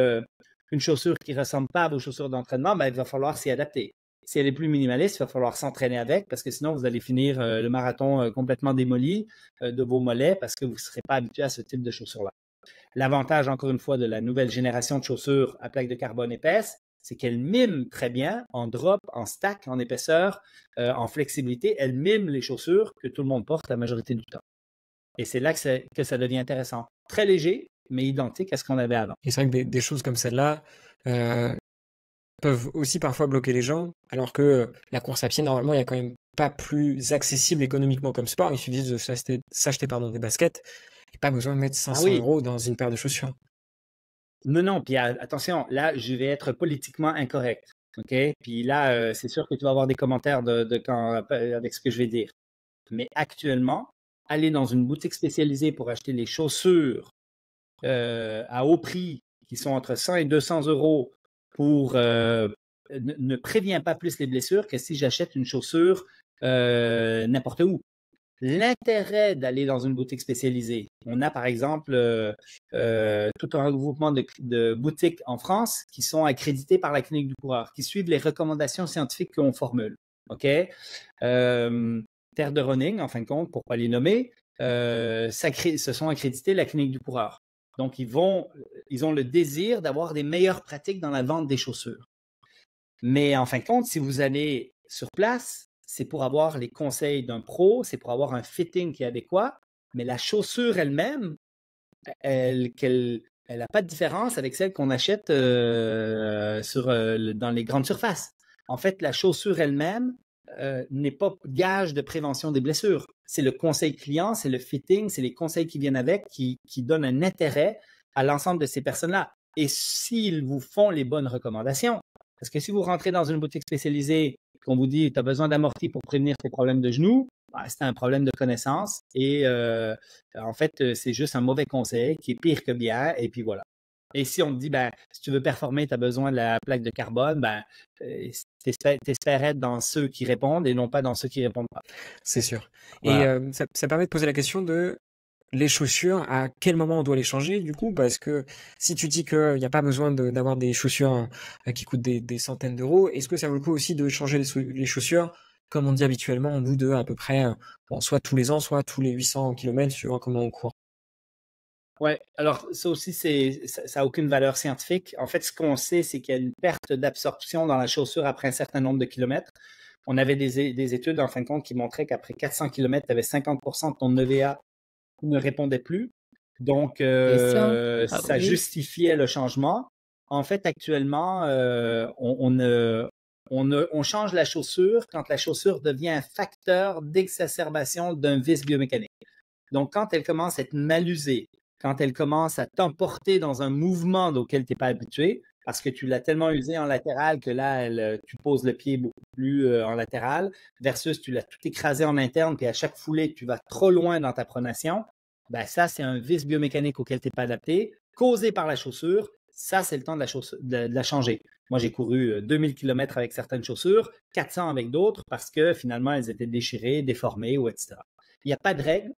B: une chaussure qui ne ressemble pas à vos chaussures d'entraînement, il va falloir s'y adapter. Si elle est plus minimaliste, il va falloir s'entraîner avec parce que sinon, vous allez finir le marathon complètement démoli de vos mollets parce que vous ne serez pas habitué à ce type de chaussures-là. L'avantage, encore une fois, de la nouvelle génération de chaussures à plaque de carbone épaisse, c'est qu'elle mime très bien en drop, en stack, en épaisseur, en flexibilité. Elle mime les chaussures que tout le monde porte la majorité du temps. Et c'est là que ça devient intéressant. Très léger, mais identique à ce qu'on avait avant.
A: Et c'est vrai que des choses comme celle-là peuvent aussi parfois bloquer les gens, alors que la course à pied, normalement, il n'y a quand même pas plus accessible économiquement comme sport. Il suffit de s'acheter des baskets et pas besoin de mettre 500 € dans une paire de chaussures.
B: Non, puis attention, là, je vais être politiquement incorrect. OK? Puis là, c'est sûr que tu vas avoir des commentaires avec ce que je vais dire. Mais actuellement, aller dans une boutique spécialisée pour acheter les chaussures à haut prix, qui sont entre 100 et 200 € pour ne prévient pas plus les blessures que si j'achète une chaussure n'importe où. L'intérêt d'aller dans une boutique spécialisée, on a par exemple tout un regroupement de boutiques en France qui sont accréditées par la Clinique du coureur, qui suivent les recommandations scientifiques qu'on formule. OK? Terre de Running, en fin de compte, pour ne pas les nommer, se sont accrédités la Clinique du coureur. Donc, ils ont le désir d'avoir des meilleures pratiques dans la vente des chaussures. Mais en fin de compte, si vous allez sur place, c'est pour avoir les conseils d'un pro, c'est pour avoir un fitting qui est adéquat, mais la chaussure elle-même, elle n'a pas de différence avec celle qu'on achète dans les grandes surfaces. En fait, la chaussure elle-même n'est pas gage de prévention des blessures. C'est le conseil client, c'est le fitting, c'est les conseils qui viennent avec qui donnent un intérêt à l'ensemble de ces personnes-là. Et s'ils vous font les bonnes recommandations, parce que si vous rentrez dans une boutique spécialisée, qu'on vous dit tu as besoin d'amorti pour prévenir tes problèmes de genoux, c'est un problème de connaissance et en fait, c'est juste un mauvais conseil qui est pire que bien et puis voilà. Et si on te dit, ben, si tu veux performer, tu as besoin de la plaque de carbone, ben, t'espères être dans ceux qui répondent et non pas dans ceux qui répondent pas.
A: C'est sûr. Et
B: Voilà.
A: ça permet de poser la question de les chaussures, à quel moment on doit les changer, du coup, parce que si tu dis qu'il n'y a pas besoin d'avoir des chaussures qui coûtent des centaines d'euros, est-ce que ça vaut le coup aussi de changer les chaussures, comme on dit habituellement, au bout de à peu près, bon, soit tous les ans, soit tous les 800 kilomètres, suivant comment on court?
B: Ouais, alors ça aussi, ça n'a aucune valeur scientifique. En fait, ce qu'on sait, c'est qu'il y a une perte d'absorption dans la chaussure après un certain nombre de kilomètres. On avait des études, en fin de compte, qui montraient qu'après 400 kilomètres, tu avais 50% de ton EVA qui ne répondait plus. Donc, ça
C: Oui.
B: justifiait le changement. En fait, actuellement, on change la chaussure quand la chaussure devient un facteur d'exacerbation d'un vice biomécanique. Donc, quand elle commence à être mal usée, quand elle commence à t'emporter dans un mouvement auquel tu n'es pas habitué, parce que tu l'as tellement usée en latéral que là, tu poses le pied beaucoup plus en latéral, versus tu l'as tout écrasé en interne, puis à chaque foulée, tu vas trop loin dans ta pronation, ben ça, c'est un vice biomécanique auquel tu n'es pas adapté, causé par la chaussure. Ça, c'est le temps de la changer. Moi, j'ai couru 2000 km avec certaines chaussures, 400 avec d'autres, parce que finalement, elles étaient déchirées, déformées, ou etc. Il n'y a pas de règle.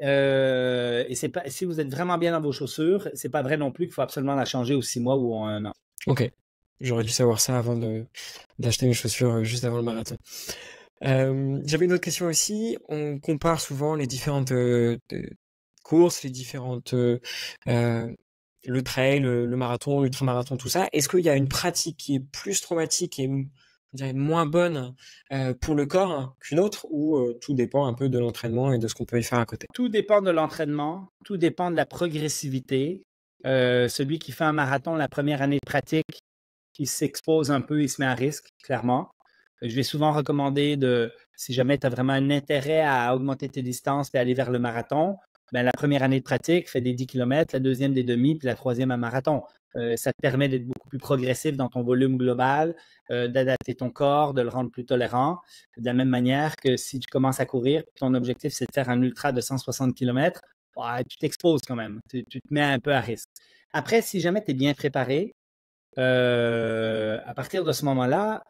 B: Et c'est pas, si vous êtes vraiment bien dans vos chaussures, c'est pas vrai non plus qu'il faut absolument la changer aux 6 mois ou en 1 an.
A: Ok. J'aurais dû savoir ça avant d'acheter mes chaussures juste avant le marathon. J'avais une autre question aussi. On compare souvent les différentes courses, les différentes le trail, le marathon, l'ultramarathon, tout ça. Est-ce qu'il y a une pratique qui est plus traumatique et je dirais moins bonne pour le corps qu'une autre, ou tout dépend un peu de l'entraînement et de ce qu'on peut y faire à côté?
B: Tout dépend de l'entraînement, tout dépend de la progressivité. Celui qui fait un marathon la première année de pratique, qui s'expose un peu, il se met à risque, clairement. Je vais souvent recommander si jamais tu as vraiment un intérêt à augmenter tes distances et aller vers le marathon, ben, la première année de pratique, fais des 10 km, la deuxième des demi, puis la troisième un marathon. Ça te permet d'être beaucoup plus progressif dans ton volume global, d'adapter ton corps, de le rendre plus tolérant. De la même manière que si tu commences à courir, ton objectif, c'est de faire un ultra de 160 km, tu t'exposes quand même. Tu te mets un peu à risque. Après, si jamais tu es bien préparé, à partir de ce moment-là,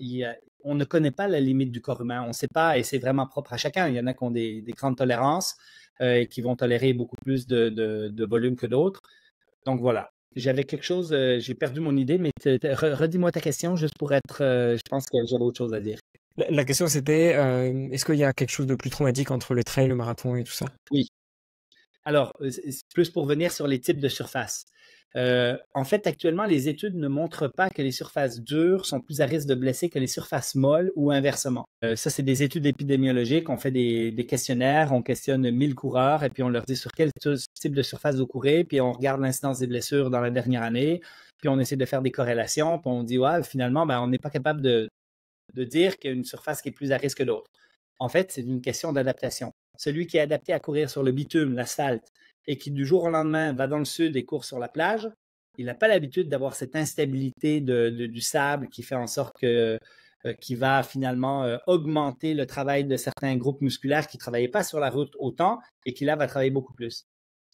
B: on ne connaît pas la limite du corps humain. On ne sait pas, et c'est vraiment propre à chacun. Il y en a qui ont des grandes tolérances et qui vont tolérer beaucoup plus de volume que d'autres. Donc voilà. J'avais quelque chose, j'ai perdu mon idée, mais redis-moi ta question juste pour être. Je pense que j'avais autre chose à dire.
A: La question c'était, est-ce qu'il y a quelque chose de plus traumatique entre le trail, le marathon et tout ça?
B: Oui. Alors, c'est plus pour venir sur les types de surfaces. En fait, actuellement, les études ne montrent pas que les surfaces dures sont plus à risque de blesser que les surfaces molles ou inversement. Ça, c'est des études épidémiologiques. On fait des questionnaires, on questionne 1000 coureurs et puis on leur dit sur quel type de surface vous courez, puis on regarde l'incidence des blessures dans la dernière année, puis on essaie de faire des corrélations, puis on dit, ouais, finalement, ben, on n'est pas capable de dire qu'il y a une surface qui est plus à risque que d'autres. En fait, c'est une question d'adaptation. Celui qui est adapté à courir sur le bitume, l'asphalte, et qui du jour au lendemain va dans le sud et court sur la plage, il n'a pas l'habitude d'avoir cette instabilité du sable qui fait en sorte qui va finalement augmenter le travail de certains groupes musculaires qui ne travaillaient pas sur la route autant et qui là va travailler beaucoup plus.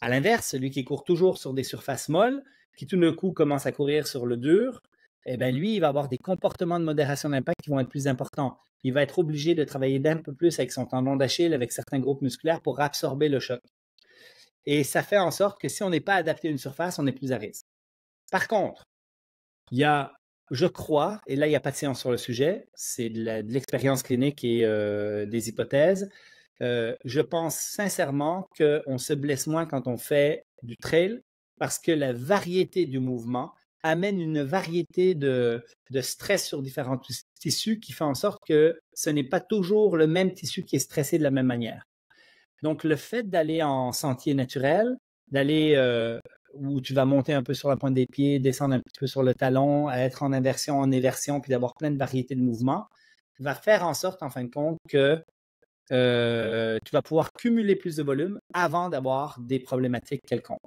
B: À l'inverse, celui qui court toujours sur des surfaces molles, qui tout d'un coup commence à courir sur le dur, eh bien lui, il va avoir des comportements de modération d'impact qui vont être plus importants. Il va être obligé de travailler d'un peu plus avec son tendon d'Achille, avec certains groupes musculaires pour absorber le choc. Et ça fait en sorte que si on n'est pas adapté à une surface, on est plus à risque. Par contre, il y a, je crois, et là, il n'y a pas de science sur le sujet, c'est de l'expérience clinique et des hypothèses. Je pense sincèrement qu'on se blesse moins quand on fait du trail parce que la variété du mouvement amène une variété de stress sur différents tissus qui fait en sorte que ce n'est pas toujours le même tissu qui est stressé de la même manière. Donc, le fait d'aller en sentier naturel, d'aller où tu vas monter un peu sur la pointe des pieds, descendre un petit peu sur le talon, être en inversion, en éversion, puis d'avoir plein de variétés de mouvements, va faire en sorte, en fin de compte, que tu vas pouvoir cumuler plus de volume avant d'avoir des problématiques quelconques.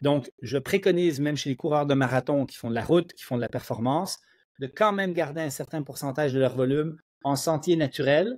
B: Donc, je préconise, même chez les coureurs de marathon qui font de la route, qui font de la performance, de quand même garder un certain pourcentage de leur volume en sentier naturel,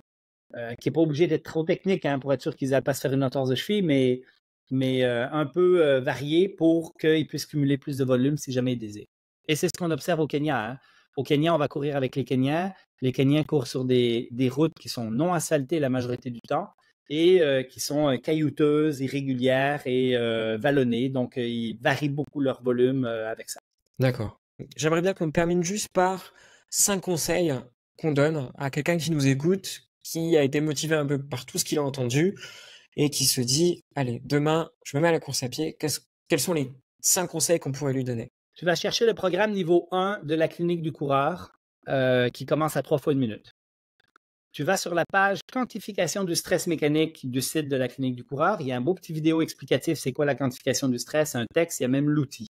B: qui n'est pas obligé d'être trop technique pour être sûr qu'ils n'aillent pas se faire une entorse de cheville, mais mais un peu varié pour qu'ils puissent cumuler plus de volume si jamais ils désirent. Et c'est ce qu'on observe au Kenya. Hein. Au Kenya, on va courir avec les Kenyans. Les Kenyans courent sur des routes qui sont non asphaltées la majorité du temps et qui sont caillouteuses, irrégulières et vallonnées. Donc, ils varient beaucoup leur volume avec ça.
A: D'accord. J'aimerais bien qu'on termine juste par 5 conseils qu'on donne à quelqu'un qui nous écoute, qui a été motivé un peu par tout ce qu'il a entendu et qui se dit, allez, demain, je me mets à la course à pied. Quels sont les 5 conseils qu'on pourrait lui donner?
B: Tu vas chercher le programme niveau 1 de la clinique du coureur qui commence à 3 fois une minute. Tu vas sur la page quantification du stress mécanique du site de la clinique du coureur. Il y a un beau petit vidéo explicatif, c'est quoi la quantification du stress, un texte, il y a même l'outil.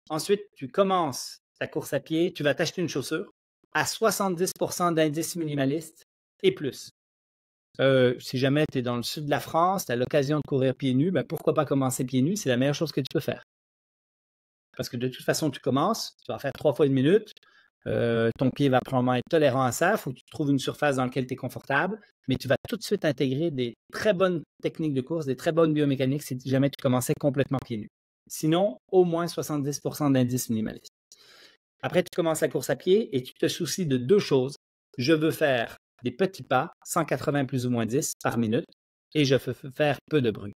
B: Ensuite, tu commences ta course à pied, tu vas t'acheter une chaussure à 70% d'indice minimaliste et plus. Si jamais tu es dans le sud de la France, tu as l'occasion de courir pieds nus, ben pourquoi pas commencer pieds nus? C'est la meilleure chose que tu peux faire. Parce que de toute façon, tu commences, tu vas faire 3 fois une minute, ton pied va probablement être tolérant à ça, il faut que tu trouves une surface dans laquelle tu es confortable, mais tu vas tout de suite intégrer des très bonnes techniques de course, des très bonnes biomécaniques si jamais tu commençais complètement pieds nus. Sinon, au moins 70% d'indice minimaliste. Après, tu commences la course à pied et tu te soucies de 2 choses. Je veux faire des petits pas, 180 plus ou moins 10 par minute, et je veux faire peu de bruit.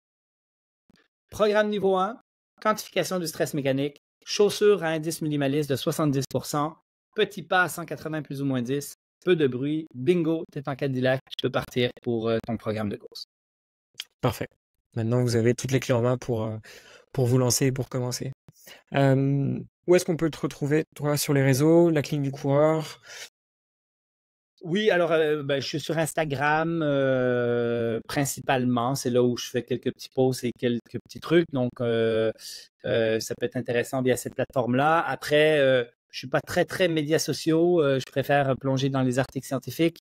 B: Programme niveau 1, quantification du stress mécanique, chaussures à indice minimaliste de 70%, petits pas à 180 plus ou moins 10, peu de bruit, bingo, tu es en Cadillac, tu peux partir pour ton programme de course.
A: Parfait. Maintenant, vous avez toutes les clés en main pour vous lancer et pour commencer. Où est-ce qu'on peut te retrouver, toi, sur les réseaux, la clinique du coureur?
B: Oui, alors je suis sur Instagram principalement. C'est là où je fais quelques petits posts et quelques petits trucs. Donc, ça peut être intéressant via cette plateforme-là. Après, je suis pas très, très médias sociaux. Je préfère plonger dans les articles scientifiques.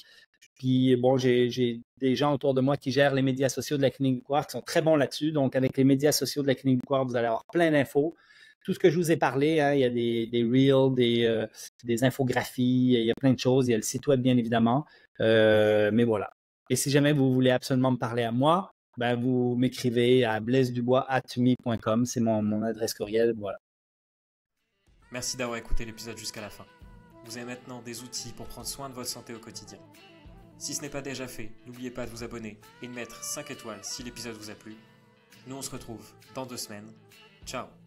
B: Puis, bon, j'ai des gens autour de moi qui gèrent les médias sociaux de la clinique du coureur qui sont très bons là-dessus. Donc, avec les médias sociaux de la clinique du coureur, vous allez avoir plein d'infos. Tout ce que je vous ai parlé, hein, il y a des reels, des infographies, il y a plein de choses. Il y a le site web, bien évidemment. Mais voilà. Et si jamais vous voulez absolument me parler à moi, ben vous m'écrivez à blaisedubois@me.com. C'est mon adresse courriel. Voilà.
A: Merci d'avoir écouté l'épisode jusqu'à la fin. Vous avez maintenant des outils pour prendre soin de votre santé au quotidien. Si ce n'est pas déjà fait, n'oubliez pas de vous abonner et de mettre 5 étoiles si l'épisode vous a plu. Nous, on se retrouve dans 2 semaines. Ciao!